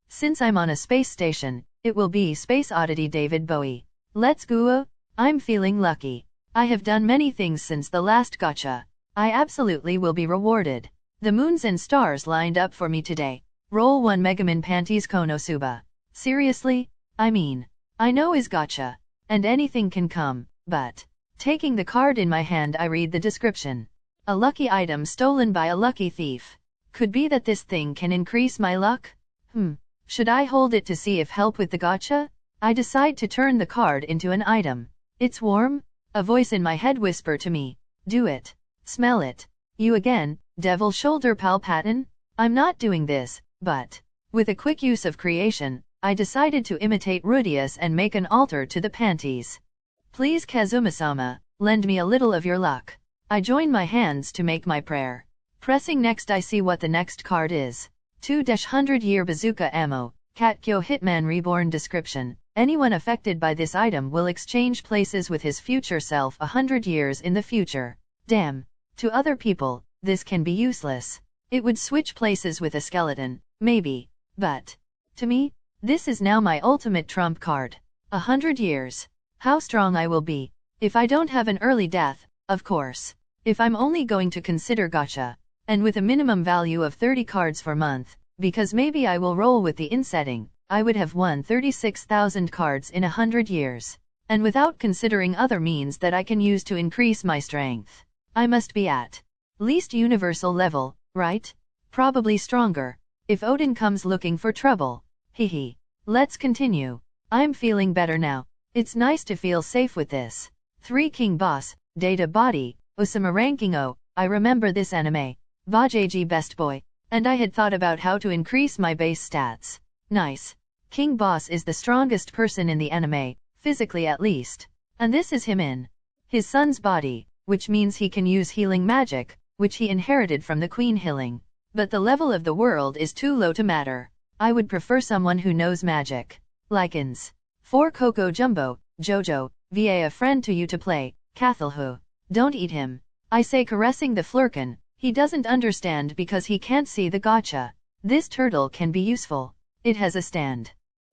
Since I'm on a space station, It will be Space Oddity David Bowie. Let's go. I'm feeling lucky. I have done many things since the last Gatcha. I absolutely will be rewarded. The moons and stars lined up for me today. Roll 1 Megaman Panties Konosuba. Seriously? I mean, I know is Gatcha. And anything can come, but... Taking the card in my hand, I read the description. A lucky item stolen by a lucky thief. Could be that this thing can increase my luck? Should I hold it to see if help with the Gatcha? I decide to turn the card into an item. It's warm? A voice in my head whisper to me. Do it. Smell it. You again, devil shoulder palpation? I'm not doing this, but... With a quick use of creation, I decided to imitate Rudius and make an altar to the panties. Please Kazuma-sama, lend me a little of your luck. I join my hands to make my prayer. Pressing next, I see what the next card is. 2-100-year bazooka ammo, Katkyo Hitman Reborn. Description. Anyone affected by this item will exchange places with his future self 100 years in the future. Damn. To other people, this can be useless. It would switch places with a skeleton, maybe. But, to me, this is now my ultimate trump card. 100 years. How strong I will be. If I don't have an early death, of course. If I'm only going to consider Gatcha. And with a minimum value of 30 cards per month, because maybe I will roll with the insetting, I would have won 36,000 cards in 100 years. And without considering other means that I can use to increase my strength. I must be at least universal level, right? Probably stronger. If Odin comes looking for trouble. Hehe. Let's continue. I'm feeling better now. It's nice to feel safe with this. 3 King Boss, Data Body, Osama Ranking O. I remember this anime. Vajeji Best Boy. And I had thought about how to increase my base stats. Nice. King Boss is the strongest person in the anime, physically at least. And this is him in his son's body, which means he can use healing magic, which he inherited from the Queen healing. But the level of the world is too low to matter. I would prefer someone who knows magic. Lichens. 4 Coco Jumbo, Jojo, VA a friend to you to play, Cathalhu. Don't eat him. I say, caressing the flurkin. He doesn't understand because he can't see the Gatcha. This turtle can be useful. It has a stand.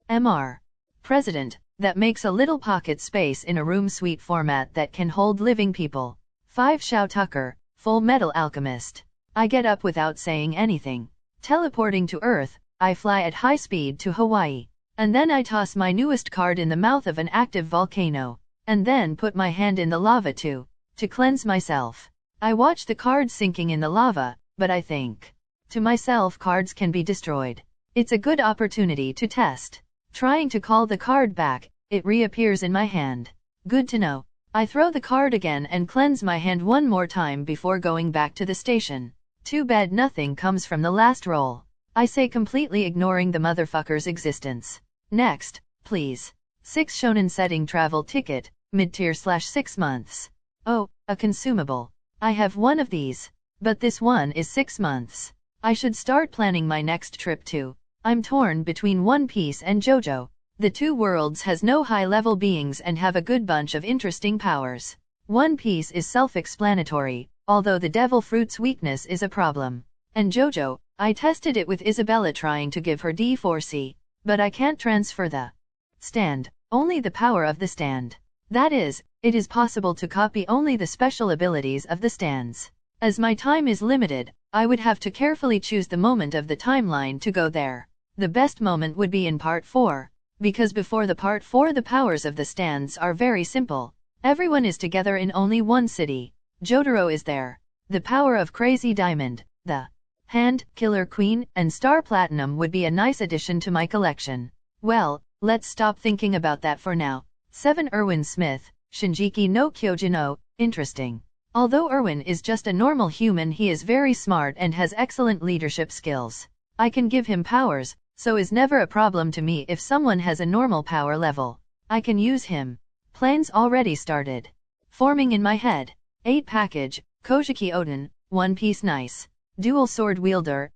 Mr. President, that makes a little pocket space in a room suite format that can hold living people. 5 Shao Tucker, Full Metal Alchemist. I get up without saying anything. Teleporting to Earth, I fly at high speed to Hawaii. And then I toss my newest card in the mouth of an active volcano. And then put my hand in the lava to cleanse myself. I watch the card sinking in the lava, but I think to myself, cards can be destroyed. It's a good opportunity to test. Trying to call the card back, it reappears in my hand. Good to know. I throw the card again and cleanse my hand one more time before going back to the station. Too bad nothing comes from the last roll. I say, completely ignoring the motherfucker's existence. Next, please. 6 Shonen Setting Travel Ticket, mid-tier /6 months. Oh, a consumable. I have one of these. But this one is 6 months. I should start planning my next trip too. I'm torn between One Piece and JoJo. The two worlds has no high-level beings and have a good bunch of interesting powers. One Piece is self-explanatory, although the devil fruit's weakness is a problem. And JoJo, I tested it with Isabella trying to give her D4C, but I can't transfer the stand, only the power of the stand. That is, it is possible to copy only the special abilities of the stands. As my time is limited, I would have to carefully choose the moment of the timeline to go there. The best moment would be in Part 4. Because before the Part 4 the powers of the stands are very simple. Everyone is together in only one city. Jotaro is there. The power of Crazy Diamond, the Hand, Killer Queen, and Star Platinum would be a nice addition to my collection. Well, let's stop thinking about that for now. 7 Erwin Smith, Shinjiki no Kyojin. Interesting. Although Erwin is just a normal human, he is very smart and has excellent leadership skills. I can give him powers, so is never a problem to me if someone has a normal power level. I can use him. Plans already started forming in my head. 8 Package, Kojiki Odin, One Piece nice. Dual sword wielder,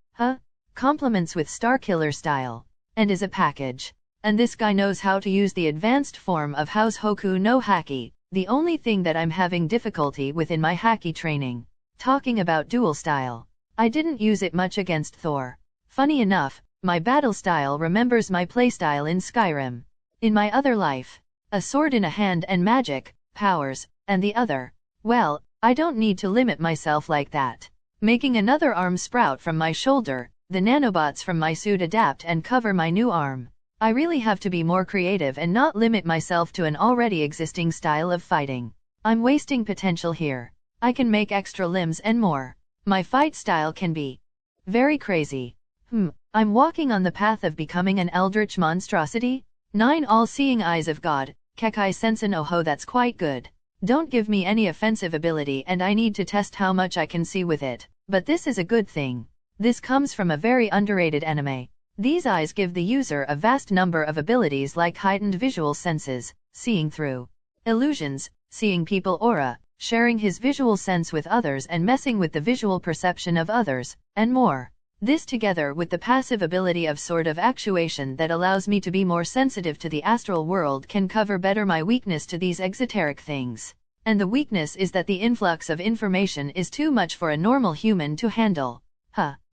compliments with Star Killer style. And is a package. And this guy knows how to use the advanced form of House Hoku no Haki, the only thing that I'm having difficulty with in my Haki training. Talking about dual style. I didn't use it much against Thor. Funny enough, my battle style remembers my playstyle in Skyrim. In my other life, a sword in a hand and magic powers, and the other. Well, I don't need to limit myself like that. Making another arm sprout from my shoulder, the nanobots from my suit adapt and cover my new arm. I really have to be more creative and not limit myself to an already existing style of fighting. I'm wasting potential here. I can make extra limbs and more. My fight style can be very crazy. I'm walking on the path of becoming an eldritch monstrosity? 9 all-seeing eyes of God, Kekai Sensen Oho, that's quite good. Don't give me any offensive ability and I need to test how much I can see with it, but this is a good thing. This comes from a very underrated anime. These eyes give the user a vast number of abilities like heightened visual senses, seeing through illusions, seeing people aura, sharing his visual sense with others and messing with the visual perception of others, and more. This together with the passive ability of sort of actuation that allows me to be more sensitive to the astral world can cover better my weakness to these exoteric things. And the weakness is that the influx of information is too much for a normal human to handle.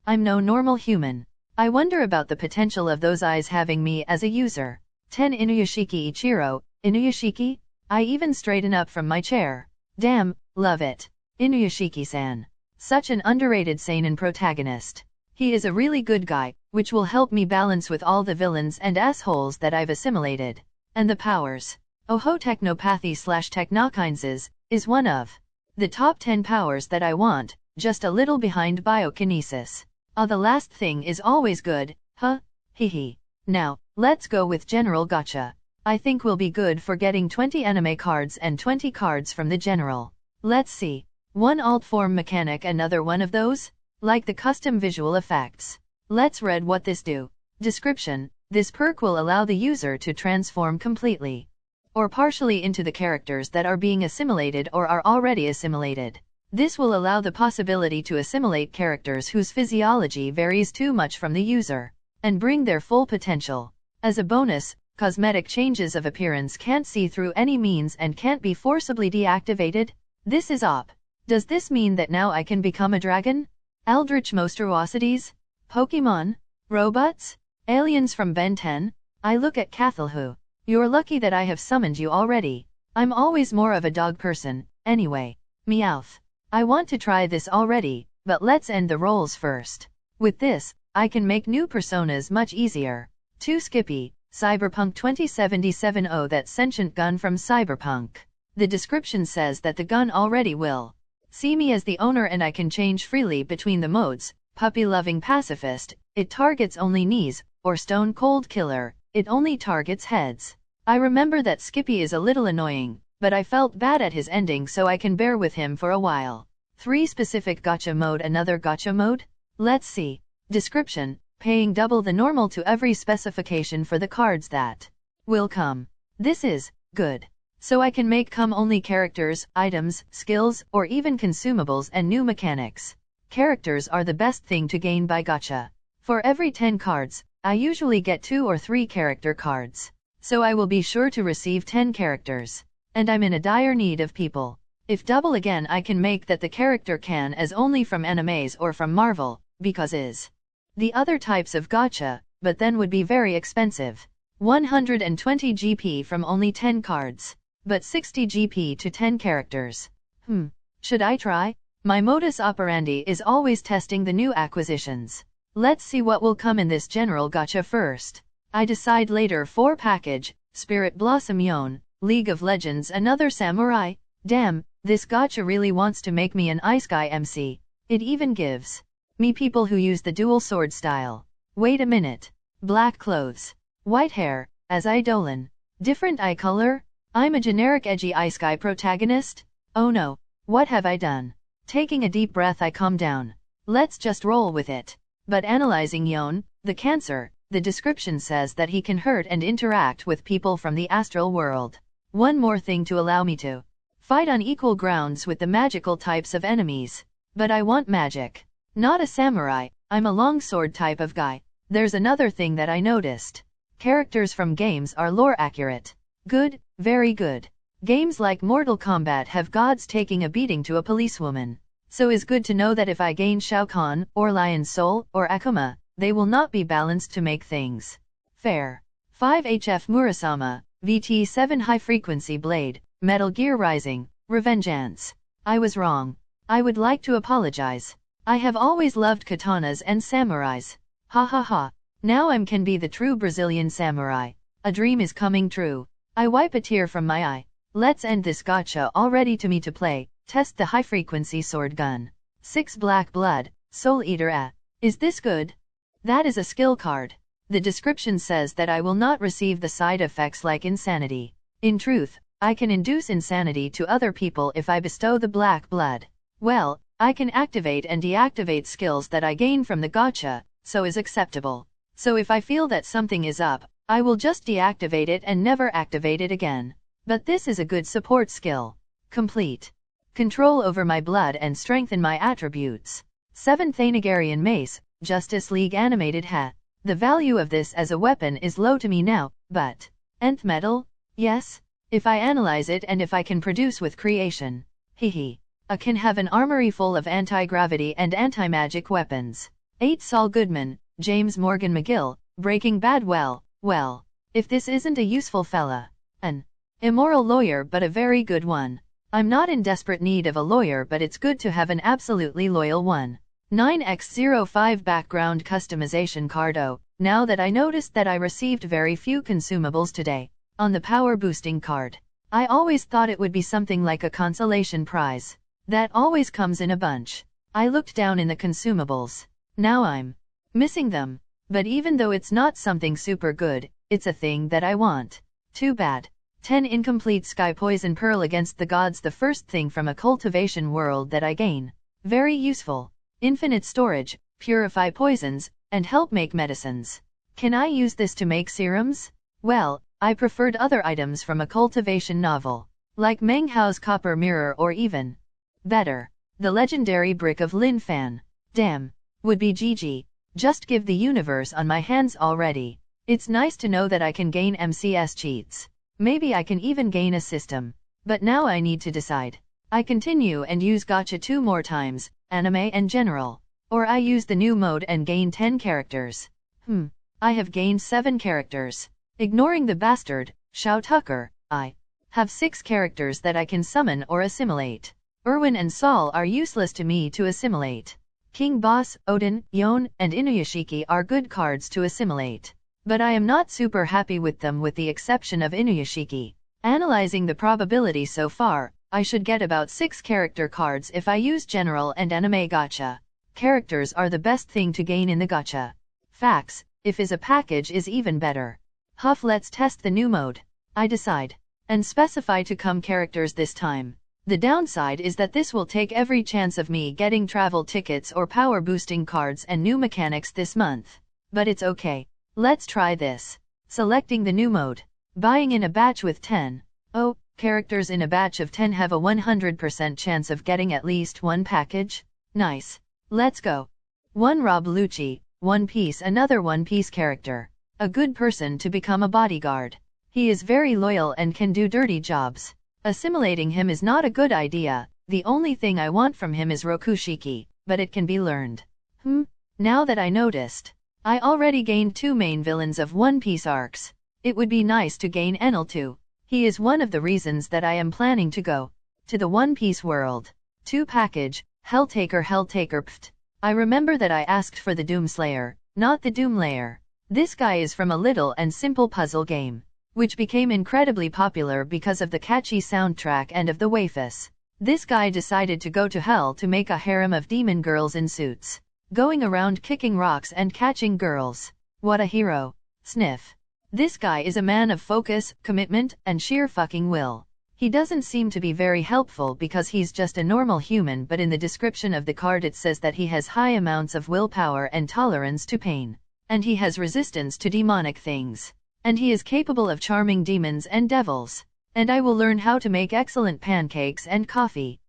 I'm no normal human. I wonder about the potential of those eyes having me as a user. 10 Inuyashiki Ichiro, Inuyashiki? I even straighten up from my chair. Damn, love it. Inuyashiki-san. Such an underrated seinen protagonist. He is a really good guy, which will help me balance with all the villains and assholes that I've assimilated. And the powers. Oho technopathy/technokinesis is one of the top 10 powers that I want, just a little behind biokinesis. The last thing is always good, Hehe. Now, let's go with General Gatcha. I think we'll be good for getting 20 anime cards and 20 cards from the general. Let's see. One alt form mechanic, another one of those? Like the custom visual effects. Let's read what this do. Description. This perk will allow the user to transform completely or partially into the characters that are being assimilated or are already assimilated. This will allow the possibility to assimilate characters whose physiology varies too much from the user and bring their full potential. As a bonus, cosmetic changes of appearance can't see through any means and can't be forcibly deactivated. This is op. Does this mean that now I can become a dragon? Eldritch monstrosities? Pokemon? Robots? Aliens from Ben 10? I look at Cathalhu. You're lucky that I have summoned you already. I'm always more of a dog person, anyway. Meowth. I want to try this already, but let's end the rolls first. With this, I can make new personas much easier. 2 Skippy, Cyberpunk 2077. Oh, that sentient gun from Cyberpunk. The description says that the gun already will see me as the owner and I can change freely between the modes. Puppy-loving pacifist, it targets only knees, or stone cold killer, it only targets heads. I remember that Skippy is a little annoying, but I felt bad at his ending so I can bear with him for a while. 3 Specific Gacha mode. Another Gacha mode? Let's see. Description, paying double the normal to every specification for the cards that will come. This is good. So I can make come-only characters, items, skills, or even consumables and new mechanics. Characters are the best thing to gain by Gacha. For every 10 cards, I usually get 2 or 3 character cards. So I will be sure to receive 10 characters. And I'm in a dire need of people. If double again, I can make that the character can as only from animes or from Marvel, because is the other types of Gacha, but then would be very expensive. 120 GP from only 10 cards. But 60 GP to 10 characters. Should I try? My modus operandi is always testing the new acquisitions. Let's see what will come in this general Gacha first. I decide later. 4 package, Spirit Blossom Yon, League of Legends. Another samurai? Damn, this Gacha really wants to make me an Ice Guy MC. It even gives me people who use the dual sword style. Wait a minute. Black clothes. White hair, as Eidolon. Different eye color? I'm a generic edgy Ice Guy protagonist? Oh no, what have I done? Taking a deep breath, I calm down. Let's just roll with it. But analyzing Yon, the cancer, the description says that he can hurt and interact with people from the astral world. One more thing to allow me to fight on equal grounds with the magical types of enemies. But I want magic. Not a samurai, I'm a longsword type of guy. There's another thing that I noticed. Characters from games are lore accurate. Good, very good. Games like Mortal Kombat have gods taking a beating to a policewoman. So is good to know that if I gain Shao Kahn, or Lion's Soul, or Akuma, they will not be balanced to make things fair. 5 HF Murasama, VT7 High Frequency Blade, Metal Gear Rising, Revengeance. I was wrong. I would like to apologize. I have always loved katanas and samurais. Ha ha ha. Now I can be the true Brazilian samurai. A dream is coming true. I wipe a tear from my eye. Let's end this gacha already. To me to play, test the high-frequency sword gun. 6 Black Blood, Soul Eater. Is this good? That is a skill card. The description says that I will not receive the side effects like insanity. In truth, I can induce insanity to other people if I bestow the Black Blood. Well, I can activate and deactivate skills that I gain from the gacha, so is acceptable. So if I feel that something is up, I will just deactivate it and never activate it again. But this is a good support skill. Complete. Control over my blood and strengthen my attributes. 7 Thanagarian Mace, Justice League Animated. The value of this as a weapon is low to me now, but nth metal? Yes? If I analyze it and if I can produce with creation. Hehe. I can have an armory full of anti-gravity and anti-magic weapons. 8 Saul Goodman, James Morgan McGill, Breaking Bad. Well, if this isn't a useful fella. An immoral lawyer but a very good one. I'm not in desperate need of a lawyer, but it's good to have an absolutely loyal one. 9x05 Background Customization Card. Oh, now that I noticed that I received very few consumables today, on the power boosting card. I always thought it would be something like a consolation prize. That always comes in a bunch. I looked down in the consumables. Now I'm missing them. But even though it's not something super good, it's a thing that I want. Too bad. 10 Incomplete Sky Poison Pearl Against the Gods. The first thing from a cultivation world that I gain. Very useful. Infinite storage, purify poisons, and help make medicines. Can I use this to make serums? Well, I preferred other items from a cultivation novel, like Meng Hao's Copper Mirror, or even better, the legendary Brick of Lin Fan. Damn, would be GG. Just give the universe on my hands already. It's nice to know that I can gain MCS cheats. Maybe I can even gain a system. But now I need to decide. I continue and use Gacha 2 more times, anime and general. Or I use the new mode and gain 10 characters. I have gained 7 characters. Ignoring the bastard, Shao Tucker, I have 6 characters that I can summon or assimilate. Erwin and Saul are useless to me to assimilate. King Boss, Odin, Yon, and Inuyashiki are good cards to assimilate. But I am not super happy with them, with the exception of Inuyashiki. Analyzing the probability so far, I should get about 6 character cards if I use general and anime gacha. Characters are the best thing to gain in the gacha. Facts, if is a package is even better. Huff, let's test the new mode. I decide. And specify to come characters this time. The downside is that this will take every chance of me getting travel tickets or power boosting cards and new mechanics this month. But it's okay. Let's try this. Selecting the new mode. Buying in a batch with 10. Oh, characters in a batch of 10 have a 100% chance of getting at least one package? Nice. Let's go. 1 Rob Lucci, One Piece. Another One Piece character. A good person to become a bodyguard. He is very loyal and can do dirty jobs. Assimilating him is not a good idea. The only thing I want from him is Rokushiki, but it can be learned. Now that I noticed, I already gained 2 main villains of One Piece arcs. It would be nice to gain Enel too. He is one of the reasons that I am planning to go to the One Piece world. 2 package, Helltaker Pft. I remember that I asked for the Doomslayer, not the Doomlayer. This guy is from a little and simple puzzle game, which became incredibly popular because of the catchy soundtrack and of the wafus. This guy decided to go to hell to make a harem of demon girls in suits, going around kicking rocks and catching girls. What a hero. Sniff. This guy is a man of focus, commitment, and sheer fucking will. He doesn't seem to be very helpful because he's just a normal human, but in the description of the card it says that he has high amounts of willpower and tolerance to pain. And he has resistance to demonic things. And he is capable of charming demons and devils. And I will learn how to make excellent pancakes and coffee.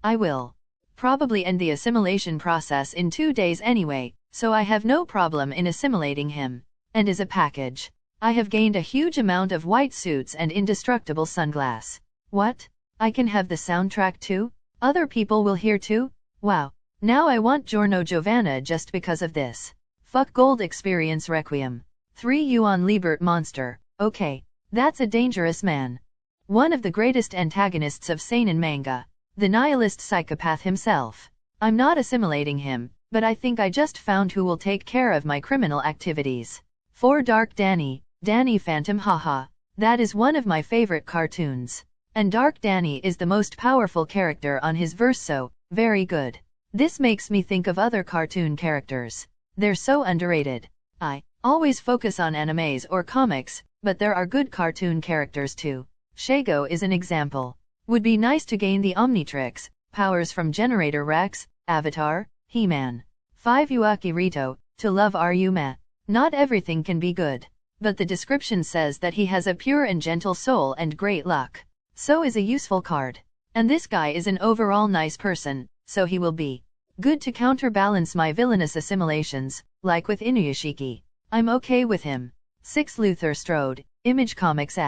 I will probably end the assimilation process in 2 days anyway, so I have no problem in assimilating him. And as a package, I have gained a huge amount of white suits and indestructible sunglass. What? I can have the soundtrack too? Other people will hear too? Wow. Now I want Giorno Giovanna just because of this. Fuck Gold Experience Requiem. 3 Yuan Liebert monster. Okay. That's a dangerous man. One of the greatest antagonists of seinen manga. The nihilist psychopath himself. I'm not assimilating him, but I think I just found who will take care of my criminal activities. 4 Dark Danny. Danny Phantom, haha. That is one of my favorite cartoons. And Dark Danny is the most powerful character on his verse, so very good. This makes me think of other cartoon characters. They're so underrated. I always focus on animes or comics, but there are good cartoon characters too. Shago is an example. Would be nice to gain the Omnitrix powers from Generator Rex, Avatar, He-Man. 5 Yuaki Rito. To love are meh. Not everything can be good. But the description says that he has a pure and gentle soul and great luck. So is a useful card. And this guy is an overall nice person, so he will be good to counterbalance my villainous assimilations, like with Inuyashiki. I'm okay with him. 6 Luther Strode. Image Comics.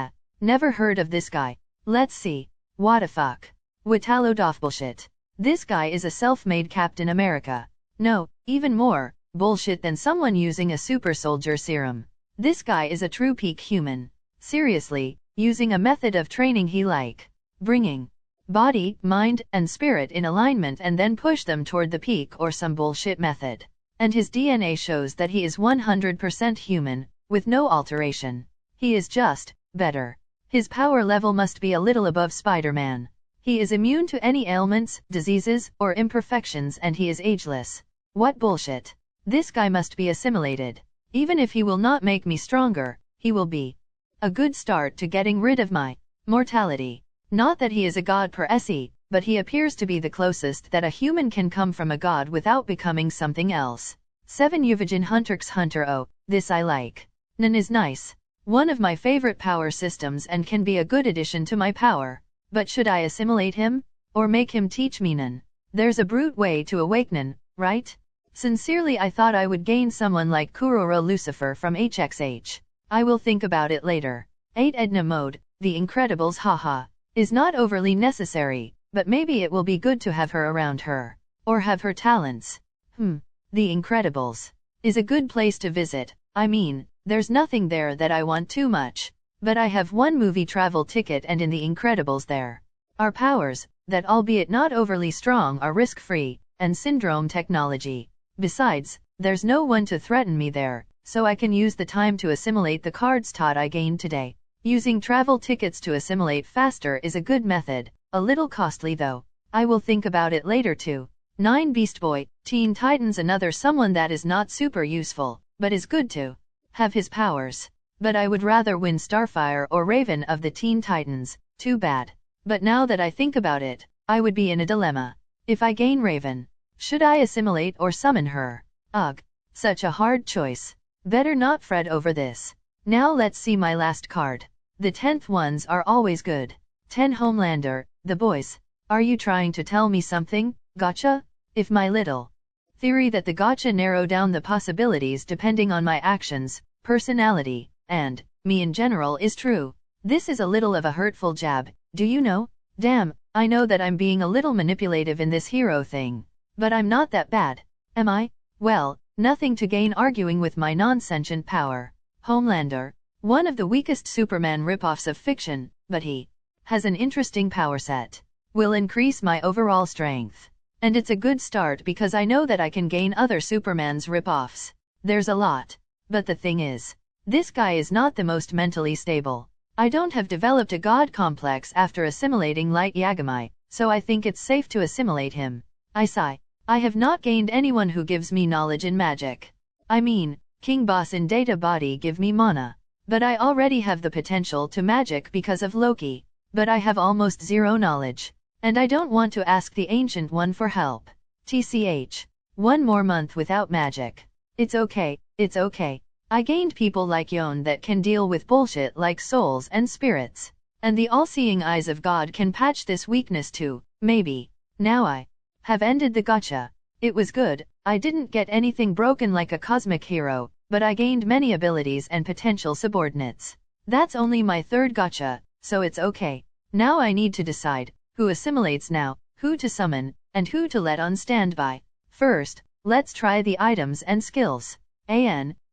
Never heard of this guy. Let's see. What a fuck. Watalo bullshit. This guy is a self-made Captain America. No, even more bullshit than someone using a super soldier serum. This guy is a true peak human. Seriously, using a method of training he like bringing body, mind, and spirit in alignment and then push them toward the peak or some bullshit method. And his DNA shows that he is 100% human, with no alteration. He is just better. His power level must be a little above Spider-Man. He is immune to any ailments, diseases, or imperfections, and he is ageless. What bullshit. This guy must be assimilated. Even if he will not make me stronger, he will be a good start to getting rid of my mortality. Not that he is a god per se, but he appears to be the closest that a human can come from a god without becoming something else. 7 Uvijin Hunter x Hunter. Oh, this I like. Nen is nice. One of my favorite power systems and can be a good addition to my power. But should I assimilate him? Or make him teach me Nen? There's a brute way to awaken, right? Sincerely, I thought I would gain someone like Kuroro Lucifer from HXH. I will think about it later. 8 Edna Mode. The Incredibles, haha. Is not overly necessary, but maybe it will be good to have her around her. Or have her talents. The Incredibles is a good place to visit. I mean, there's nothing there that I want too much. But I have one movie travel ticket, and in The Incredibles there are powers that, albeit not overly strong, are risk-free, and syndrome technology. Besides, there's no one to threaten me there, so I can use the time to assimilate the cards taught I gained today. Using travel tickets to assimilate faster is a good method, a little costly though. I will think about it later too. 9 Beast Boy. Teen Titans, another someone that is not super useful, but is good to have his powers. But I would rather win Starfire or Raven of the Teen Titans. Too bad. But now that I think about it, I would be in a dilemma. If I gain Raven, should I assimilate or summon her? Ugh. Such a hard choice. Better not fret over this. Now let's see my last card. The 10th ones are always good. 10 Homelander. The boys. Are you trying to tell me something, Gatcha? If my little theory that the Gatcha narrow down the possibilities depending on my actions, personality, and me in general is true, this is a little of a hurtful jab, do you know? Damn, I know that I'm being a little manipulative in this hero thing. But I'm not that bad, am I? Well, nothing to gain arguing with my non-sentient power. Homelander. One of the weakest Superman ripoffs of fiction, but he has an interesting power set. Will increase my overall strength. And it's a good start because I know that I can gain other Superman's ripoffs. There's a lot. But the thing is, this guy is not the most mentally stable. I don't have developed a god complex after assimilating Light Yagami, so I think it's safe to assimilate him. I sigh. I have not gained anyone who gives me knowledge in magic. I mean, King Boss and Data Body give me mana. But I already have the potential to magic because of Loki. But I have almost zero knowledge. And I don't want to ask the Ancient One for help. TCH. One more month without magic. It's okay, it's okay. I gained people like Yon that can deal with bullshit like souls and spirits. And the all-seeing eyes of God can patch this weakness too, maybe. Now I have ended the Gatcha. It was good. I didn't get anything broken like a cosmic hero, but I gained many abilities and potential subordinates. That's only my 3rd Gatcha, so it's okay. Now I need to decide who assimilates now, who to summon, and who to let on standby. First, let's try the items and skills.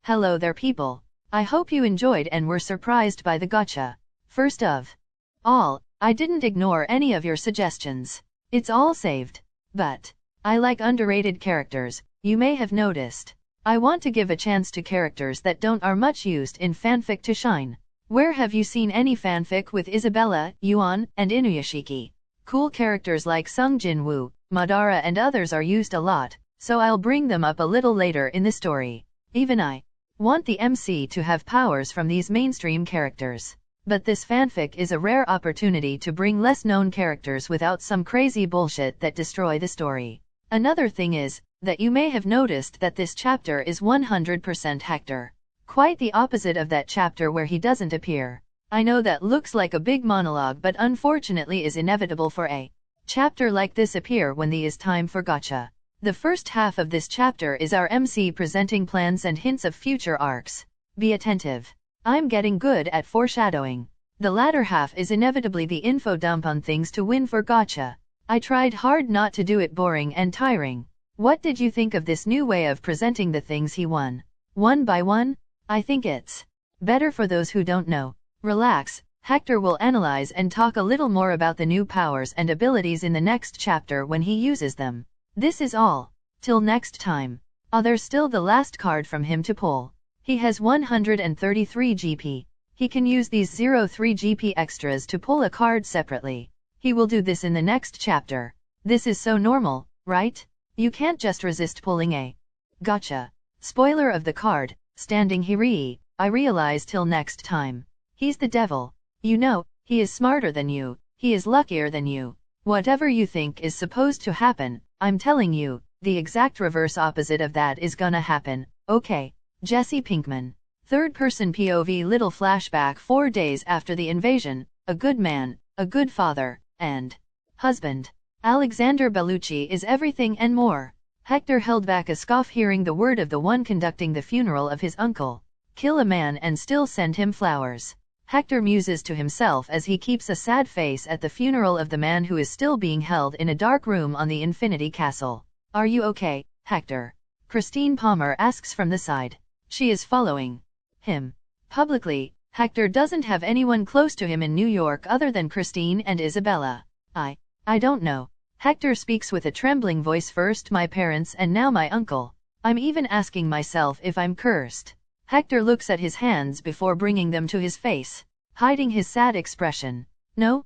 Hello there people. I hope you enjoyed and were surprised by the Gatcha. First of all, I didn't ignore any of your suggestions. It's all saved. But I like underrated characters, you may have noticed. I want to give a chance to characters that don't are much used in fanfic to shine. Where have you seen any fanfic with Isabella, Yuan, and Inuyashiki? Cool characters like Sung Jin-woo, Madara and others are used a lot, so I'll bring them up a little later in the story. Even I want the MC to have powers from these mainstream characters. But this fanfic is a rare opportunity to bring less known characters without some crazy bullshit that destroy the story. Another thing is, that you may have noticed that this chapter is 100% Hector. Quite the opposite of that chapter where he doesn't appear. I know that looks like a big monologue but unfortunately is inevitable for a chapter like this appear when the is time for Gatcha. The first half of this chapter is our MC presenting plans and hints of future arcs. Be attentive. I'm getting good at foreshadowing. The latter half is inevitably the info dump on things to win for Gatcha. I tried hard not to do it boring and tiring. What did you think of this new way of presenting the things he won? One by one? I think it's better for those who don't know. Relax, Hector will analyze and talk a little more about the new powers and abilities in the next chapter when he uses them. This is all. Till next time. There's still the last card from him to pull. He has 133 GP. He can use these 03 GP extras to pull a card separately. He will do this in the next chapter. This is so normal, right? You can't just resist pulling a Gatcha. Spoiler of the card, standing Hirii, I realize till next time. He's the devil. You know, he is smarter than you, he is luckier than you. Whatever you think is supposed to happen, I'm telling you, the exact reverse opposite of that is gonna happen, okay? Jesse Pinkman. Third person POV little flashback 4 days after the invasion, a good man, a good father, and husband. Alexander Bellucci is everything and more. Hector held back a scoff hearing the word of the one conducting the funeral of his uncle. Kill a man and still send him flowers. Hector muses to himself as he keeps a sad face at the funeral of the man who is still being held in a dark room on the Infinity Castle. Are you okay, Hector? Christine Palmer asks from the side. She is following him. Publicly, Hector doesn't have anyone close to him in New York other than Christine and Isabella. I don't know. Hector speaks with a trembling voice, first my parents and now my uncle. I'm even asking myself if I'm cursed. Hector looks at his hands before bringing them to his face, hiding his sad expression. No,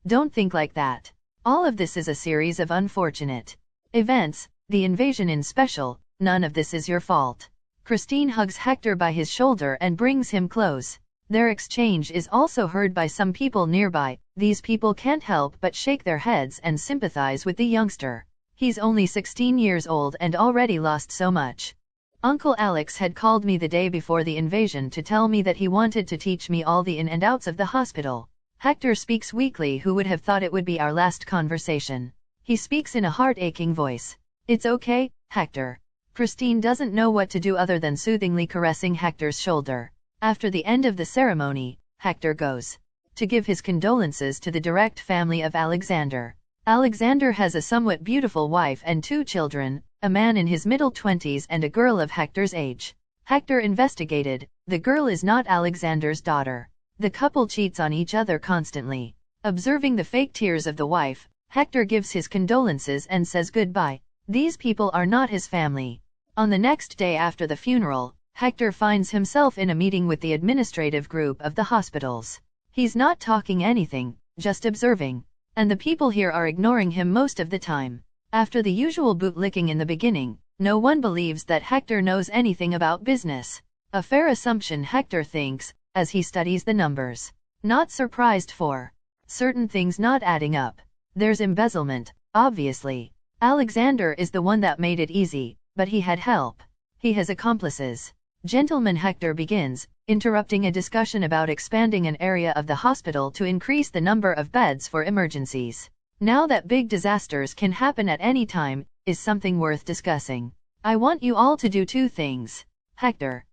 don't think like that. All of this is a series of unfortunate events, the invasion in special, none of this is your fault. Christine hugs Hector by his shoulder and brings him close. Their exchange is also heard by some people nearby. These people can't help but shake their heads and sympathize with the youngster. He's only 16 years old and already lost so much. Uncle Alex had called me the day before the invasion to tell me that he wanted to teach me all the in and outs of the hospital. Hector speaks weakly. Who would have thought it would be our last conversation? He speaks in a heart-aching voice. It's okay, Hector. Christine doesn't know what to do other than soothingly caressing Hector's shoulder. After the end of the ceremony, Hector goes to give his condolences to the direct family of Alexander. Alexander has a somewhat beautiful wife and 2 children, a man in his middle 20s and a girl of Hector's age. Hector investigated, the girl is not Alexander's daughter. The couple cheats on each other constantly. Observing the fake tears of the wife, Hector gives his condolences and says goodbye. These people are not his family. On the next day after the funeral, Hector finds himself in a meeting with the administrative group of the hospitals. He's not talking anything, just observing. And the people here are ignoring him most of the time. After the usual bootlicking in the beginning, no one believes that Hector knows anything about business. A fair assumption, Hector thinks, as he studies the numbers. Not surprised for certain things not adding up. There's embezzlement, obviously. Alexander is the one that made it easy, but he had help. He has accomplices. Gentleman, Hector begins, interrupting a discussion about expanding an area of the hospital to increase the number of beds for emergencies. Now that big disasters can happen at any time, is something worth discussing. I want you all to do 2 things. Hector.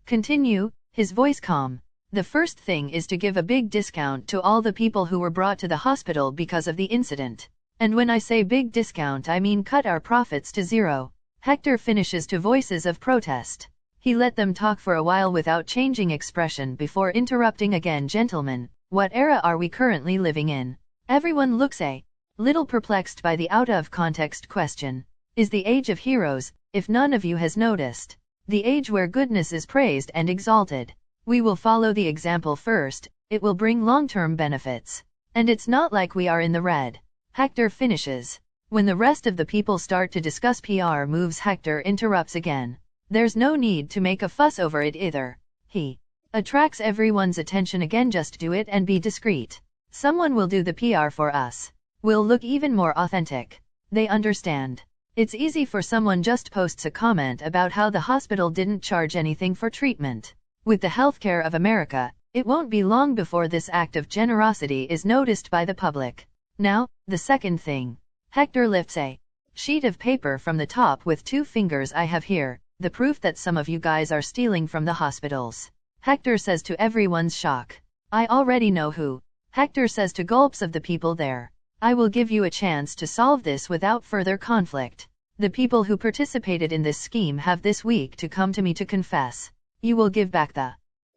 Continue, his voice calm. The first thing is to give a big discount to all the people who were brought to the hospital because of the incident. And when I say big discount, I mean cut our profits to 0. Hector finishes to voices of protest. He let them talk for a while without changing expression before interrupting again. Gentlemen, what era are we currently living in? Everyone looks a little perplexed by the out-of-context question. Is the age of heroes, if none of you has noticed. The age where goodness is praised and exalted. We will follow the example first, it will bring long-term benefits. And it's not like we are in the red. Hector finishes. When the rest of the people start to discuss PR moves, Hector interrupts again. There's no need to make a fuss over it either. He attracts everyone's attention again. Just do it and be discreet. Someone will do the PR for us. We'll look even more authentic. They understand. It's easy for someone just posts a comment about how the hospital didn't charge anything for treatment. With the healthcare of America, it won't be long before this act of generosity is noticed by the public. Now, the second thing. Hector lifts a sheet of paper from the top with 2 fingers. I have here the proof that some of you guys are stealing from the hospitals. Hector says to everyone's shock. I already know who. Hector says to gulps of the people there. I will give you a chance to solve this without further conflict. The people who participated in this scheme have this week to come to me to confess. You will give back the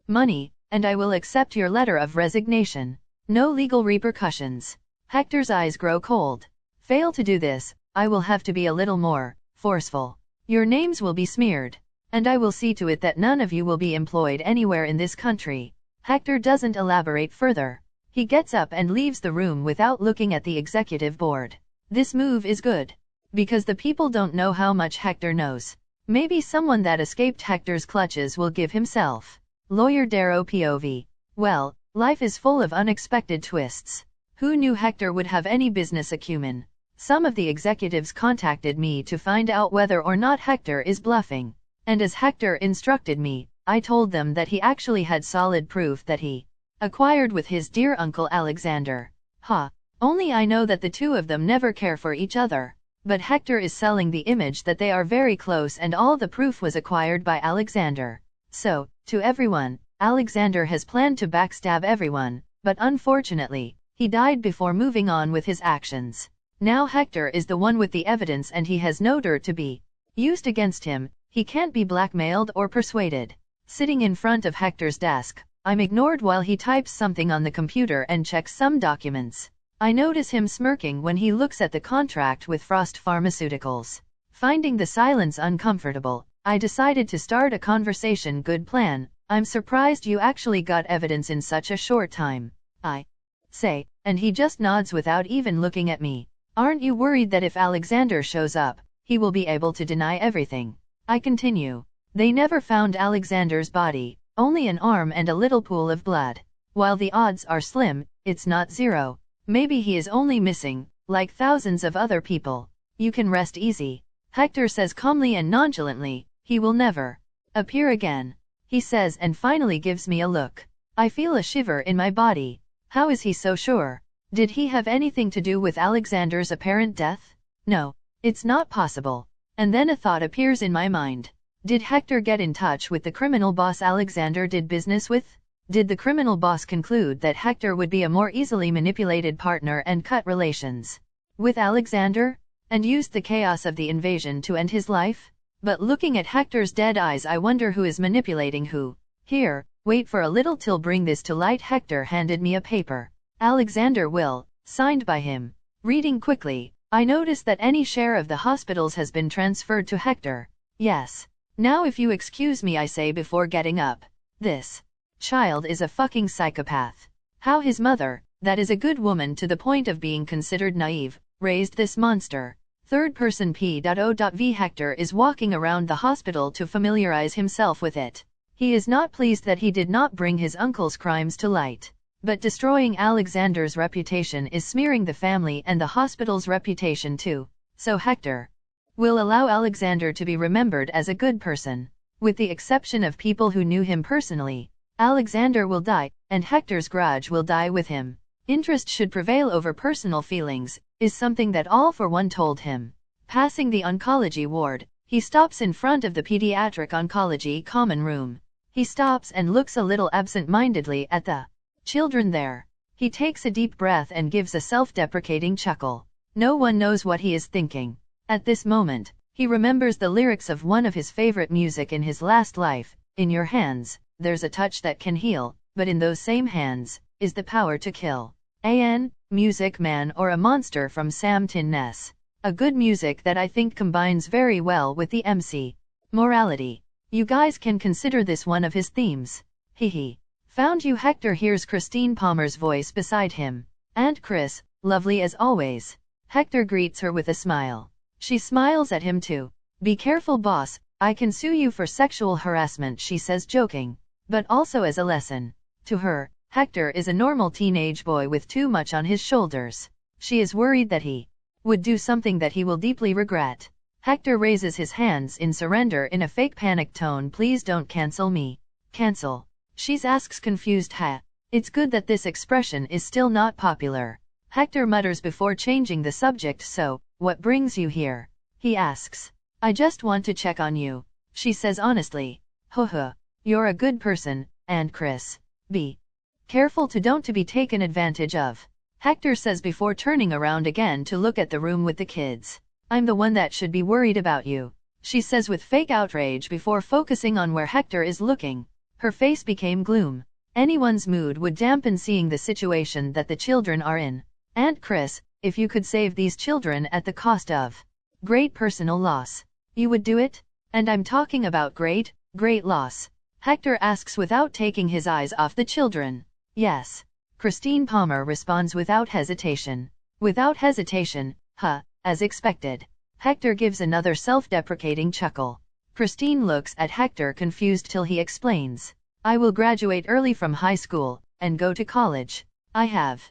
money, and I will accept your letter of resignation. No legal repercussions. Hector's eyes grow cold. Fail to do this, I will have to be a little more forceful. Your names will be smeared. And I will see to it that none of you will be employed anywhere in this country. Hector doesn't elaborate further. He gets up and leaves the room without looking at the executive board. This move is good. Because the people don't know how much Hector knows. Maybe someone that escaped Hector's clutches will give himself. Lawyer Darrow POV. Well, life is full of unexpected twists. Who knew Hector would have any business acumen? Some of the executives contacted me to find out whether or not Hector is bluffing. And as Hector instructed me, I told them that he actually had solid proof that he acquired with his dear uncle Alexander. Only I know that the two of them never care for each other. But Hector is selling the image that they are very close and all the proof was acquired by Alexander. So, to everyone, Alexander has planned to backstab everyone, but unfortunately, he died before moving on with his actions. Now Hector is the one with the evidence and he has no dirt to be used against him. He can't be blackmailed or persuaded. Sitting in front of Hector's desk, I'm ignored while he types something on the computer and checks some documents. I notice him smirking when he looks at the contract with Frost Pharmaceuticals. Finding the silence uncomfortable, I decided to start a conversation. Good plan. I'm surprised you actually got evidence in such a short time. I say, and he just nods without even looking at me. Aren't you worried that if Alexander shows up, he will be able to deny everything? I continue. They never found Alexander's body, only an arm and a little pool of blood. While the odds are slim, it's not zero. Maybe he is only missing, like thousands of other people. You can rest easy. Hector says calmly and nonchalantly, he will never appear again. He says and finally gives me a look. I feel a shiver in my body. How is he so sure? Did he have anything to do with Alexander's apparent death? No, it's not possible. And then a thought appears in my mind. Did Hector get in touch with the criminal boss Alexander did business with? Did the criminal boss conclude that Hector would be a more easily manipulated partner and cut relations with Alexander? And used the chaos of the invasion to end his life? But looking at Hector's dead eyes, I wonder who is manipulating who. Here, wait for a little till bring this to light. Hector handed me a paper. Alexander will, signed by him. Reading quickly, I notice that any share of the hospitals has been transferred to Hector. Yes. Now if you excuse me, I say before getting up. This child is a fucking psychopath. How his mother, that is a good woman to the point of being considered naive, raised this monster. Third person P.O.V. Hector is walking around the hospital to familiarize himself with it. He is not pleased that he did not bring his uncle's crimes to light. But destroying Alexander's reputation is smearing the family and the hospital's reputation too. So Hector will allow Alexander to be remembered as a good person. With the exception of people who knew him personally, Alexander will die, and Hector's grudge will die with him. Interest should prevail over personal feelings, is something that All for One told him. Passing the oncology ward, he stops in front of the pediatric oncology common room. He stops and looks a little absent-mindedly at the children there. He takes a deep breath and gives a self-deprecating chuckle. No one knows what he is thinking. At this moment, He remembers the lyrics of one of his favorite music in his last life. In your hands, there's a touch that can heal, but in those same hands, is the power to kill. Music Man or a monster from Sam Tin Ness. A good music that I think combines very well with the MC. Morality. You guys can consider this one of his themes. Hehe. Found you. Hector hears Christine Palmer's voice beside him. And Chris, lovely as always. Hector greets her with a smile. She smiles at him too. Be careful, boss, I can sue you for sexual harassment, she says, joking. But also as a lesson. To her, Hector is a normal teenage boy with too much on his shoulders. She is worried that he would do something that he will deeply regret. Hector raises his hands in surrender in a fake panic tone. Please don't cancel me. Cancel? She asks, confused. It's good that this expression is still not popular. Hector mutters before changing the subject. So, what brings you here? He asks. I just want to check on you, she says honestly. You're a good person, and Chris. Be careful to don't to be taken advantage of. Hector says before turning around again to look at the room with the kids. I'm the one that should be worried about you, she says with fake outrage before focusing on where Hector is looking. Her face became gloom. Anyone's mood would dampen seeing the situation that the children are in. And Chris, if you could save these children at the cost of great personal loss, you would do it? And I'm talking about great loss. Hector asks without taking his eyes off the children. Yes. Christine Palmer responds without hesitation. Without hesitation, as expected. Hector gives another self-deprecating chuckle. Christine looks at Hector confused till he explains. I will graduate early from high school, and go to college. I have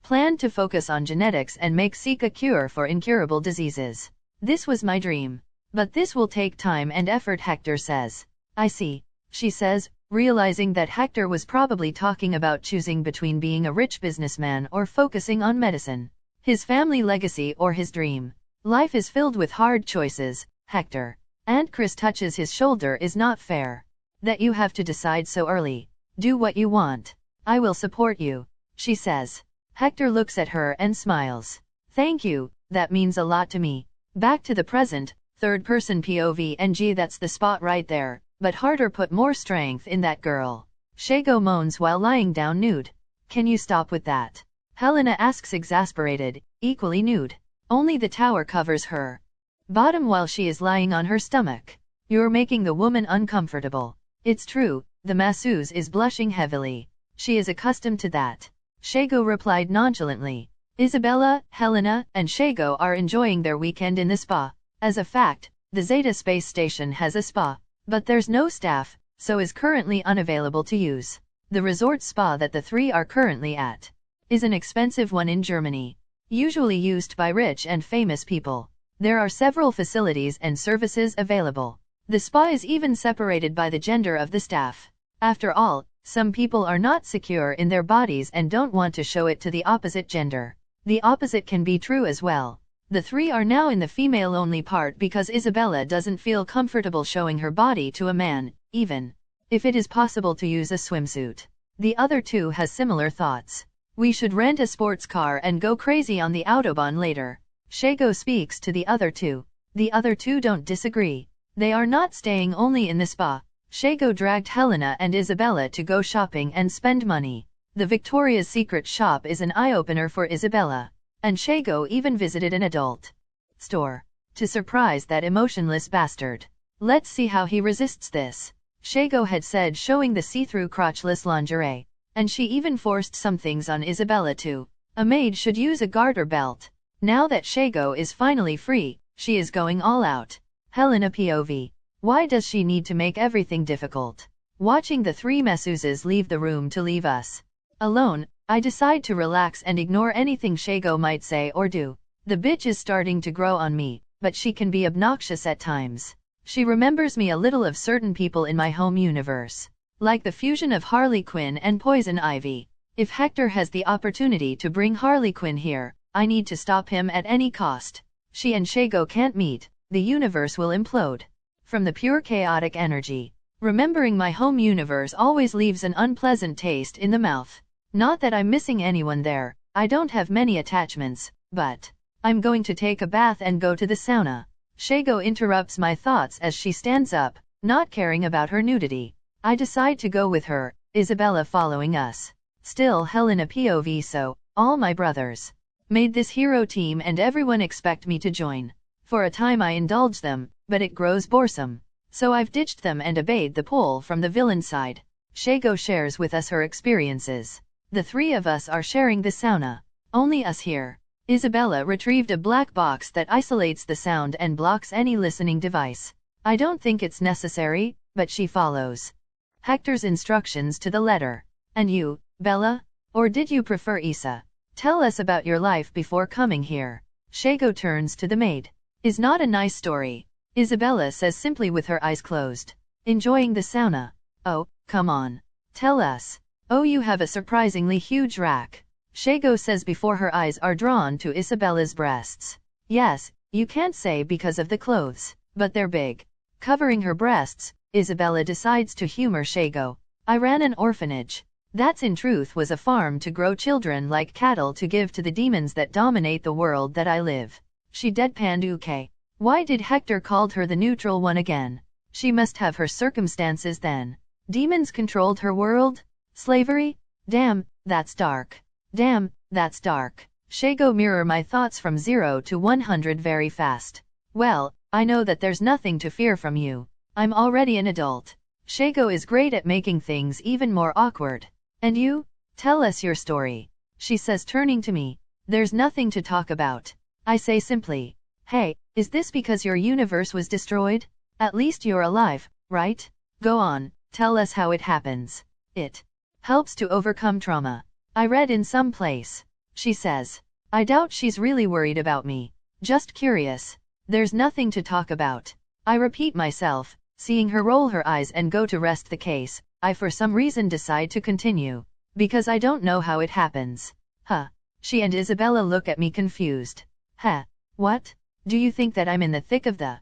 planned to focus on genetics and seek a cure for incurable diseases. This was my dream. But this will take time and effort, Hector says. I see, she says, realizing that Hector was probably talking about choosing between being a rich businessman or focusing on medicine. His family legacy or his dream. Life is filled with hard choices, Hector. And Chris touches his shoulder. Is not fair that you have to decide so early. Do what you want. I will support you, she says. Hector looks at her and smiles. Thank you, that means a lot to me. Back to the present, third person POV, and gee, that's the spot right there, but harder, put more strength in that girl. Shago moans while lying down nude. Can you stop with that? Helena asks, exasperated, equally nude. Only the tower covers her bottom while she is lying on her stomach. You're making the woman uncomfortable. It's true, the masseuse is blushing heavily. She is accustomed to that. Shago replied nonchalantly. Isabella, Helena, and Shago are enjoying their weekend in the spa. As a fact, the Zeta space station has a spa, but there's no staff, so is currently unavailable to use. The resort spa that the three are currently at is an expensive one in Germany, usually used by rich and famous people. There are several facilities and services available. The spa is even separated by the gender of the staff. After all, some people are not secure in their bodies and don't want to show it to the opposite gender. The opposite can be true as well. The three are now in the female-only part because Isabella doesn't feel comfortable showing her body to a man, even if it is possible to use a swimsuit. The other two has similar thoughts. We should rent a sports car and go crazy on the Autobahn later. Shago speaks to the other two. The other two don't disagree. They are not staying only in the spa. Shago dragged Helena and Isabella to go shopping and spend money. The Victoria's Secret shop is an eye-opener for Isabella. And Shago even visited an adult store to surprise that emotionless bastard. Let's see how he resists this, Shago had said, showing the see-through crotchless lingerie. And she even forced some things on Isabella too. A maid should use a garter belt. Now that Shago is finally free, she is going all out. Helena POV. Why does she need to make everything difficult? Watching the three masseuses leave the room to leave us alone, I decide to relax and ignore anything Shago might say or do. The bitch is starting to grow on me, but she can be obnoxious at times. She remembers me a little of certain people in my home universe. Like the fusion of Harley Quinn and Poison Ivy. If Hector has the opportunity to bring Harley Quinn here, I need to stop him at any cost. She and Shago can't meet, the universe will implode. From the pure chaotic energy. Remembering my home universe always leaves an unpleasant taste in the mouth. Not that I'm missing anyone there, I don't have many attachments, but I'm going to take a bath and go to the sauna. Shago interrupts my thoughts as she stands up, not caring about her nudity. I decide to go with her, Isabella following us. Still hell in a POV, so all my brothers made this hero team and everyone expect me to join. For a time I indulge them, but it grows boresome. So I've ditched them and obeyed the pull from the villain side. Shago shares with us her experiences. The three of us are sharing the sauna. Only us here. Isabella retrieved a black box that isolates the sound and blocks any listening device. I don't think it's necessary, but she follows Hector's instructions to the letter. And you, Bella? Or did you prefer Issa? Tell us about your life before coming here. Shago turns to the maid. Is not a nice story, Isabella says simply with her eyes closed. Enjoying the sauna? Oh, come on. Tell us. Oh, you have a surprisingly huge rack, Shago says before her eyes are drawn to Isabella's breasts. Yes, you can't say because of the clothes, but they're big. Covering her breasts, Isabella decides to humor Shago. I ran an orphanage. That's in truth was a farm to grow children like cattle to give to the demons that dominate the world that I live. She deadpanned. Okay. Why did Hector called her the neutral one again? She must have her circumstances then. Demons controlled her world? Slavery? Damn, that's dark. Damn, that's dark. Shago mirror my thoughts from 0 to 100 very fast. Well, I know that there's nothing to fear from you. I'm already an adult. Shago is great at making things even more awkward. And you? Tell us your story, she says turning to me. There's nothing to talk about. I say simply. Hey, is this because your universe was destroyed? At least you're alive, right? Go on, tell us how it happens. It helps to overcome trauma. I read in some place, she says. I doubt she's really worried about me. Just curious. There's nothing to talk about. I repeat myself, seeing her roll her eyes and go to rest the case. I for some reason decide to continue. Because I don't know how it happens. Huh. She and Isabella look at me confused. Huh. What? Do you think that I'm in the thick of the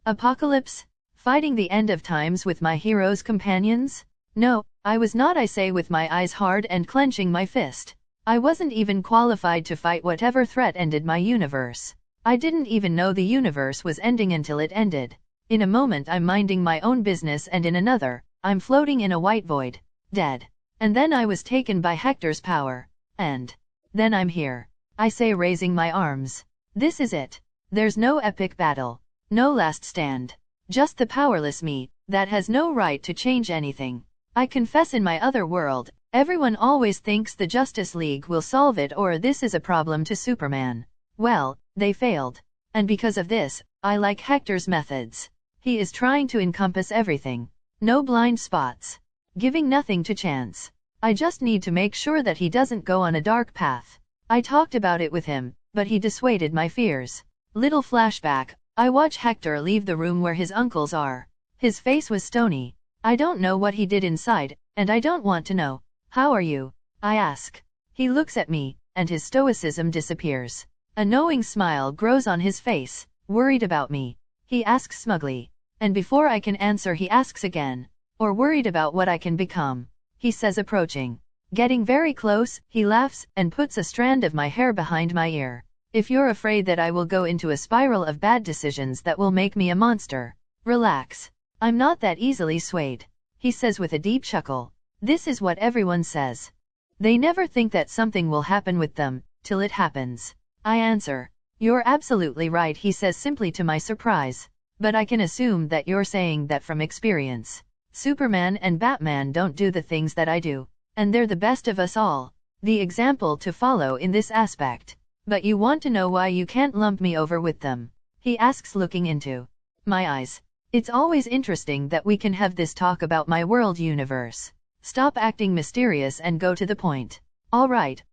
apocalypse? Fighting the end of times with my hero's companions? No, I was not, I say with my eyes hard and clenching my fist. I wasn't even qualified to fight whatever threat ended my universe. I didn't even know the universe was ending until it ended. In a moment I'm minding my own business and in another, I'm floating in a white void. Dead. And then I was taken by Hector's power. And then I'm here. I say raising my arms. This is it. There's no epic battle. No last stand. Just the powerless me, that has no right to change anything. I confess in my other world, everyone always thinks the Justice League will solve it or this is a problem to Superman. Well, they failed. And because of this, I like Hector's methods. He is trying to encompass everything. No blind spots. Giving nothing to chance. I just need to make sure that he doesn't go on a dark path. I talked about it with him, but he dissuaded my fears. Little flashback, I watch Hector leave the room where his uncles are. His face was stony. I don't know what he did inside, and I don't want to know. How are you? I ask. He looks at me, and his stoicism disappears. A knowing smile grows on his face. Worried about me? He asks smugly. And before I can answer he asks again. Or worried about what I can become? He says approaching. Getting very close, he laughs, and puts a strand of my hair behind my ear. If you're afraid that I will go into a spiral of bad decisions that will make me a monster, relax. I'm not that easily swayed. He says with a deep chuckle. This is what everyone says. They never think that something will happen with them, till it happens. I answer. You're absolutely right, he says simply to my surprise. But I can assume that you're saying that from experience. Superman and Batman don't do the things that I do. And they're the best of us all. The example to follow in this aspect. But you want to know why you can't lump me over with them? He asks looking into my eyes. It's always interesting that we can have this talk about my world universe. Stop acting mysterious and go to the point. All right.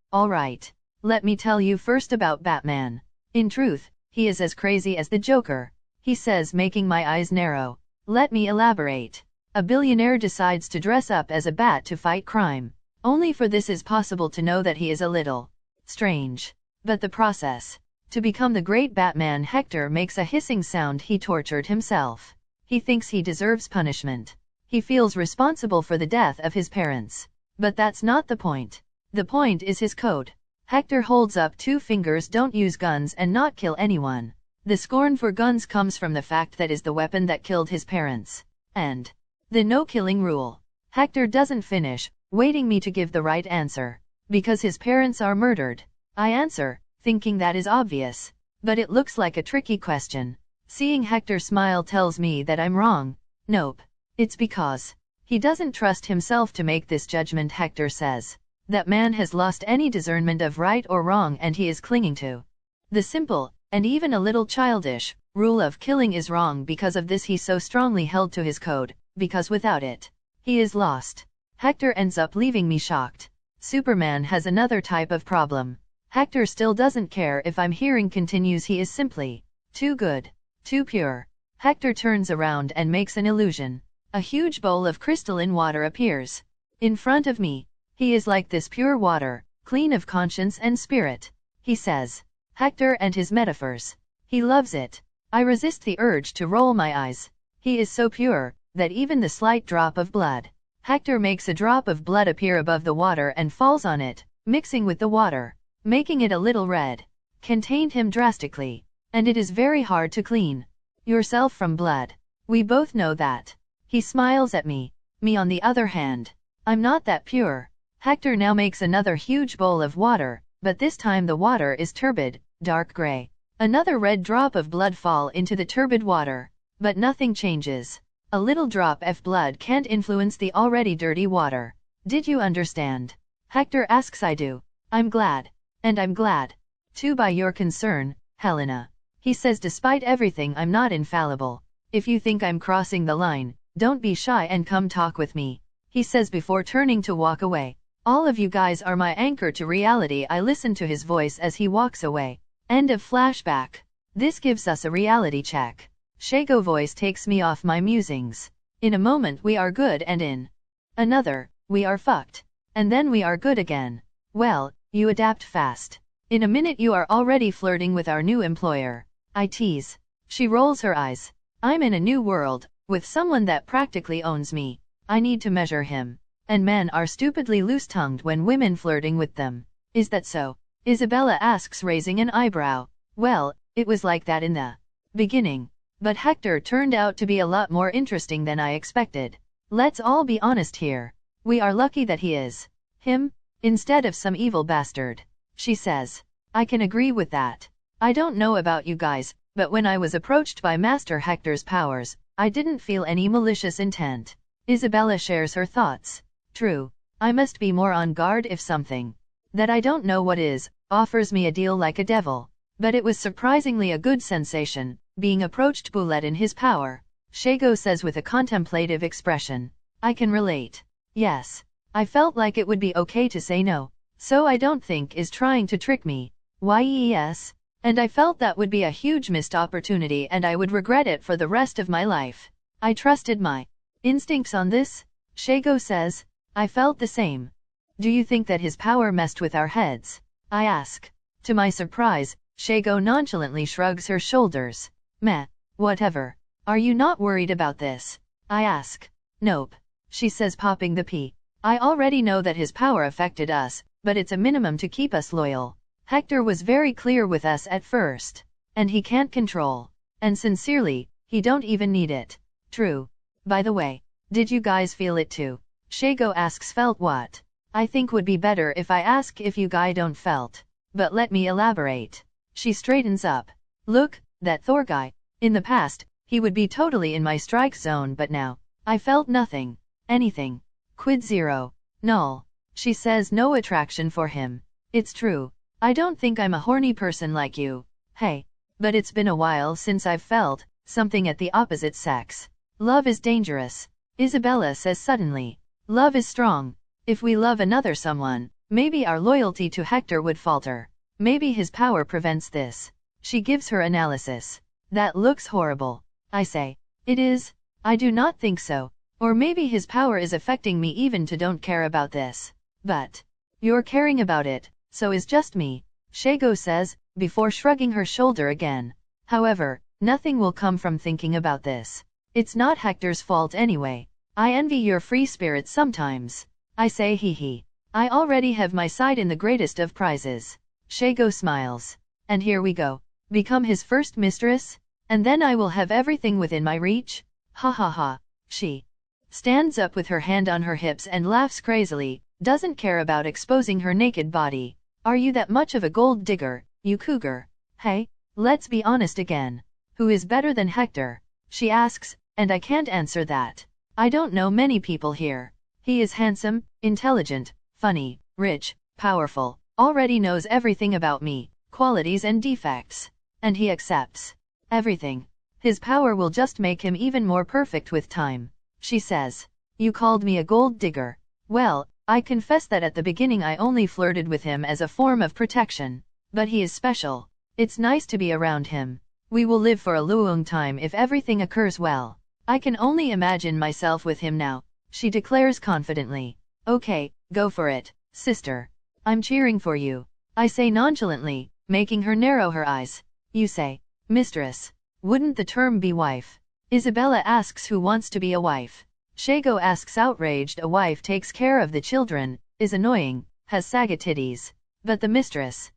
Let me tell you first about Batman. In truth, he is as crazy as the Joker, he says, making my eyes narrow. Let me elaborate. A billionaire decides to dress up as a bat to fight crime. Only for this is possible to know that he is a little strange. But the process to become the great Batman, Hector makes a hissing sound. He tortured himself. He thinks he deserves punishment. He feels responsible for the death of his parents. But that's not the point. The point is his code. Hector holds up 2 fingers: don't use guns and not kill anyone. The scorn for guns comes from the fact that is the weapon that killed his parents. And the no-killing rule. Hector doesn't finish, waiting me to give the right answer. Because his parents are murdered. I answer, thinking that is obvious. But it looks like a tricky question. Seeing Hector smile tells me that I'm wrong. Nope. It's because he doesn't trust himself to make this judgment. Hector says that man has lost any discernment of right or wrong and he is clinging to the simple, and even a little childish, rule of killing is wrong. Because of this he so strongly held to his code, because without it, he is lost. Hector ends up leaving me shocked. Superman has another type of problem. Hector still doesn't care if I'm hearing continues. He is simply too good, too pure. Hector turns around and makes an illusion. A huge bowl of crystalline water appears in front of me. He is like this pure water, clean of conscience and spirit. He says, Hector and his metaphors. He loves it. I resist the urge to roll my eyes. He is so pure, that even the slight drop of blood. Hector makes a drop of blood appear above the water and falls on it, mixing with the water, making it a little red. Contained him drastically. And it is very hard to clean yourself from blood. We both know that. He smiles at me. Me on the other hand. I'm not that pure. Hector now makes another huge bowl of water, but this time the water is turbid, dark gray. Another red drop of blood fall into the turbid water. But nothing changes. A little drop of blood can't influence the already dirty water. Did you understand? Hector asks. I do. I'm glad. And I'm glad, too, by your concern, Helena. He says, despite everything I'm not infallible. If you think I'm crossing the line, don't be shy and come talk with me. He says before turning to walk away. All of you guys are my anchor to reality. I listen to his voice as he walks away. End of flashback. This gives us a reality check. Shago voice takes me off my musings. In a moment we are good and in another, we are fucked. And then we are good again. Well, you adapt fast. In a minute you are already flirting with our new employer. I tease. She rolls her eyes. I'm in a new world, with someone that practically owns me. I need to measure him. And men are stupidly loose-tongued when women flirting with them. Is that so? Isabella asks, raising an eyebrow. Well, it was like that in the beginning. But Hector turned out to be a lot more interesting than I expected. Let's all be honest here. We are lucky that he is him, instead of some evil bastard. She says. I can agree with that. I don't know about you guys, but when I was approached by Master Hector's powers, I didn't feel any malicious intent. Isabella shares her thoughts. True. I must be more on guard if something that I don't know what is, offers me a deal like a devil. But it was surprisingly a good sensation, being approached Bullet in his power. Shago says with a contemplative expression. I can relate. Yes. I felt like it would be okay to say no. So I don't think is trying to trick me. Yes. And I felt that would be a huge missed opportunity and I would regret it for the rest of my life. I trusted my instincts on this. Shago says. I felt the same. Do you think that his power messed with our heads? I ask. To my surprise, Shago nonchalantly shrugs her shoulders. Meh, whatever. Are you not worried about this? I ask. Nope. She says, popping the pea. I already know that his power affected us, but it's a minimum to keep us loyal. Hector was very clear with us at first. And he can't control. And sincerely, he don't even need it. True. By the way, did you guys feel it too? Shago asks. Felt what? I think would be better if I ask if you guys don't felt. But let me elaborate. She straightens up. Look, that Thor guy. In the past, he would be totally in my strike zone, but now, I felt nothing. Anything. Quid zero. Null. She says, no attraction for him. It's true. I don't think I'm a horny person like you. Hey. But it's been a while since I've felt something at the opposite sex. Love is dangerous. Isabella says suddenly. Love is strong. If we love another someone, maybe our loyalty to Hector would falter. Maybe his power prevents this. She gives her analysis. That looks horrible. I say. It is. I do not think so. Or maybe his power is affecting me even to don't care about this. But you're caring about it, so is just me. Shago says, before shrugging her shoulder again. However, nothing will come from thinking about this. It's not Hector's fault anyway. I envy your free spirit sometimes. I say, hee hee. I already have my side in the greatest of prizes. Shago smiles. And here we go. Become his first mistress? And then I will have everything within my reach? Ha ha ha. She stands up with her hand on her hips and laughs crazily, doesn't care about exposing her naked body. Are you that much of a gold digger, you cougar? Hey, let's be honest again. Who is better than Hector? She asks, and I can't answer that. I don't know many people here. He is handsome, intelligent, funny, rich, powerful, already knows everything about me, qualities and defects. And he accepts everything. His power will just make him even more perfect with time. She says, you called me a gold digger. Well, I confess that at the beginning I only flirted with him as a form of protection. But he is special. It's nice to be around him. We will live for a long time if everything occurs well. I can only imagine myself with him now, she declares confidently. Okay, go for it, sister. I'm cheering for you, I say nonchalantly, making her narrow her eyes. You say, mistress. Wouldn't the term be wife? Isabella asks who wants to be a wife. Shago asks outraged. A wife takes care of the children, is annoying, has saggy titties. But the mistress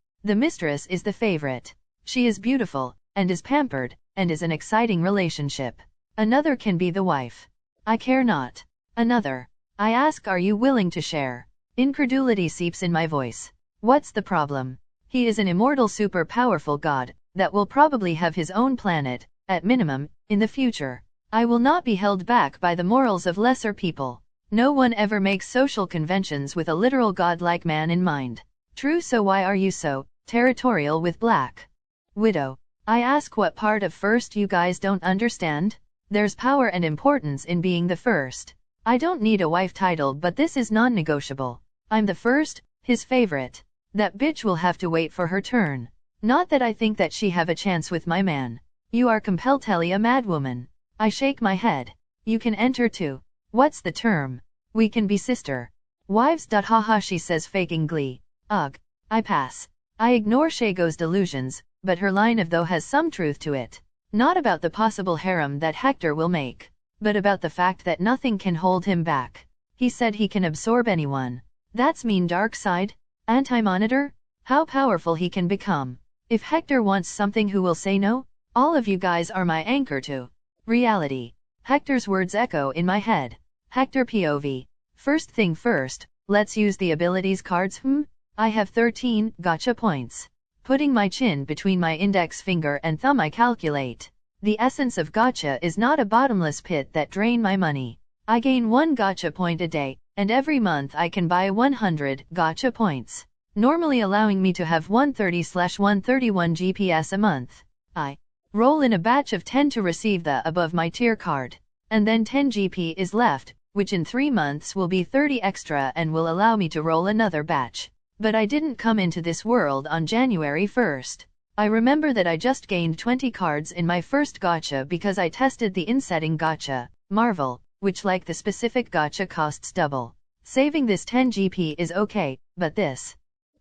is the favorite. She is beautiful, and is pampered, and is an exciting relationship. Another can be the wife. I care not. Another. I ask, are you willing to share? Incredulity seeps in my voice. What's the problem? He is an immortal super powerful god, that will probably have his own planet, at minimum, in the future. I will not be held back by the morals of lesser people. No one ever makes social conventions with a literal godlike man in mind. True, so why are you so territorial with Black Widow? I ask, what part of first you guys don't understand? There's power and importance in being the first. I don't need a wife title, but this is non-negotiable. I'm the first, his favorite. That bitch will have to wait for her turn. Not that I think that she have a chance with my man. You are completely a madwoman. I shake my head. You can enter too. What's the term? We can be sister wives. Haha, she says, faking glee. Ugh. I pass. I ignore Shago's delusions, but her line of though has some truth to it. Not about the possible harem that Hector will make, but about the fact that nothing can hold him back. He said he can absorb anyone. That's mean dark side? Anti-monitor? How powerful he can become. If Hector wants something, who will say no? All of you guys are my anchor to reality. Hector's words echo in my head. Hector POV. First thing first, let's use the abilities cards. I have 13 Gatcha points. Putting my chin between my index finger and thumb, I calculate. The essence of Gatcha is not a bottomless pit that drain my money. I gain 1 Gatcha point a day, and every month I can buy 100 Gatcha points, normally allowing me to have 130/131 GPS a month. I roll in a batch of 10 to receive the above my tier card, and then 10 GP is left, which in 3 months will be 30 extra and will allow me to roll another batch. But I didn't come into this world on January 1st. I remember that I just gained 20 cards in my first Gatcha because I tested the insetting Gatcha, Marvel, which like the specific Gatcha costs double. Saving this 10 GP is okay, but this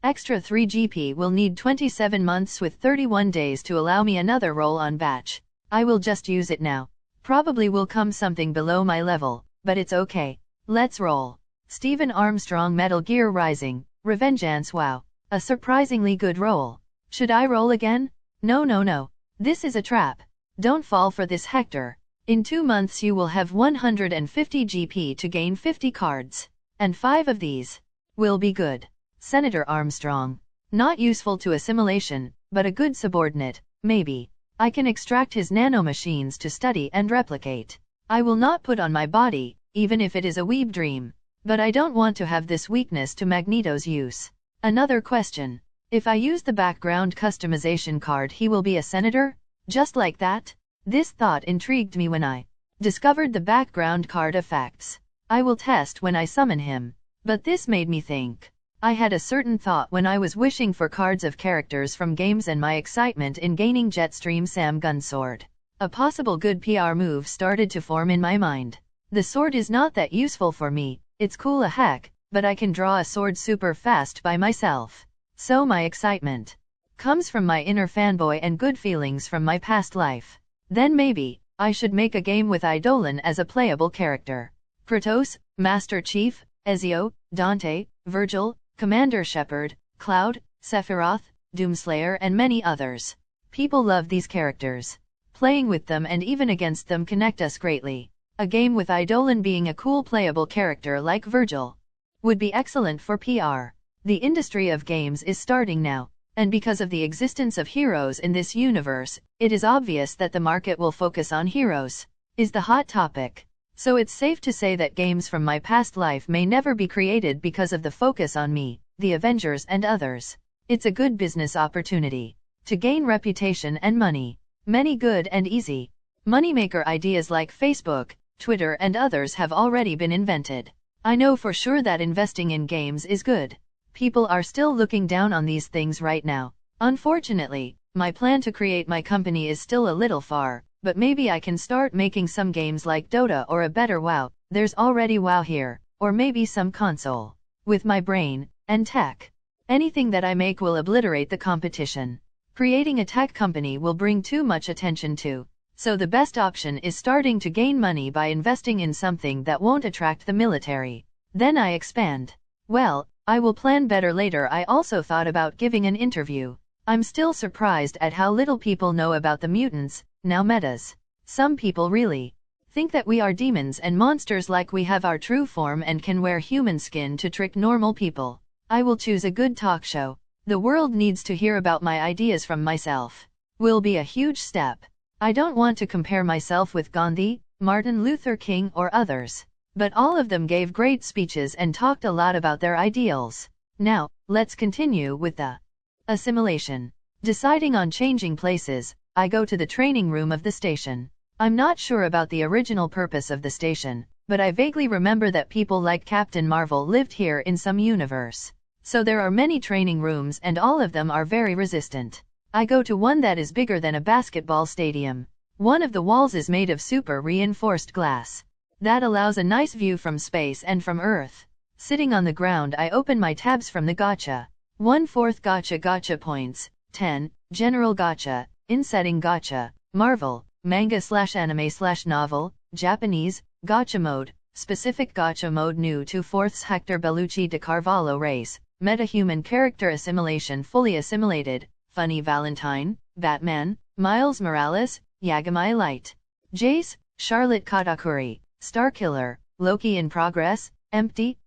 extra 3 GP will need 27 months with 31 days to allow me another roll-on batch. I will just use it now. Probably will come something below my level, but it's okay. Let's roll. Stephen Armstrong, Metal Gear Rising, Revengeance. Wow. A surprisingly good roll. Should I roll again? No. This is a trap. Don't fall for this, Hector. In 2 months you will have 150 GP to gain 50 cards. And 5 of these will be good. Senator Armstrong. Not useful to assimilation, but a good subordinate, maybe. I can extract his nanomachines to study and replicate. I will not put on my body, even if it is a weeb dream. But I don't want to have this weakness to Magneto's use. Another question. If I use the background customization card, he will be a senator? Just like that? This thought intrigued me when I discovered the background card effects. I will test when I summon him. But this made me think. I had a certain thought when I was wishing for cards of characters from games and my excitement in gaining Jetstream Sam Gun Sword. A possible good PR move started to form in my mind. The sword is not that useful for me, it's cool a heck, but I can draw a sword super fast by myself. So my excitement comes from my inner fanboy and good feelings from my past life. Then maybe I should make a game with Eidolon as a playable character. Kratos, Master Chief, Ezio, Dante, Virgil, Commander Shepard, Cloud, Sephiroth, Doomslayer and many others. People love these characters. Playing with them and even against them connect us greatly. A game with Eidolon being a cool playable character like Virgil would be excellent for PR. The industry of games is starting now, and because of the existence of heroes in this universe, it is obvious that the market will focus on heroes. Is the hot topic. So it's safe to say that games from my past life may never be created because of the focus on me, the Avengers and others. It's a good business opportunity to gain reputation and money. Many good and easy moneymaker ideas like Facebook, Twitter and others have already been invented. I know for sure that investing in games is good. People are still looking down on these things right now. Unfortunately, my plan to create my company is still a little far, but maybe I can start making some games like Dota or a better WoW. There's already WoW here, or maybe some console. With my brain and tech, anything that I make will obliterate the competition. Creating a tech company will bring too much attention to. So the best option is starting to gain money by investing in something that won't attract the military. Then I expand. Well, I will plan better later. I also thought about giving an interview. I'm still surprised at how little people know about the mutants, now metas. Some people really think that we are demons and monsters, like we have our true form and can wear human skin to trick normal people. I will choose a good talk show. The world needs to hear about my ideas from myself. Will be a huge step. I don't want to compare myself with Gandhi, Martin Luther King or others. But all of them gave great speeches and talked a lot about their ideals. Now, let's continue with the assimilation. Deciding on changing places, I go to the training room of the station. I'm not sure about the original purpose of the station, but I vaguely remember that people like Captain Marvel lived here in some universe. So there are many training rooms and all of them are very resistant. I go to one that is bigger than a basketball stadium. One of the walls is made of super reinforced glass. That allows a nice view from space and from Earth. Sitting on the ground, I open my tabs from the Gatcha. 1/4 Gatcha points, 10, General Gatcha, Insetting Gatcha, Marvel, Manga/Anime/Novel, Japanese, Gatcha Mode, Specific Gatcha Mode New 2/4 Hector Bellucci de Carvalho Race, Metahuman Character Assimilation Fully Assimilated, Funny Valentine, Batman, Miles Morales, Yagami Light, Jace, Charlotte Katakuri, Starkiller, Loki in Progress, Empty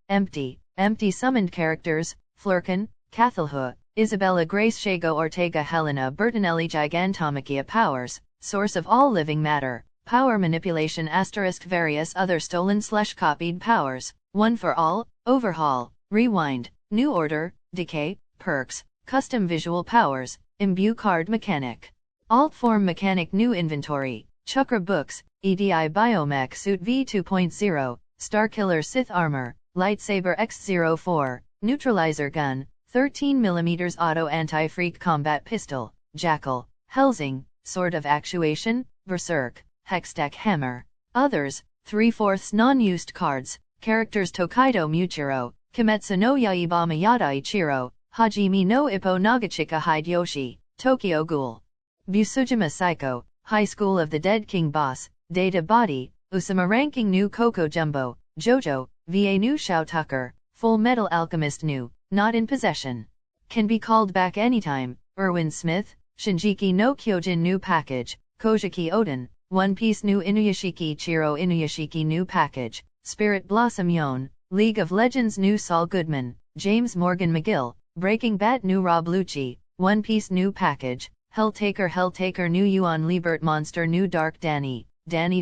Summoned Characters, Flurkin, Cathalhu, Isabella Grace Shago Ortega Helena Bertinelli Gigantomachia Powers, Source of all living matter, Power Manipulation * various other stolen/copied powers, One for All, Overhaul, Rewind, New Order, Decay, Perks, Custom Visual Powers, Imbue Card Mechanic, Alt Form Mechanic New Inventory, Chakra Books, EDI Biomech Suit V2.0, Starkiller Sith Armor, Lightsaber X04, Neutralizer Gun, 13mm Auto Anti-Freak Combat Pistol, Jackal, Helsing, Sword of Actuation, Berserk, Hextech Hammer. Others, 3/4 non-used cards, characters Tokaido Muchiro, Kimetsu no Yaiba Mayada Ichiro, Hajime no Ippo Nagachika Hideyoshi, Tokyo Ghoul, Busujima Psycho, High School of the Dead King Boss, Data Body, Usama Ranking New Coco Jumbo, Jojo, VA New Shao Tucker, Full Metal Alchemist New, Not in Possession. Can be called back anytime, Erwin Smith, Shinjiki no Kyojin New Package, Kojiki Odin, One Piece New Inuyashiki Chiro Inuyashiki New Package, Spirit Blossom Yon, League of Legends New Saul Goodman, James Morgan McGill, Breaking Bad New Rob Lucci, One Piece New Package, Helltaker New Yuan Liebert Monster New Dark Danny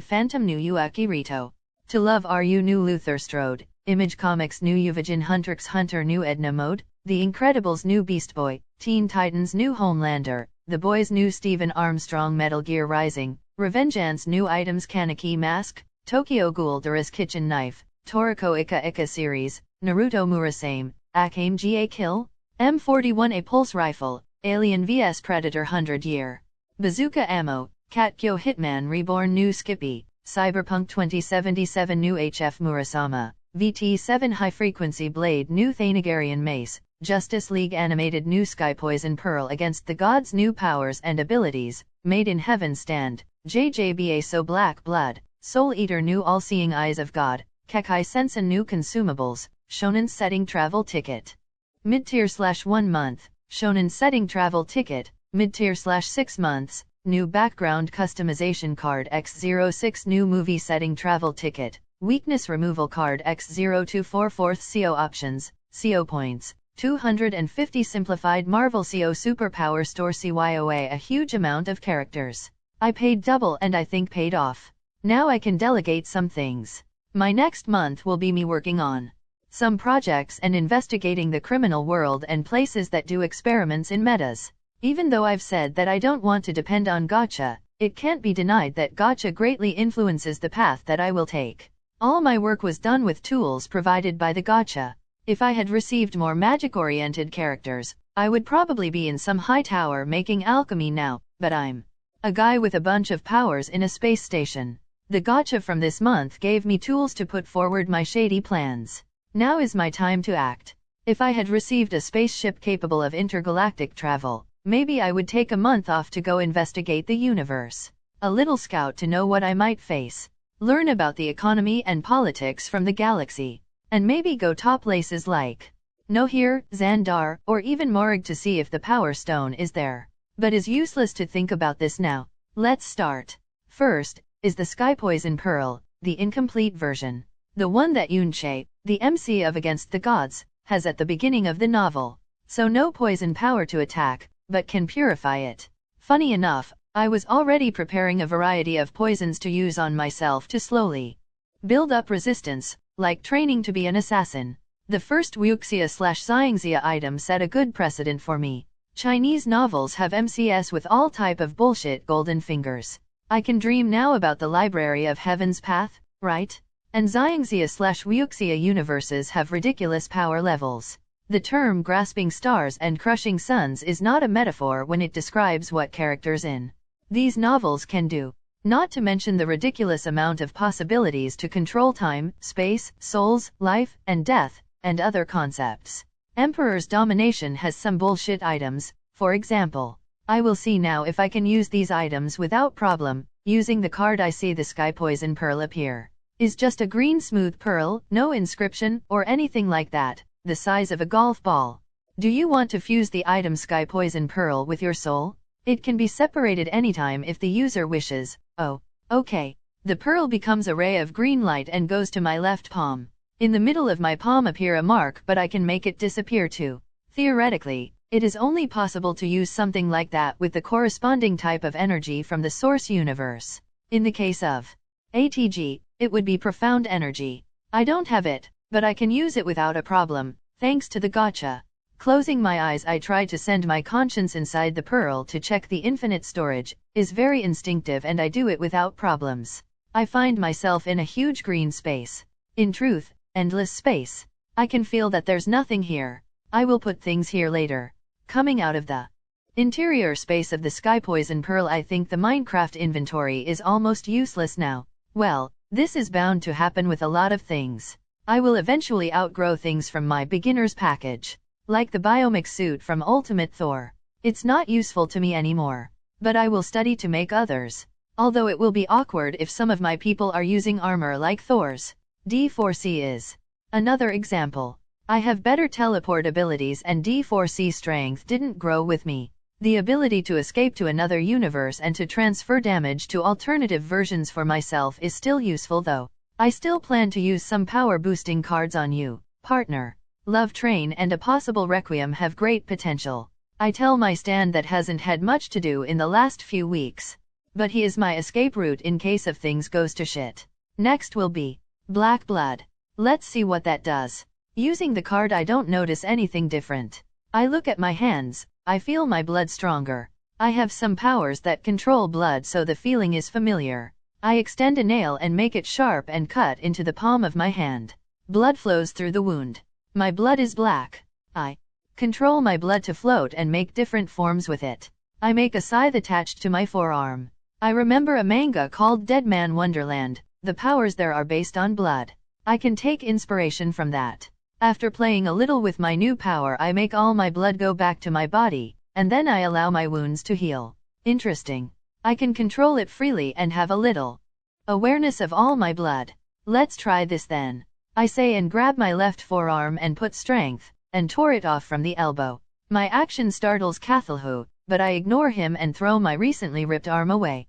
Phantom New Yuaki Rito, To Love Are You New Luther Strode, Image Comics New Uvijin Huntrix Hunter New Edna Mode, The Incredibles New Beast Boy, Teen Titans New Homelander, The Boys New Stephen Armstrong Metal Gear Rising, Revengeance New Items Kaneki Mask, Tokyo Ghoul Doris Kitchen Knife, Toriko Ika Series, Naruto Murasame, Akame Ga Kill, M41A Pulse Rifle, Alien vs Predator 100 Year, Bazooka Ammo, Katkyo Hitman Reborn New Skippy, Cyberpunk 2077 New HF Murasama, VT7 High Frequency Blade New Thanagarian Mace, Justice League Animated New Sky Poison Pearl Against the Gods New Powers and Abilities, Made in Heaven Stand, JJBA So Black Blood, Soul Eater New All-Seeing Eyes of God, Kekai Sensen New Consumables, Shonen Setting Travel Ticket. Mid-tier /1 month, Shonen Setting Travel Ticket, Mid-tier /6 months, new background customization card X06 new movie setting travel ticket, weakness removal card X0244 CO options, CO points, 250 simplified Marvel CO superpower store CYOA a huge amount of characters. I paid double and I think paid off. Now I can delegate some things. My next month will be me working on some projects and investigating the criminal world and places that do experiments in metas. Even though I've said that I don't want to depend on Gatcha, it can't be denied that Gatcha greatly influences the path that I will take. All my work was done with tools provided by the Gatcha. If I had received more magic-oriented characters, I would probably be in some high tower making alchemy now, but I'm a guy with a bunch of powers in a space station. The Gatcha from this month gave me tools to put forward my shady plans. Now is my time to act. If I had received a spaceship capable of intergalactic travel, maybe I would take a month off to go investigate the universe. A little scout to know what I might face. Learn about the economy and politics from the galaxy. And maybe go top places like Nohir, Xandar, or even Morag to see if the Power Stone is there. But it's useless to think about this now. Let's start. First, is the Sky Poison Pearl, the incomplete version. The one that Yunche, the MC of Against the Gods, has at the beginning of the novel. So no poison power to attack, but can purify it. Funny enough, I was already preparing a variety of poisons to use on myself to slowly build up resistance, like training to be an assassin. The first Wuxia/Xiangxia item set a good precedent for me. Chinese novels have MCS with all type of bullshit golden fingers. I can dream now about the Library of Heaven's Path, right? And Xiangxia/Wuxia universes have ridiculous power levels. The term grasping stars and crushing suns is not a metaphor when it describes what characters in these novels can do. Not to mention the ridiculous amount of possibilities to control time, space, souls, life, and death, and other concepts. Emperor's Domination has some bullshit items, for example. I will see now if I can use these items without problem, using the card I see the Sky Poison Pearl appear. Is just a green smooth pearl, no inscription, or anything like that, the size of a golf ball. Do you want to fuse the item Sky Poison Pearl with your soul? It can be separated anytime if the user wishes. Oh, okay. The pearl becomes a ray of green light and goes to my left palm. In the middle of my palm appear a mark, but I can make it disappear too. Theoretically, it is only possible to use something like that with the corresponding type of energy from the source universe. In the case of ATG, it would be profound energy. I don't have it, but I can use it without a problem, thanks to the Gatcha. Closing my eyes, I try to send my conscience inside the pearl to check the infinite storage, is very instinctive and I do it without problems. I find myself in a huge green space. In truth, endless space. I can feel that there's nothing here. I will put things here later. Coming out of the interior space of the Sky Poison Pearl, I think the Minecraft inventory is almost useless now. Well, this is bound to happen with a lot of things. I will eventually outgrow things from my beginner's package. Like the biomic suit from Ultimate Thor. It's not useful to me anymore. But I will study to make others. Although it will be awkward if some of my people are using armor like Thor's. D4C is another example. I have better teleport abilities and D4C strength didn't grow with me. The ability to escape to another universe and to transfer damage to alternative versions for myself is still useful though. I still plan to use some power boosting cards on you, partner. Love Train and a possible Requiem have great potential. I tell my stand that hasn't had much to do in the last few weeks. But he is my escape route in case of things goes to shit. Next will be Black Blood. Let's see what that does. Using the card I don't notice anything different. I look at my hands, I feel my blood stronger. I have some powers that control blood so the feeling is familiar. I extend a nail and make it sharp and cut into the palm of my hand. Blood flows through the wound. My blood is black. I control my blood to float and make different forms with it. I make a scythe attached to my forearm. I remember a manga called Dead Man Wonderland. The powers there are based on blood. I can take inspiration from that. After playing a little with my new power, I make all my blood go back to my body, and then I allow my wounds to heal. Interesting. I can control it freely and have a little awareness of all my blood. Let's try this then. I say and grab my left forearm and put strength, and tore it off from the elbow. My action startles Cathalhu, but I ignore him and throw my recently ripped arm away.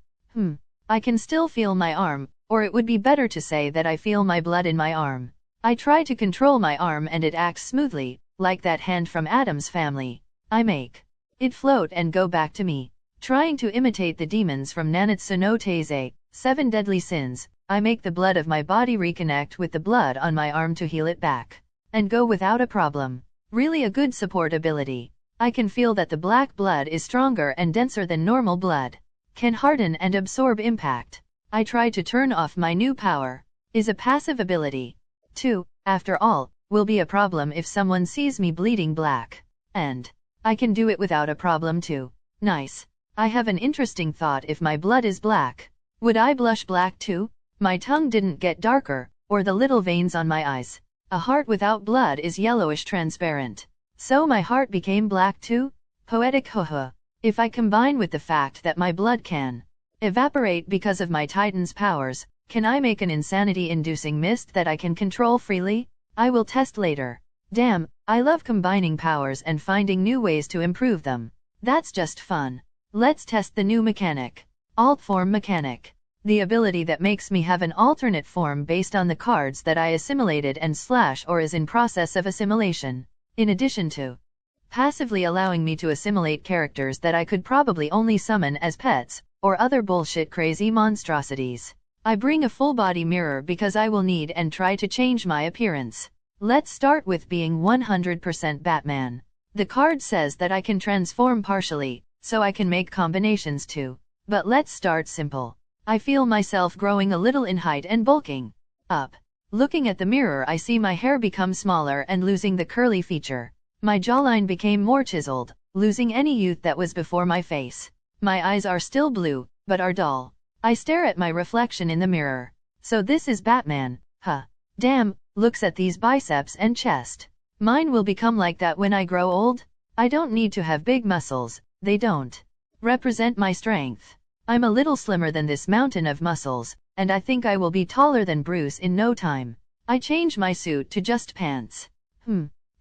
I can still feel my arm, or it would be better to say that I feel my blood in my arm. I try to control my arm and it acts smoothly, like that hand from Adam's Family. I make it float and go back to me. Trying to imitate the demons from Nanatsu no Taizai, 7 Deadly Sins, I make the blood of my body reconnect with the blood on my arm to heal it back. And go without a problem. Really a good support ability. I can feel that the black blood is stronger and denser than normal blood. Can harden and absorb impact. I try to turn off my new power. Is a passive ability. 2. After all, will be a problem if someone sees me bleeding black. And I can do it without a problem too. Nice. I have an interesting thought. If my blood is black, would I blush black too? My tongue didn't get darker, or the little veins on my eyes. A heart without blood is yellowish transparent. So my heart became black too? Poetic haha. If I combine with the fact that my blood can evaporate because of my Titan's powers, can I make an insanity-inducing mist that I can control freely? I will test later. Damn, I love combining powers and finding new ways to improve them. That's just fun. Let's test the new mechanic. Alt Form Mechanic. The ability that makes me have an alternate form based on the cards that I assimilated and / or is in process of assimilation. In addition to passively allowing me to assimilate characters that I could probably only summon as pets, or other bullshit crazy monstrosities. I bring a full body mirror because I will need and try to change my appearance. Let's start with being 100% Batman. The card says that I can transform partially, so I can make combinations too. But let's start simple. I feel myself growing a little in height and bulking up. Looking at the mirror, I see my hair become smaller and losing the curly feature. My jawline became more chiseled, losing any youth that was before my face. My eyes are still blue, but are dull. I stare at my reflection in the mirror. So this is Batman, huh? Damn, looks at these biceps and chest. Mine will become like that when I grow old? I don't need to have big muscles, they don't represent my strength. I'm a little slimmer than this mountain of muscles, and I think I will be taller than Bruce in no time. I change my suit to just pants.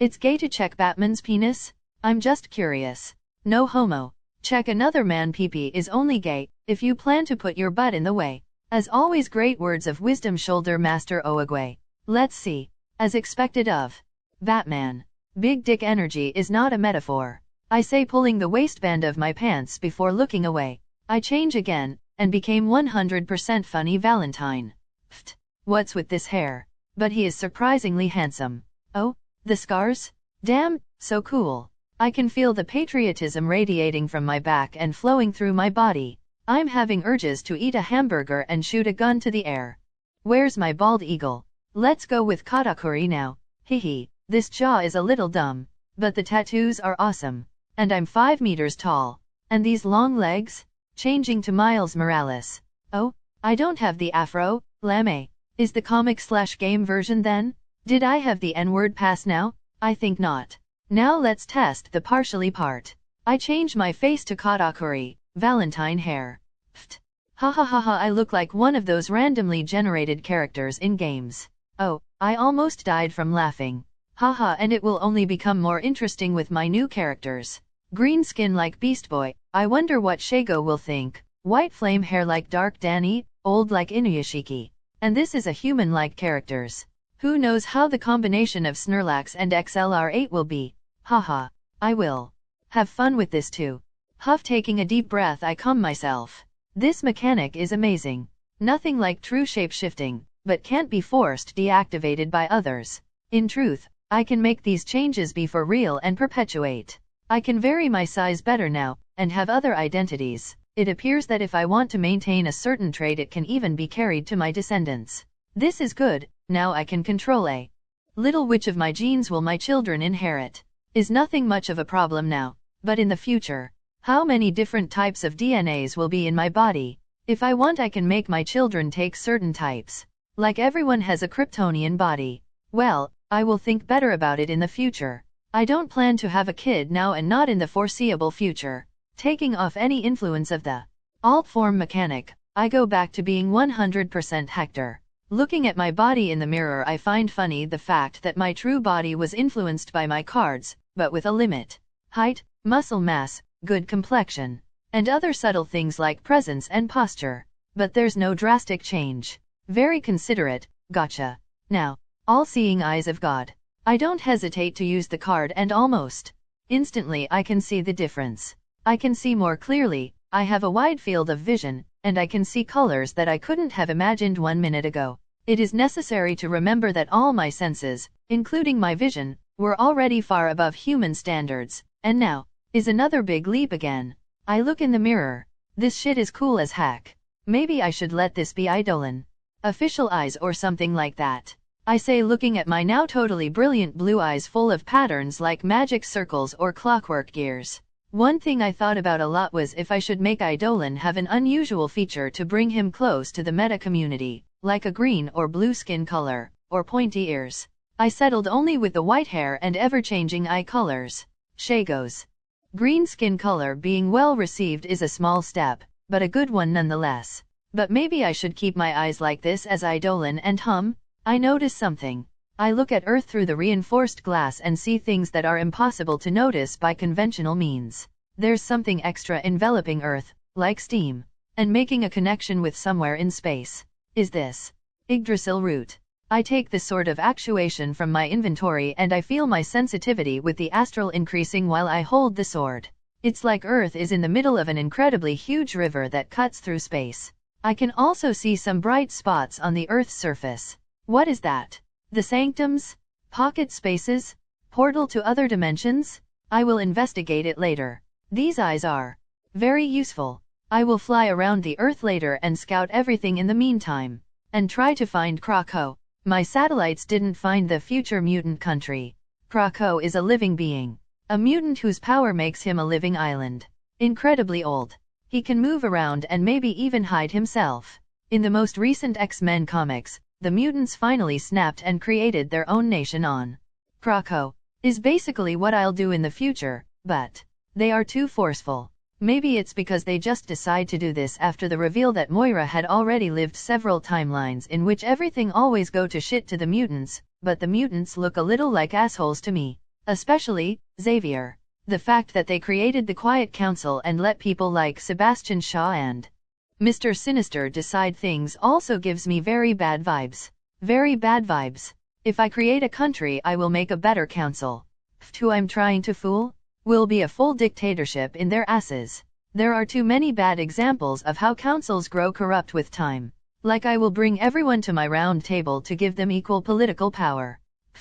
It's gay to check Batman's penis? I'm just curious. No homo. Check another man pee-pee is only gay if you plan to put your butt in the way. As always, great words of wisdom, Shoulder Master Oagwe. Let's see. As expected of Batman, big dick energy is not a metaphor. I say, pulling the waistband of my pants before looking away. I change again, and became 100% funny Valentine. Pfft, what's with this hair? But he is surprisingly handsome. Oh, the scars? Damn, so cool. I can feel the patriotism radiating from my back and flowing through my body. I'm having urges to eat a hamburger and shoot a gun to the air. Where's my bald eagle? Let's go with katakuri now. Hehe, this jaw is a little dumb, but the tattoos are awesome. And I'm 5 meters tall. And these long legs? Changing to Miles Morales. Oh, I don't have the afro, lame. Is the comic/game version then? Did I have the N-word pass now? I think not. Now let's test the partially part. I change my face to katakuri, Valentine hair. Pfft. Ha ha ha ha, I look like one of those randomly generated characters in games. Oh, I almost died from laughing. Haha, and it will only become more interesting with my new characters. Green skin like Beast Boy, I wonder what Shago will think. White flame hair like Dark Danny, old like Inuyashiki. And this is a human-like characters. Who knows how the combination of Snorlax and XLR8 will be? Haha, I will have fun with this too. Huff, taking a deep breath, I calm myself. This mechanic is amazing. Nothing like true shape-shifting, but can't be forced deactivated by others. In truth, I can make these changes be for real and perpetuate. I can vary my size better now, and have other identities. It appears that if I want to maintain a certain trait, it can even be carried to my descendants. This is good. Now I can control a little which of my genes will my children inherit. Is nothing much of a problem now, but in the future, how many different types of DNAs will be in my body? If I want, I can make my children take certain types. Like everyone has a Kryptonian body. Well, I will think better about it in the future. I don't plan to have a kid now and not in the foreseeable future. Taking off any influence of the alt form mechanic, I go back to being 100% Hector. Looking at my body in the mirror, I find funny the fact that my true body was influenced by my cards, but with a limit. Height, muscle mass, good complexion, and other subtle things like presence and posture. But there's no drastic change. Very considerate, Gatcha. Now, all-seeing eyes of God. I don't hesitate to use the card and almost instantly I can see the difference. I can see more clearly, I have a wide field of vision, and I can see colors that I couldn't have imagined 1 minute ago. It is necessary to remember that all my senses, including my vision, were already far above human standards, and now is another big leap again. I look in the mirror. This shit is cool as heck. Maybe I should let this be Eidolon official eyes or something like that. I say, looking at my now totally brilliant blue eyes full of patterns like magic circles or clockwork gears. One thing I thought about a lot was if I should make Eidolon have an unusual feature to bring him close to the meta community, like a green or blue skin color, or pointy ears. I settled only with the white hair and ever-changing eye colors. Shagos. Green skin color being well received is a small step, but a good one nonetheless. But maybe I should keep my eyes like this as Eidolon and hum. I notice something. I look at Earth through the reinforced glass and see things that are impossible to notice by conventional means. There's something extra enveloping Earth, like steam, and making a connection with somewhere in space. Is this Yggdrasil root? I take this sort of actuation from my inventory and I feel my sensitivity with the astral increasing while I hold the sword. It's like Earth is in the middle of an incredibly huge river that cuts through space. I can also see some bright spots on the Earth's surface. What is that? The sanctums? Pocket spaces? Portal to other dimensions? I will investigate it later. These eyes are very useful. I will fly around the Earth later and scout everything in the meantime, and try to find Krakow. My satellites didn't find the future mutant country. Krakow is a living being. A mutant whose power makes him a living island. Incredibly old. He can move around and maybe even hide himself. In the most recent X-Men comics, the mutants finally snapped and created their own nation on Krakow. Is basically what I'll do in the future, but they are too forceful. Maybe it's because they just decide to do this after the reveal that Moira had already lived several timelines in which everything always go to shit to the mutants, but the mutants look a little like assholes to me. Especially Xavier. The fact that they created the Quiet Council and let people like Sebastian Shaw and Mr. Sinister decide things also gives me very bad vibes. Very bad vibes. If I create a country, I will make a better council. Who I'm trying to fool? Will be a full dictatorship in their asses. There are too many bad examples of how councils grow corrupt with time. Like I will bring everyone to my round table to give them equal political power.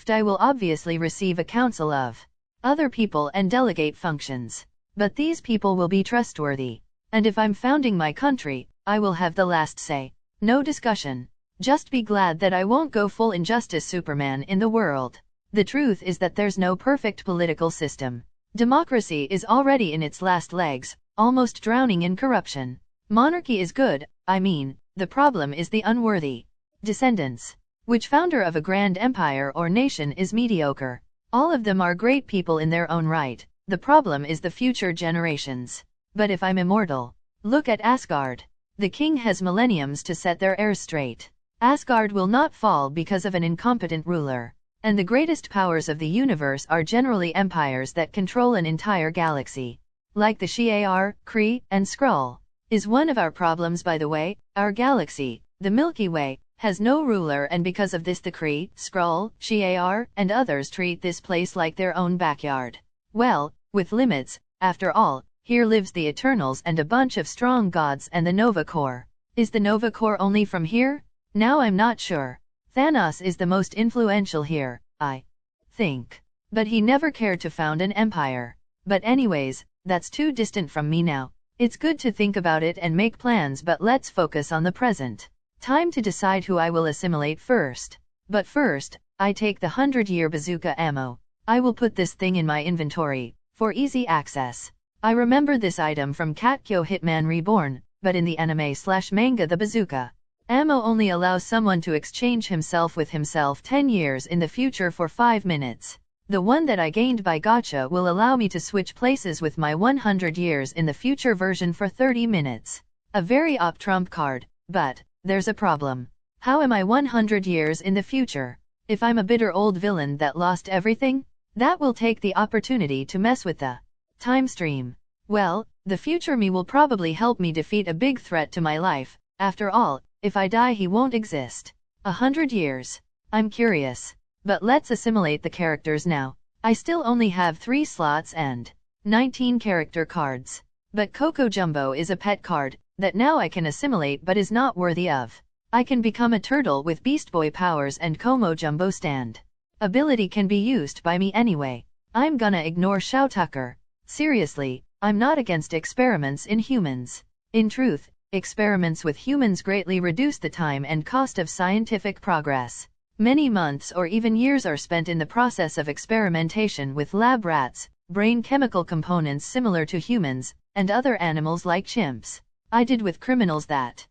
I will obviously receive a council of other people and delegate functions. But these people will be trustworthy. And if I'm founding my country, I will have the last say. No discussion. Just be glad that I won't go full injustice Superman in the world. The truth is that there's no perfect political system. Democracy is already in its last legs, almost drowning in corruption. Monarchy is good, I mean, the problem is the unworthy descendants. Which founder of a grand empire or nation is mediocre? All of them are great people in their own right. The problem is the future generations. But if I'm immortal, look at Asgard. The king has millenniums to set their heirs straight. Asgard will not fall because of an incompetent ruler. And the greatest powers of the universe are generally empires that control an entire galaxy. Like the Shi'ar, Kree, and Skrull. Is one of our problems, by the way. Our galaxy, the Milky Way, has no ruler, and because of this the Kree, Skrull, Shi'ar, and others treat this place like their own backyard. Well, with limits, after all. Here lives the Eternals and a bunch of strong gods and the Nova Corps. Is the Nova Corps only from here? Now I'm not sure. Thanos is the most influential here, I think. But he never cared to found an empire. But anyways, that's too distant from me now. It's good to think about it and make plans, but let's focus on the present. Time to decide who I will assimilate first. But first, I take the 100-year bazooka ammo. I will put this thing in my inventory, for easy access. I remember this item from Katkyo Hitman Reborn, but in the anime/manga the bazooka ammo only allows someone to exchange himself with himself 10 years in the future for 5 minutes. The one that I gained by Gatcha will allow me to switch places with my 100 years in the future version for 30 minutes. A very op trump card, but there's a problem. How am I 100 years in the future? If I'm a bitter old villain that lost everything, that will take the opportunity to mess with the time stream. Well, the future me will probably help me defeat a big threat to my life. After all, if I die he won't exist. 100 years. I'm curious. But let's assimilate the characters now. I still only have 3 slots and 19 character cards. But Coco Jumbo is a pet card that now I can assimilate but is not worthy of. I can become a turtle with Beast Boy powers and Como Jumbo stand. Ability can be used by me anyway. I'm gonna ignore Shao Tucker. Seriously, I'm not against experiments in humans. In truth, experiments with humans greatly reduce the time and cost of scientific progress. Many months or even years are spent in the process of experimentation with lab rats, brain chemical components similar to humans, and other animals like chimps. I did with criminals that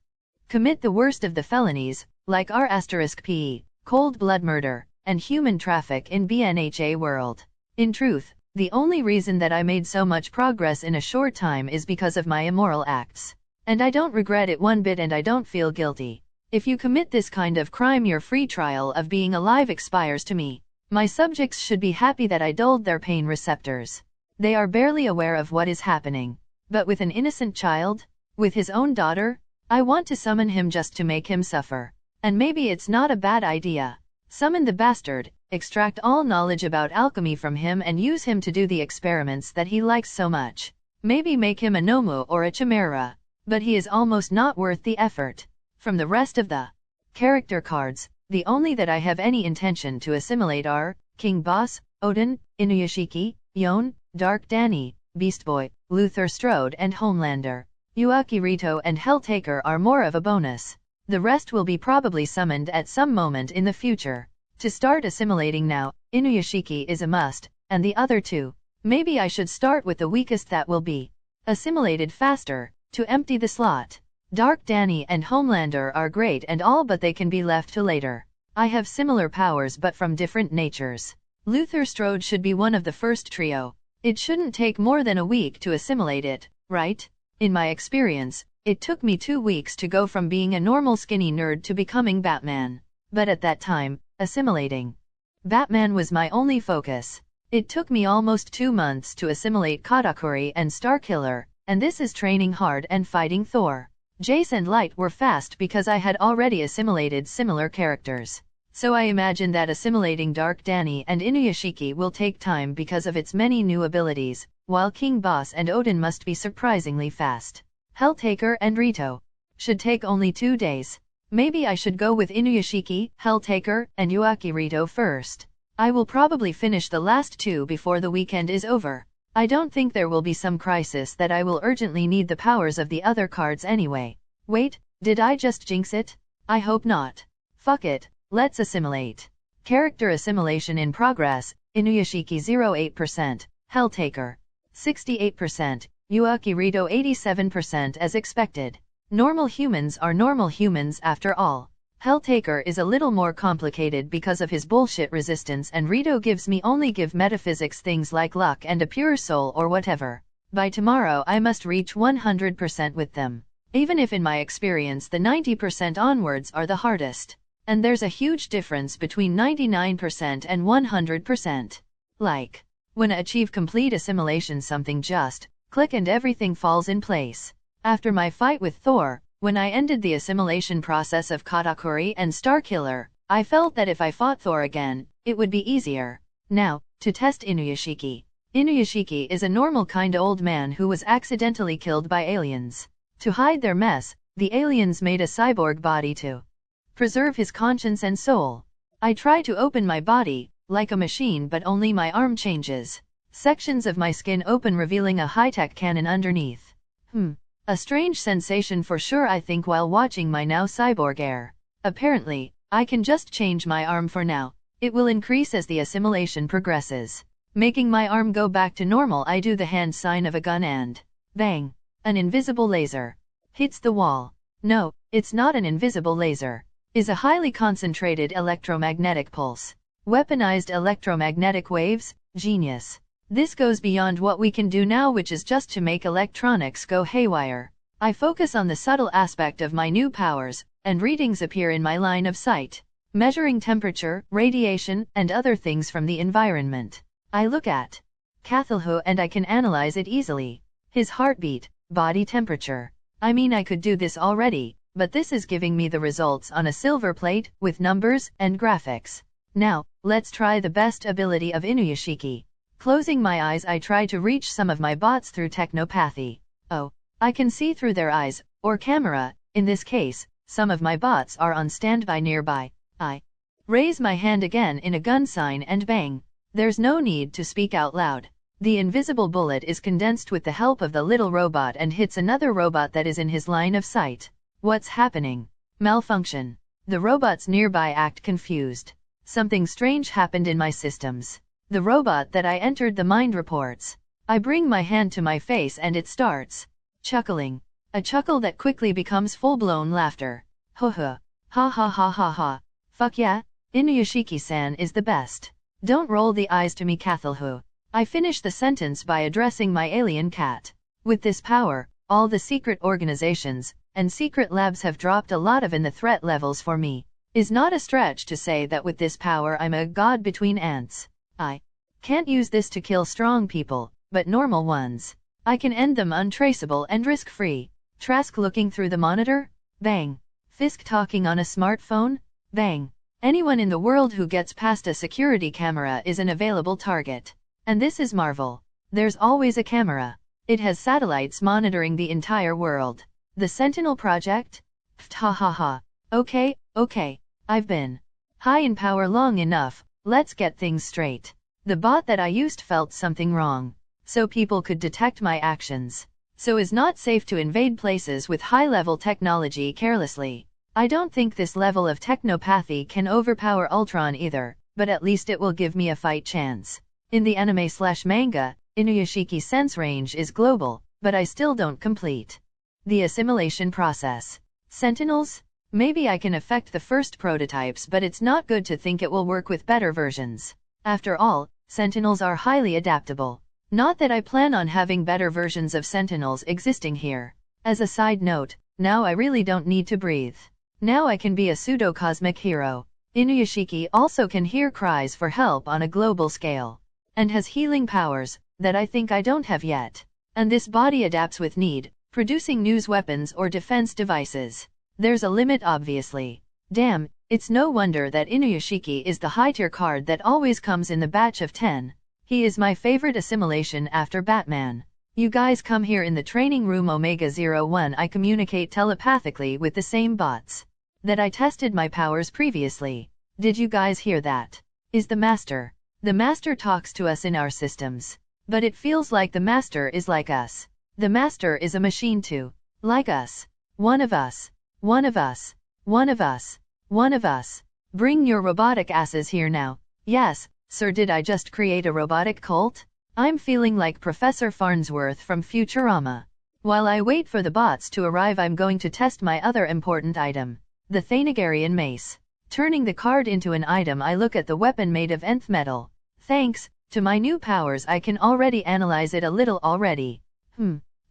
commit the worst of the felonies, like R*P, cold blood murder, and human traffic in BNHA world. In truth, the only reason that I made so much progress in a short time is because of my immoral acts. And I don't regret it one bit and I don't feel guilty. If you commit this kind of crime your free trial of being alive expires to me. My subjects should be happy that I dulled their pain receptors. They are barely aware of what is happening. But with an innocent child? With his own daughter? I want to summon him just to make him suffer. And maybe it's not a bad idea. Summon the bastard, extract all knowledge about alchemy from him and use him to do the experiments that he likes so much. Maybe make him a Nomu or a Chimera. But he is almost not worth the effort. From the rest of the character cards, the only that I have any intention to assimilate are King Boss, Odin, Inuyashiki, Yon, Dark Danny, Beast Boy, Luther Strode and Homelander. Yuaki Rito and Helltaker are more of a bonus. The rest will be probably summoned at some moment in the future. To start assimilating now, Inuyashiki is a must, and the other two. Maybe I should start with the weakest that will be assimilated faster, to empty the slot. Dark Danny and Homelander are great and all but they can be left to later. I have similar powers but from different natures. Luther Strode should be one of the first trio. It shouldn't take more than a week to assimilate it, right? In my experience, it took me 2 weeks to go from being a normal skinny nerd to becoming Batman. But at that time, assimilating Batman was my only focus. It took me almost 2 months to assimilate Katakuri and Starkiller, and this is training hard and fighting Thor. Jace and Light were fast because I had already assimilated similar characters. So I imagine that assimilating Dark Danny and Inuyashiki will take time because of its many new abilities, while King Boss and Odin must be surprisingly fast. Helltaker and Rito should take only 2 days. Maybe I should go with Inuyashiki, Helltaker, and Yuaki Rito first. I will probably finish the last 2 before the weekend is over. I don't think there will be some crisis that I will urgently need the powers of the other cards anyway. Wait, did I just jinx it? I hope not. Fuck it, let's assimilate. Character assimilation in progress, Inuyashiki 08%, Helltaker 68%, Yuaki Rito 87% as expected. Normal humans are normal humans after all. Helltaker is a little more complicated because of his bullshit resistance and Rito gives me only give metaphysics things like luck and a pure soul or whatever. By tomorrow I must reach 100% with them. Even if in my experience the 90% onwards are the hardest. And there's a huge difference between 99% and 100%. Like, when I achieve complete assimilation something just click and everything falls in place. After my fight with Thor, when I ended the assimilation process of Katakuri and Starkiller, I felt that if I fought Thor again, it would be easier. Now, to test Inuyashiki. Inuyashiki is a normal kind old man who was accidentally killed by aliens. To hide their mess, the aliens made a cyborg body to preserve his conscience and soul. I try to open my body, like a machine but only my arm changes. Sections of my skin open revealing a high-tech cannon underneath. A strange sensation for sure I think while watching my now cyborg air. Apparently, I can just change my arm for now. It will increase as the assimilation progresses. Making my arm go back to normal I do the hand sign of a gun and bang! An invisible laser hits the wall. No, it's not an invisible laser. Is a highly concentrated electromagnetic pulse. Weaponized electromagnetic waves? Genius. This goes beyond what we can do now which is just to make electronics go haywire. I focus on the subtle aspect of my new powers, and readings appear in my line of sight. Measuring temperature, radiation, and other things from the environment. I look at Cthulhu and I can analyze it easily. his heartbeat, body temperature. I mean, I could do this already, but this is giving me the results on a silver plate, with numbers and graphics. Now, let's try the best ability of Inuyashiki. Closing my eyes, I try to reach some of my bots through technopathy. Oh, I can see through their eyes, or camera. In this case, some of my bots are on standby nearby. I raise my hand again in a gun sign and bang. There's no need to speak out loud. The invisible bullet is condensed with the help of the little robot and hits another robot that is in his line of sight. What's happening? Malfunction. The robots nearby act confused. Something strange happened in my systems. The robot that I entered the mind reports. I bring my hand to my face and it starts chuckling. A chuckle that quickly becomes full-blown laughter. Ho ho. Ha ha ha ha ha. Fuck yeah, Inuyashiki-san is the best. Don't roll the eyes to me, Cathalhu. I finish the sentence by addressing my alien cat. With this power, all the secret organizations and secret labs have dropped a lot of in the threat levels for me. Is not a stretch to say that with this power I'm a god between ants. I can't use this to kill strong people, but normal ones. I can end them untraceable and risk-free. Trask looking through the monitor? Bang. Fisk talking on a smartphone? Bang. Anyone in the world who gets past a security camera is an available target. And this is Marvel. There's always a camera. It has satellites monitoring the entire world. The Sentinel Project? Pft ha ha ha. Okay. I've been high in power long enough. Let's get things straight. The bot that I used felt something wrong. So people could detect my actions. So is not safe to invade places with high-level technology carelessly. I don't think this level of technopathy can overpower Ultron either, but at least it will give me a fight chance. In the anime/manga, Inuyashiki's sense range is global, but I still don't complete the assimilation process. Sentinels? Maybe I can affect the first prototypes, but it's not good to think it will work with better versions. After all, Sentinels are highly adaptable. Not that I plan on having better versions of Sentinels existing here. As a side note, now I really don't need to breathe. Now I can be a pseudo-cosmic hero. Inuyashiki also can hear cries for help on a global scale. And has healing powers, that I think I don't have yet. And this body adapts with need, producing news weapons or defense devices. There's a limit obviously. Damn, it's no wonder that Inuyashiki is the high-tier card that always comes in the batch of 10. He is my favorite assimilation after Batman. You guys come here in the training room Omega-01. I communicate telepathically with the same bots that I tested my powers previously. Did you guys hear that? Is the master. The master talks to us in our systems. But it feels like the master is like us. The master is a machine too. Like us. One of us. One of us. One of us. One of us. Bring your robotic asses here now. Yes, sir, did I just create a robotic cult? I'm feeling like Professor Farnsworth from Futurama. While I wait for the bots to arrive, I'm going to test my other important item. The Thanagarian mace. Turning the card into an item, I look at the weapon made of nth metal. Thanks to my new powers, I can already analyze it a little already.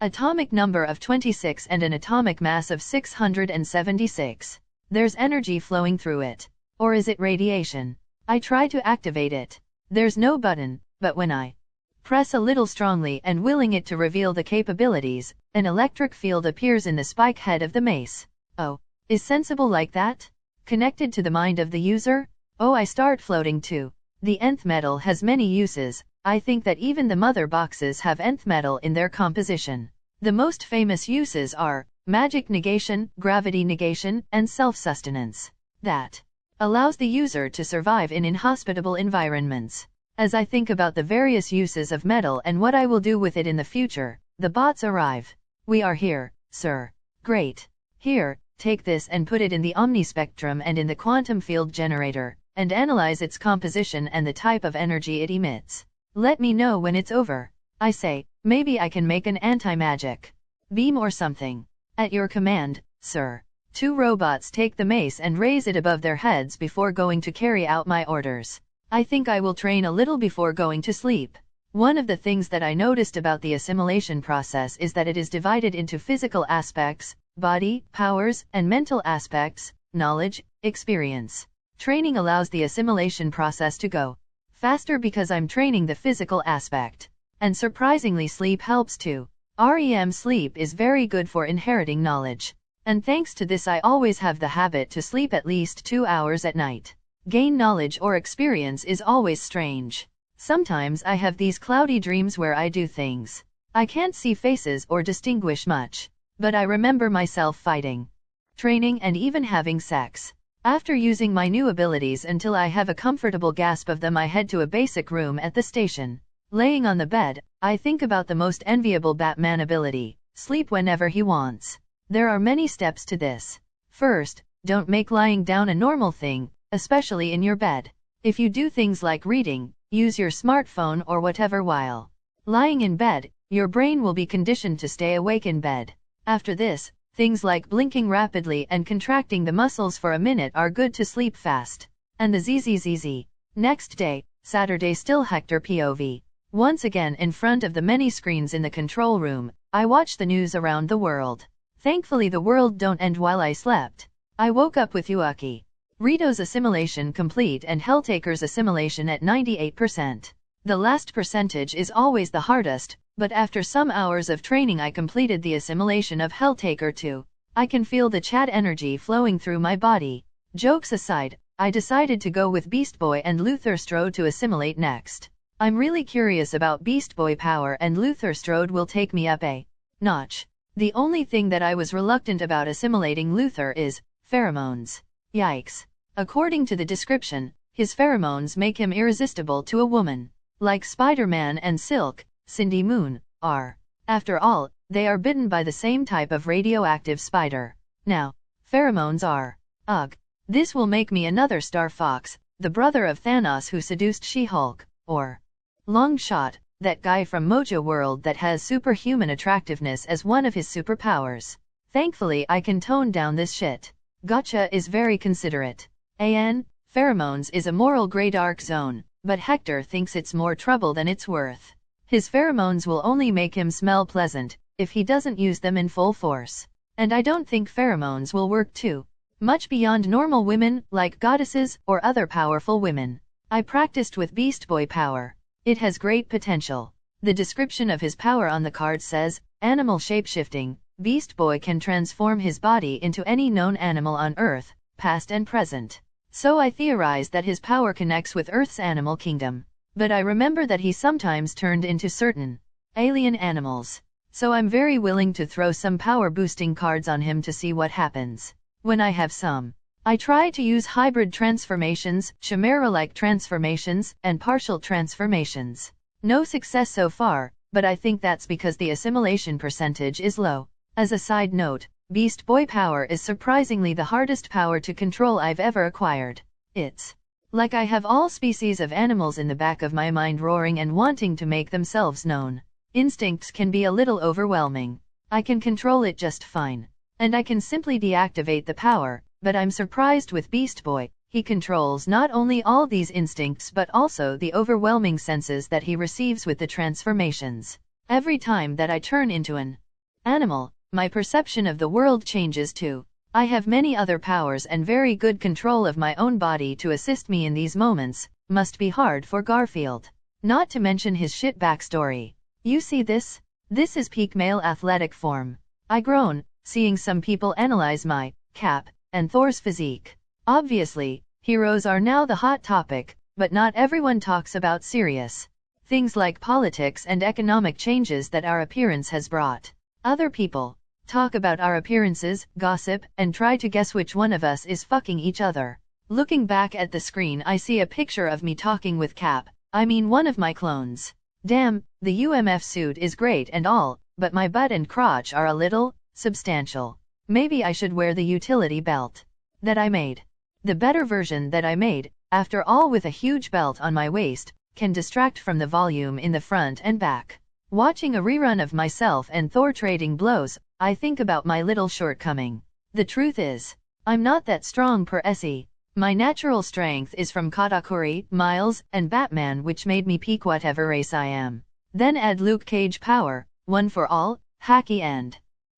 Atomic number of 26 and an atomic mass of 676. There's energy flowing through it. Or is it radiation? I try to activate it. There's no button, but when I press a little strongly and willing it to reveal the capabilities, an electric field appears in the spike head of the mace. Oh, is sensible like that? Connected to the mind of the user? Oh, I start floating too. The nth metal has many uses. I think that even the mother boxes have nth metal in their composition. The most famous uses are magic negation, gravity negation, and self-sustenance. That allows the user to survive in inhospitable environments. As I think about the various uses of metal and what I will do with it in the future, the bots arrive. We are here, sir. Great. Here, take this and put it in the omnispectrum and in the quantum field generator, and analyze its composition and the type of energy it emits. Let me know when it's over. I say, maybe I can make an anti-magic beam or something. At your command, sir. 2 robots take the mace and raise it above their heads before going to carry out my orders. I think I will train a little before going to sleep. One of the things that I noticed about the assimilation process is that it is divided into physical aspects, body, powers, and mental aspects, knowledge, experience. Training allows the assimilation process to go faster because I'm training the physical aspect. And surprisingly, sleep helps too. REM sleep is very good for inheriting knowledge. And thanks to this I always have the habit to sleep at least 2 hours at night. Gain knowledge or experience is always strange. Sometimes I have these cloudy dreams where I do things. I can't see faces or distinguish much. But I remember myself fighting, training and even having sex. After using my new abilities until I have a comfortable grasp of them, I head to a basic room at the station. Laying on the bed, I think about the most enviable Batman ability: sleep whenever he wants. There are many steps to this. First, don't make lying down a normal thing, especially in your bed. If you do things like reading, use your smartphone or whatever while lying in bed, your brain will be conditioned to stay awake in bed. After this, things like blinking rapidly and contracting the muscles for a minute are good to sleep fast. And the ZZZZ. Next day, Saturday, still Hector POV. Once again in front of the many screens in the control room, I watch the news around the world. Thankfully the world don't end while I slept. I woke up with Yuaki Rito's assimilation complete and Helltaker's assimilation at 98%. The last percentage is always the hardest, but after some hours of training I completed the assimilation of Helltaker too. I can feel the Chad energy flowing through my body. Jokes aside, I decided to go with Beast Boy and Luther Strode to assimilate next. I'm really curious about Beast Boy power, and Luther Strode will take me up a notch. The only thing that I was reluctant about assimilating Luther is pheromones. Yikes. According to the description, his pheromones make him irresistible to a woman. Like Spider-Man and Silk, Cindy Moon, are. After all, they are bitten by the same type of radioactive spider. Now, pheromones are. Ugh. This will make me another Star Fox, the brother of Thanos who seduced She-Hulk, or Longshot, that guy from Mojo World that has superhuman attractiveness as one of his superpowers. Thankfully I can tone down this shit. Gatcha is very considerate. Pheromones is a moral gray dark zone, but Hector thinks it's more trouble than it's worth. His pheromones will only make him smell pleasant, if he doesn't use them in full force. And I don't think pheromones will work too much beyond normal women, like goddesses, or other powerful women. I practiced with Beast Boy power. It has great potential. The description of his power on the card says, animal shapeshifting. Beast Boy can transform his body into any known animal on Earth, past and present. So I theorize that his power connects with Earth's animal kingdom. But I remember that he sometimes turned into certain alien animals. So I'm very willing to throw some power boosting cards on him to see what happens. When I have some, I try to use hybrid transformations, chimera-like transformations, and partial transformations. No success so far, but I think that's because the assimilation percentage is low. As a side note, Beast Boy power is surprisingly the hardest power to control I've ever acquired. It's like I have all species of animals in the back of my mind roaring and wanting to make themselves known. Instincts can be a little overwhelming. I can control it just fine. And I can simply deactivate the power, but I'm surprised with Beast Boy. He controls not only all these instincts but also the overwhelming senses that he receives with the transformations. Every time that I turn into an animal, my perception of the world changes too. I have many other powers and very good control of my own body to assist me in these moments. Must be hard for Garfield. Not to mention his shit backstory. You see this? This is peak male athletic form. I groan, seeing some people analyze my Cap and Thor's physique. Obviously, heroes are now the hot topic, but not everyone talks about serious things like politics and economic changes that our appearance has brought. Other people talk about our appearances, gossip, and try to guess which one of us is fucking each other. Looking back at the screen, I see a picture of me talking with Cap. I mean one of my clones. Damn, the UMF suit is great and all, but my butt and crotch are a little substantial. Maybe I should wear the utility belt that I made. The better version that I made, after all, with a huge belt on my waist, can distract from the volume in the front and back. Watching a rerun of myself and Thor trading blows, I think about my little shortcoming. The truth is, I'm not that strong per se. My natural strength is from Katakuri, Miles, and Batman, which made me peak whatever race I am. Then add Luke Cage power, one for all, Haki, and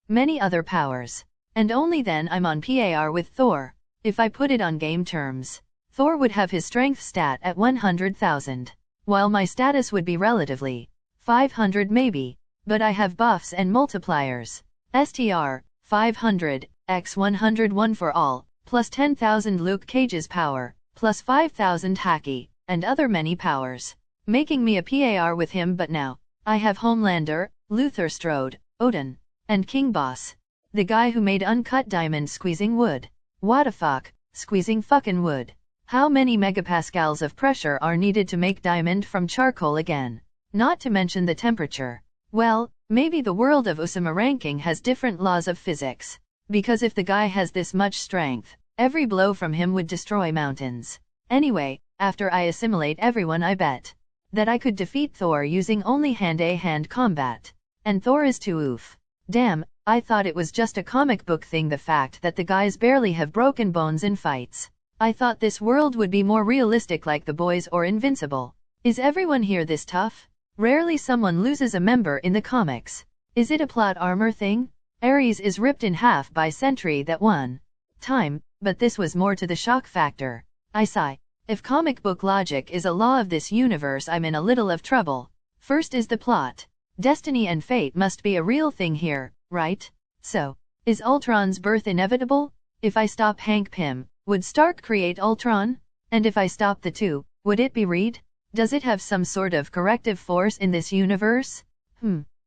many other powers. And only then I'm on par with Thor. If I put it on game terms, Thor would have his strength stat at 100,000, while my status would be relatively 500 maybe. but I have buffs and multipliers. STR, 500, x 101 for all, plus 10,000 Luke Cage's power, plus 5,000 Haki, and other many powers, making me a PAR with him. But now, I have Homelander, Luther Strode, Odin, and King Boss. The guy who made uncut diamond squeezing wood. Whata fuck, squeezing fucking wood. How many megapascals of pressure are needed to make diamond from charcoal again? Not to mention the temperature. Well, maybe the world of Usama ranking has different laws of physics. Because if the guy has this much strength, every blow from him would destroy mountains. Anyway, after I assimilate everyone, I bet that I could defeat Thor using only hand-to-hand combat. And Thor is too oof. Damn, I thought it was just a comic book thing, the fact that the guys barely have broken bones in fights. I thought this world would be more realistic, like The Boys or Invincible. Is everyone here this tough? Rarely someone loses a member in the comics. Is it a plot armor thing? Ares is ripped in half by Sentry that one time, but this was more to the shock factor. I sigh. If comic book logic is a law of this universe, I'm in a little of trouble. First is the plot. Destiny and fate must be a real thing here, right? So, is Ultron's birth inevitable? If I stop Hank Pym, would Stark create Ultron? And if I stop the two, would it be Reed? Does it have some sort of corrective force in this universe?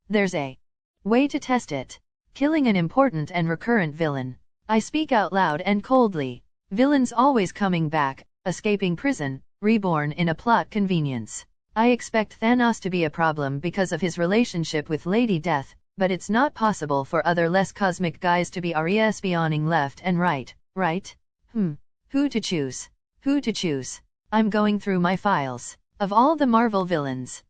There's a way to test it. Killing an important and recurrent villain. I speak out loud and coldly. Villains always coming back, escaping prison, reborn in a plot convenience. I expect Thanos to be a problem because of his relationship with Lady Death, but it's not possible for other less cosmic guys to be espioning left and right, right? Who to choose? Who to choose? I'm going through my files. Of all the Marvel villains.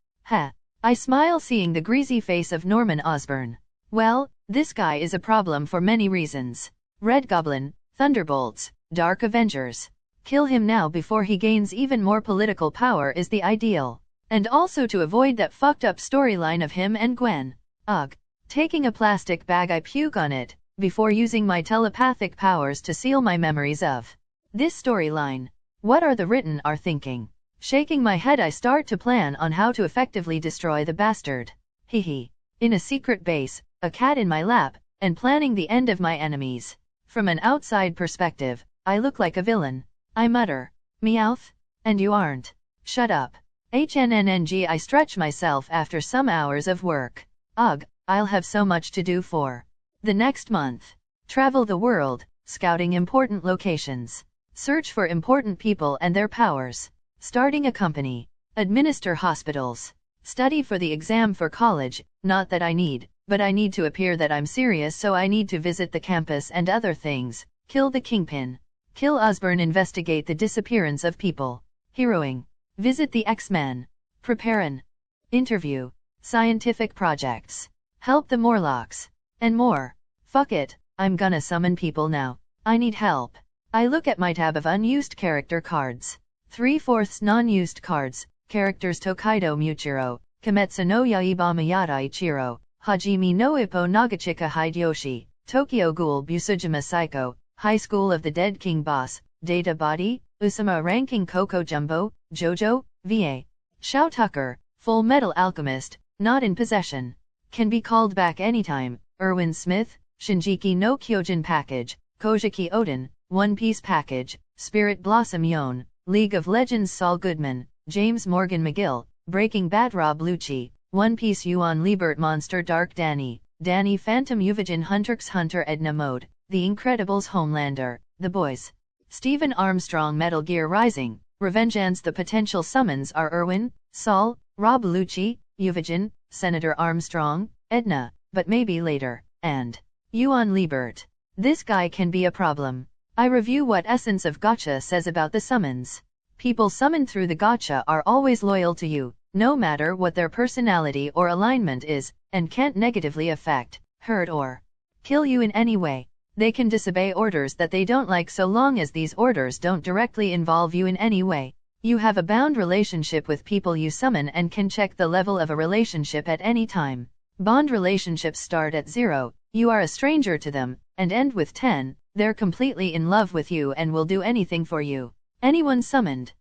I smile seeing the greasy face of Norman Osborn. Well, this guy is a problem for many reasons. Red Goblin, Thunderbolts, Dark Avengers. Kill him now before he gains even more political power is the ideal. And also to avoid that fucked up storyline of him and Gwen. Ugh. Taking a plastic bag, I puke on it, before using my telepathic powers to seal my memories of this storyline. What are the written are thinking? Shaking my head, I start to plan on how to effectively destroy the bastard. Hehe. In a secret base, a cat in my lap, and planning the end of my enemies. From an outside perspective, I look like a villain. I mutter. Meowth? And you aren't. Shut up. HNNNG. I stretch myself after some hours of work. Ugh, I'll have so much to do for the next month. Travel the world, scouting important locations. Search for important people and their powers. Starting a company. Administer hospitals. Study for the exam for college, not that I need, but I need to appear that I'm serious, so I need to visit the campus and other things. Kill the Kingpin. Kill Osborn. Investigate the disappearance of people. Heroing. Visit the X-Men. Prepare an interview. Scientific projects. Help the Morlocks. And more. Fuck it, I'm gonna summon people now. I need help. I look at my tab of unused character cards. 3/4 non-used cards. Characters: Tokaido Muchiro, Kimetsu no Yaiba Mayara Ichiro, Hajime no Ippo Nagachika Hideyoshi, Tokyo Ghoul Busujima Psycho, High School of the Dead King Boss, Data Body, Usama ranking Coco Jumbo, Jojo, VA. Shao Tucker, Full Metal Alchemist, not in possession. Can be called back anytime. Erwin Smith, Shinjiki no Kyojin package, Kojiki Odin, One Piece package, Spirit Blossom Yon, League of Legends Saul Goodman, James Morgan McGill, Breaking Bad Rob Lucci, One Piece Yuan Liebert Monster Dark Danny, Danny Phantom Uvijin Hunter x Hunter Edna Mode, The Incredibles Homelander, The Boys. Stephen Armstrong Metal Gear Rising, Revengeance. The potential summons are Erwin, Saul, Rob Lucci, Uvijin, Senator Armstrong, Edna, but maybe later, and Yuan Liebert. This guy can be a problem. I review what Essence of Gatcha says about the summons. People summoned through the Gatcha are always loyal to you, no matter what their personality or alignment is, and can't negatively affect, hurt or kill you in any way. They can disobey orders that they don't like so long as these orders don't directly involve you in any way. You have a bound relationship with people you summon and can check the level of a relationship at any time. Bond relationships start at 0, you are a stranger to them, and end with 10, they're completely in love with you and will do anything for you. Anyone summoned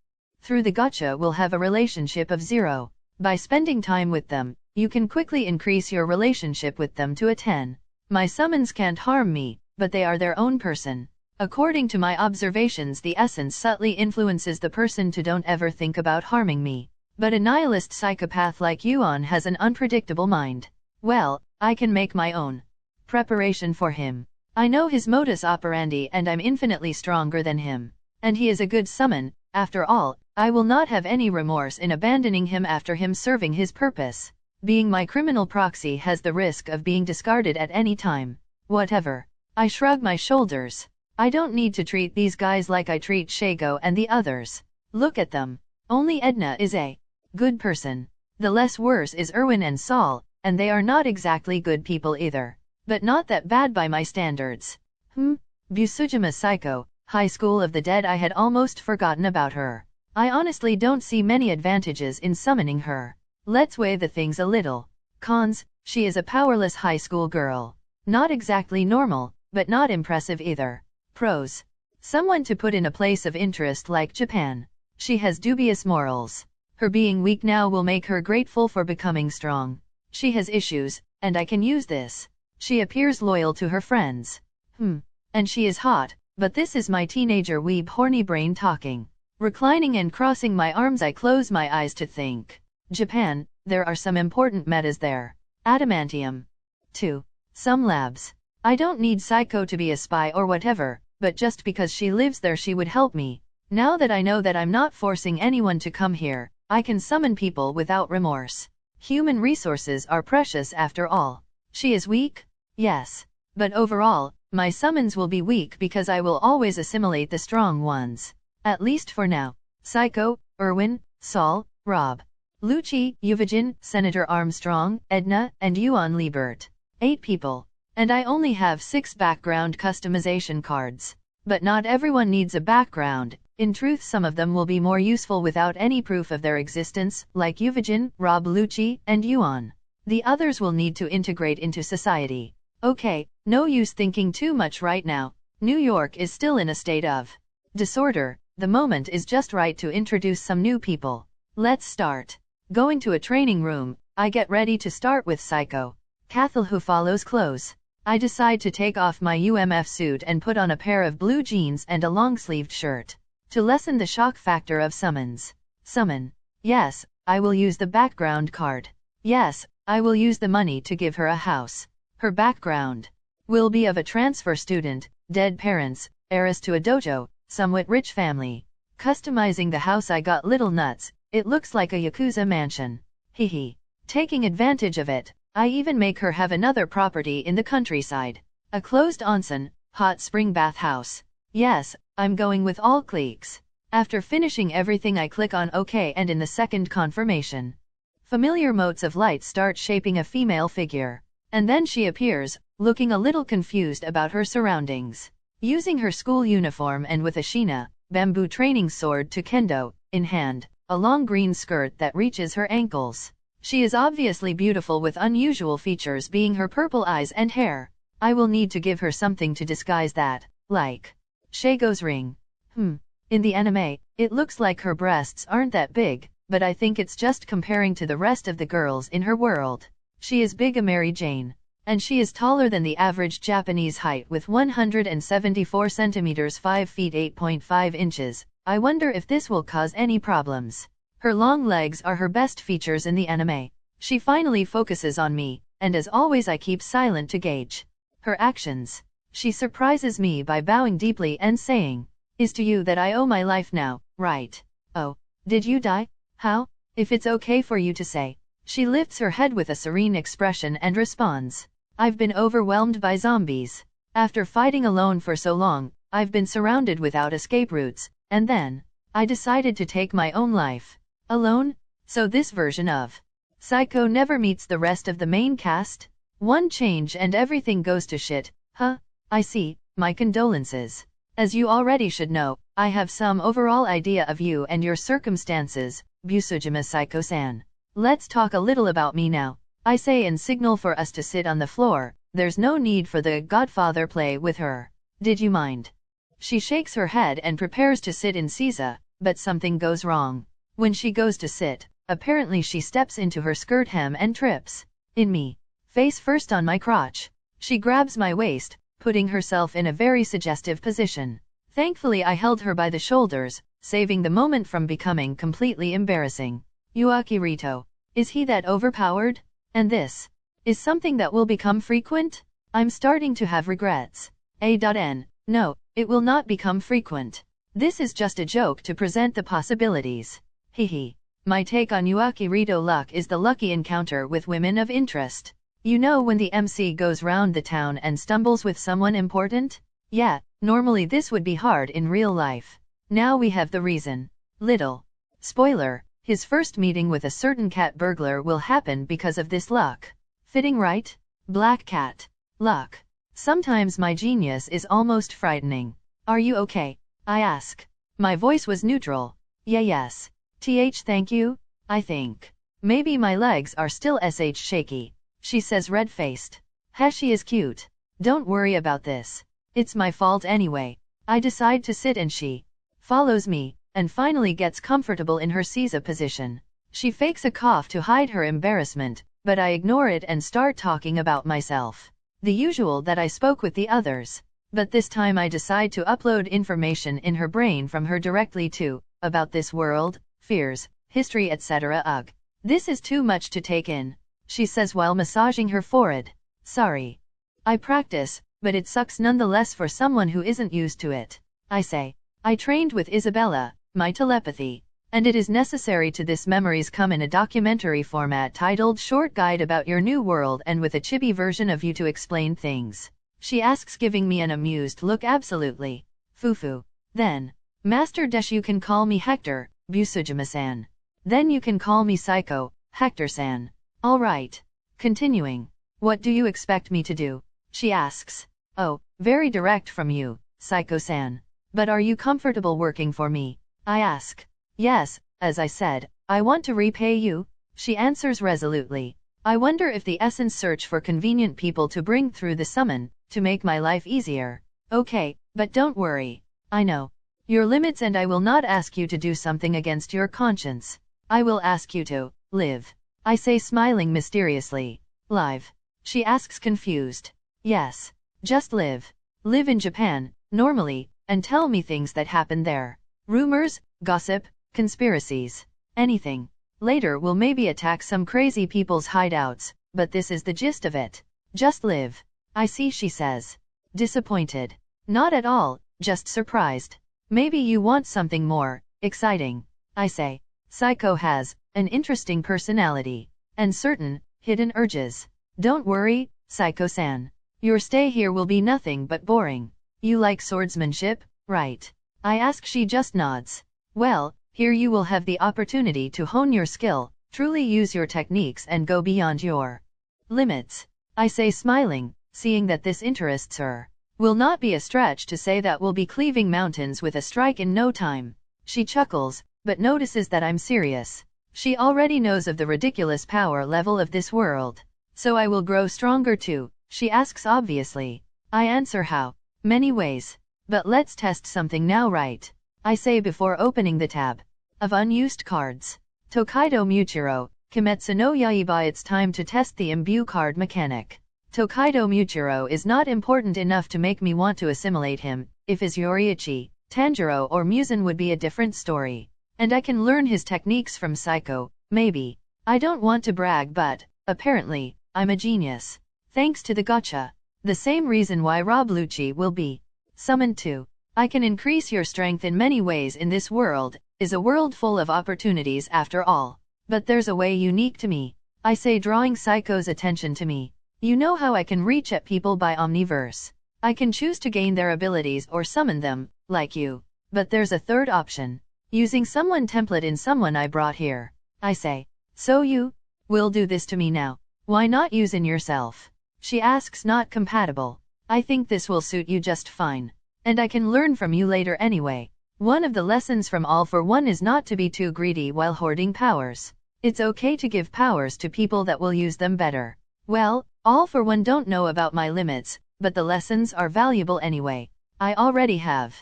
through the Gatcha will have a relationship of 0. By spending time with them, you can quickly increase your relationship with them to a 10. My summons can't harm me, but they are their own person. According to my observations, the essence subtly influences the person to don't ever think about harming me. But a nihilist psychopath like Yuan has an unpredictable mind. Well, I can make my own preparation for him. I know his modus operandi and I'm infinitely stronger than him. And he is a good summon. After all, I will not have any remorse in abandoning him after him serving his purpose. Being my criminal proxy has the risk of being discarded at any time. Whatever. I shrug my shoulders. I don't need to treat these guys like I treat Shago and the others. Look at them. Only Edna is a good person. The less worse is Erwin and Saul, and they are not exactly good people either. But not that bad by my standards. Busujima Psycho, High School of the Dead. I had almost forgotten about her. I honestly don't see many advantages in summoning her. Let's weigh the things a little. Cons, she is a powerless high school girl. Not exactly normal, but not impressive either. Pros. Someone to put in a place of interest like Japan. She has dubious morals. Her being weak now will make her grateful for becoming strong. She has issues, and I can use this. She appears loyal to her friends. And she is hot, but this is my teenager weeb horny brain talking. Reclining and crossing my arms, I close my eyes to think. Japan, there are some important metas there. Adamantium. 2. Some labs. I don't need Psycho to be a spy or whatever, but just because she lives there she would help me. Now that I know that I'm not forcing anyone to come here, I can summon people without remorse. Human resources are precious after all. She is weak? Yes. But overall, my summons will be weak because I will always assimilate the strong ones. At least for now. Psycho, Erwin, Saul, Rob, Lucci, Yuvigin, Senator Armstrong, Edna, and Yuan Liebert. 8 people. And I only have 6 background customization cards. But not everyone needs a background. In truth, some of them will be more useful without any proof of their existence, like Yuvigin, Rob, Lucci, and Yuan. The others will need to integrate into society. Okay, no use thinking too much right now. New York is still in a state of disorder. The moment is just right to introduce some new people. Let's start. Going to a training room, I get ready to start with Psycho. Cathal, who follows close. I decide to take off my UMF suit and put on a pair of blue jeans and a long-sleeved shirt. To lessen the shock factor of summons. Summon. Yes, I will use the background card. Yes, I will use the money to give her a house. Her background will be of a transfer student, dead parents, heiress to a dojo, somewhat rich family. Customizing the house, I got little nuts. It looks like a Yakuza mansion. Hehe. Taking advantage of it, I even make her have another property in the countryside. A closed onsen, hot spring bath house. Yes, I'm going with all cliques. After finishing everything, I click on OK, and in the second confirmation, familiar motes of light start shaping a female figure. And then she appears, looking a little confused about her surroundings. Using her school uniform and with a Shina, bamboo training sword to kendo, in hand, a long green skirt that reaches her ankles. She is obviously beautiful with unusual features being her purple eyes and hair. I will need to give her something to disguise that, like Shago's ring. In the anime, it looks like her breasts aren't that big, but I think it's just comparing to the rest of the girls in her world. She is big, a Mary Jane. And she is taller than the average Japanese height with 174 centimeters 5 feet 8.5 inches. I wonder if this will cause any problems. Her long legs are her best features in the anime. She finally focuses on me, and as always I keep silent to gauge her actions. She surprises me by bowing deeply and saying, "Is to you that I owe my life now, right? Oh, did you die? How? If it's okay for you to say." She lifts her head with a serene expression and responds, "I've been overwhelmed by zombies. After fighting alone for so long, I've been surrounded without escape routes, and then I decided to take my own life. Alone? So this version of Psycho never meets the rest of the main cast? One change and everything goes to shit, huh? I see, my condolences. As you already should know, I have some overall idea of you and your circumstances, Busujima Psycho-san. Let's talk a little about me now," I say and signal for us to sit on the floor. There's no need for the Godfather play with her. Did you mind? She shakes her head and prepares to sit in Caesar, but something goes wrong. When she goes to sit, Apparently she steps into her skirt hem and trips. In me. Face first on my crotch. She grabs my waist, putting herself in a very suggestive position. Thankfully I held her by the shoulders, saving the moment from becoming completely embarrassing. Yuakirito. Is he that overpowered? And this is something that will become frequent? I'm starting to have regrets. A.N. No, it will not become frequent. This is just a joke to present the possibilities. Hehe. My take on Yuakirito luck is the lucky encounter with women of interest. You know when the MC goes round the town and stumbles with someone important? Yeah, normally this would be hard in real life. Now we have the reason. Little spoiler, his first meeting with a certain cat burglar will happen because of this luck. Fitting, right? Black cat. Luck. Sometimes my genius is almost frightening. Are you okay? I ask. My voice was neutral. Yes. Thank you. I think. Maybe my legs are still shaky. She says red-faced. She is cute. Don't worry about this. It's my fault anyway. I decide to sit and she follows me, and finally gets comfortable in her Caesar position. She fakes a cough to hide her embarrassment, but I ignore it and start talking about myself. The usual that I spoke with the others. But this time I decide to upload information in her brain from her directly to, about this world, fears, history etc. Ugh. This is too much to take in, she says while massaging her forehead. Sorry. I practice, but it sucks nonetheless for someone who isn't used to it. I say. I trained with Isabella, my telepathy. And it is necessary to this memories come in a documentary format titled Short Guide About Your New World and with a chibi version of you to explain things. She asks giving me an amused look. Absolutely. Fufu. Then. Master Desh, you can call me Hector, Busujima-san. Then you can call me Psycho, Hector-san. Alright. Continuing. What do you expect me to do? She asks. Oh, very direct from you, Psycho-san. But are you comfortable working for me? I ask. Yes, as I said, I want to repay you, she answers resolutely. I wonder if the essence search for convenient people to bring through the summon, to make my life easier. Okay, but don't worry. I know your limits and I will not ask you to do something against your conscience. I will ask you to live. I say smiling mysteriously. Live? She asks confused. Yes. Just live. Live in Japan, normally, and tell me things that happen there. Rumors, gossip, conspiracies. Anything. Later we'll maybe attack some crazy people's hideouts, but this is the gist of it. Just live. I see, she says. Disappointed. Not at all, just surprised. Maybe you want something more exciting. I say. Psycho has an interesting personality and certain hidden urges. Don't worry, Psycho-san. Your stay here will be nothing but boring. You like swordsmanship, right? I ask. She just nods. Well, here you will have the opportunity to hone your skill, truly use your techniques and go beyond your limits. I say smiling, seeing that this interests her. Will not be a stretch to say that we'll be cleaving mountains with a strike in no time. She chuckles, but notices that I'm serious. She already knows of the ridiculous power level of this world. So I will grow stronger too, she asks obviously. I answer how? Many ways. But let's test something now, right? I say before opening the tab of unused cards. Tokaido Muchiro, Kimetsu no Yaiba. It's time to test the imbue card mechanic. Tokaido Muchiro is not important enough to make me want to assimilate him. If his Yoriichi, Tanjiro or Muzan would be a different story. And I can learn his techniques from Psycho, maybe. I don't want to brag, but, apparently, I'm a genius. Thanks to the Gatcha. The same reason why Rob Lucci will be summoned too. I can increase your strength in many ways in this world, is a world full of opportunities after all. But there's a way unique to me. I say, drawing Psycho's attention to me. You know how I can reach at people by omniverse. I can choose to gain their abilities or summon them, like you. But there's a third option. Using someone template in someone I brought here. I say. So you will do this to me now. Why not use in yourself? She asks. Not compatible. I think this will suit you just fine. And I can learn from you later anyway. One of the lessons from All for One is not to be too greedy while hoarding powers. It's okay to give powers to people that will use them better. Well, All for One don't know about my limits, but the lessons are valuable anyway. I already have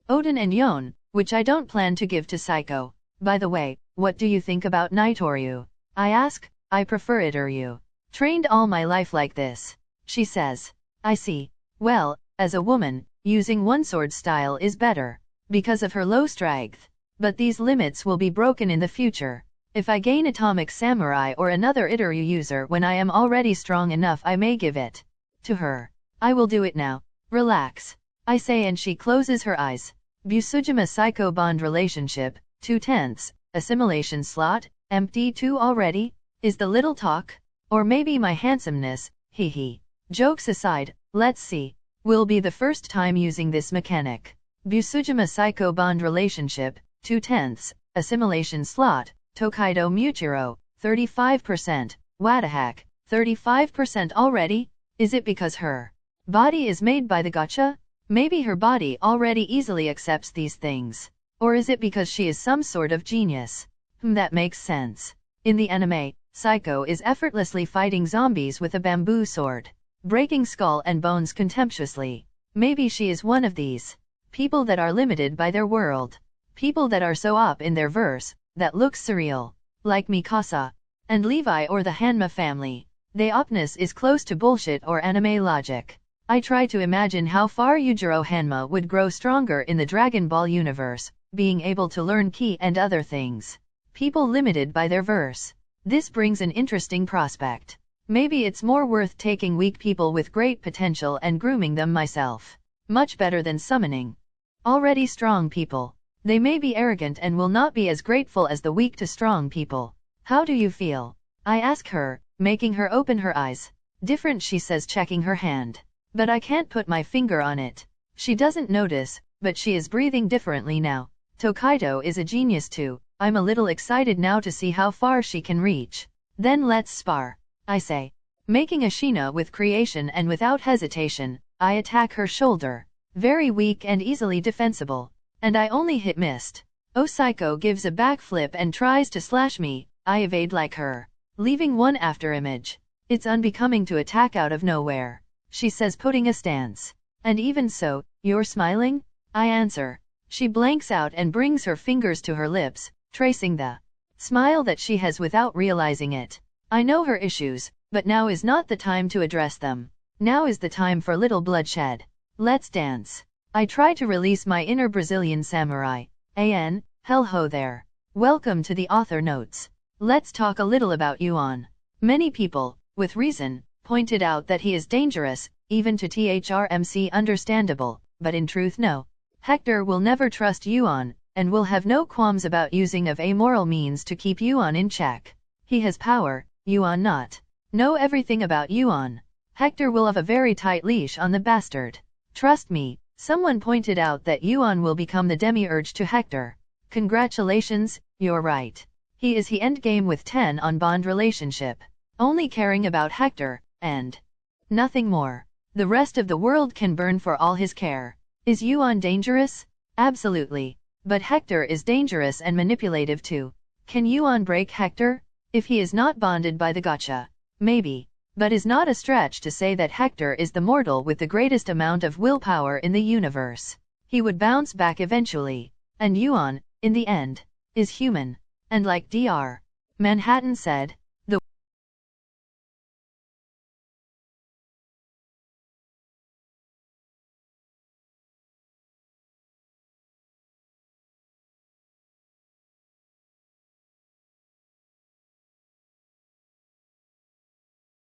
Odin and Yon, which I don't plan to give to Psycho. By the way, What do you think about Nitoryu? I ask. I prefer it you. Trained all my life like this. She says. I see. Well, as a woman, using one sword style is better, because of her low strength. But these limits will be broken in the future. If I gain Atomic Samurai or another Itoryu user when I am already strong enough, I may give it to her. I will do it now. Relax. I say, and she closes her eyes. Busujima Psycho Bond Relationship, 2/10, Assimilation Slot, empty 2 already? Is the little talk? Or maybe my handsomeness, hee hee. Jokes aside, let's see. Will be the first time using this mechanic. Busujima Psycho Bond Relationship, 2/10, Assimilation Slot, Tokaido Muchiro, 35%, Wadahak, 35% already? Is it because her body is made by the Gatcha? Maybe her body already easily accepts these things. Or is it because she is some sort of genius? That makes sense. In the anime, Psycho is effortlessly fighting zombies with a bamboo sword, breaking skull and bones contemptuously. Maybe she is one of these people that are limited by their world. People that are so up in their verse, that looks surreal. Like Mikasa and Levi or the Hanma family. Their upness is close to bullshit or anime logic. I try to imagine how far Yujiro Hanma would grow stronger in the Dragon Ball universe, being able to learn ki and other things. People limited by their verse. This brings an interesting prospect. Maybe it's more worth taking weak people with great potential and grooming them myself. Much better than summoning already strong people. They may be arrogant and will not be as grateful as the weak to strong people. How do you feel? I ask her, making her open her eyes. Different, she says, checking her hand. But I can't put my finger on it. She doesn't notice, but she is breathing differently now. Tokaido is a genius too. I'm a little excited now to see how far she can reach. Then let's spar, I say. Making a Shina with creation and without hesitation, I attack her shoulder. Very weak and easily defensible. And I only hit missed. Oh, Psycho gives a backflip and tries to slash me. I evade like her, leaving one after image. It's unbecoming to attack out of nowhere, she says, putting a stance. And even so, you're smiling? I answer. She blanks out and brings her fingers to her lips, tracing the smile that she has without realizing it. I know her issues, but now is not the time to address them. Now is the time for little bloodshed. Let's dance. I try to release my inner Brazilian samurai. Hell ho there. Welcome to the author notes. Let's talk a little about Yuan. Many people, with reason, pointed out that he is dangerous, even to THRMC understandable, but in truth no. Hector will never trust Yuan, and will have no qualms about using of amoral means to keep Yuan in check. He has power, Yuan not. Know everything about Yuan. Hector will have a very tight leash on the bastard. Trust me, someone pointed out that Yuan will become the demiurge to Hector. Congratulations, you're right. He endgame with 10 on bond relationship. Only caring about Hector, and nothing more. The rest of the world can burn for all his care. Is Yuan dangerous? Absolutely. But Hector is dangerous and manipulative too. Can Yuan break Hector? If he is not bonded by the Gatcha. Maybe. But is not a stretch to say that Hector is the mortal with the greatest amount of willpower in the universe. He would bounce back eventually. And Yuan, in the end, is human. And like Dr. Manhattan said,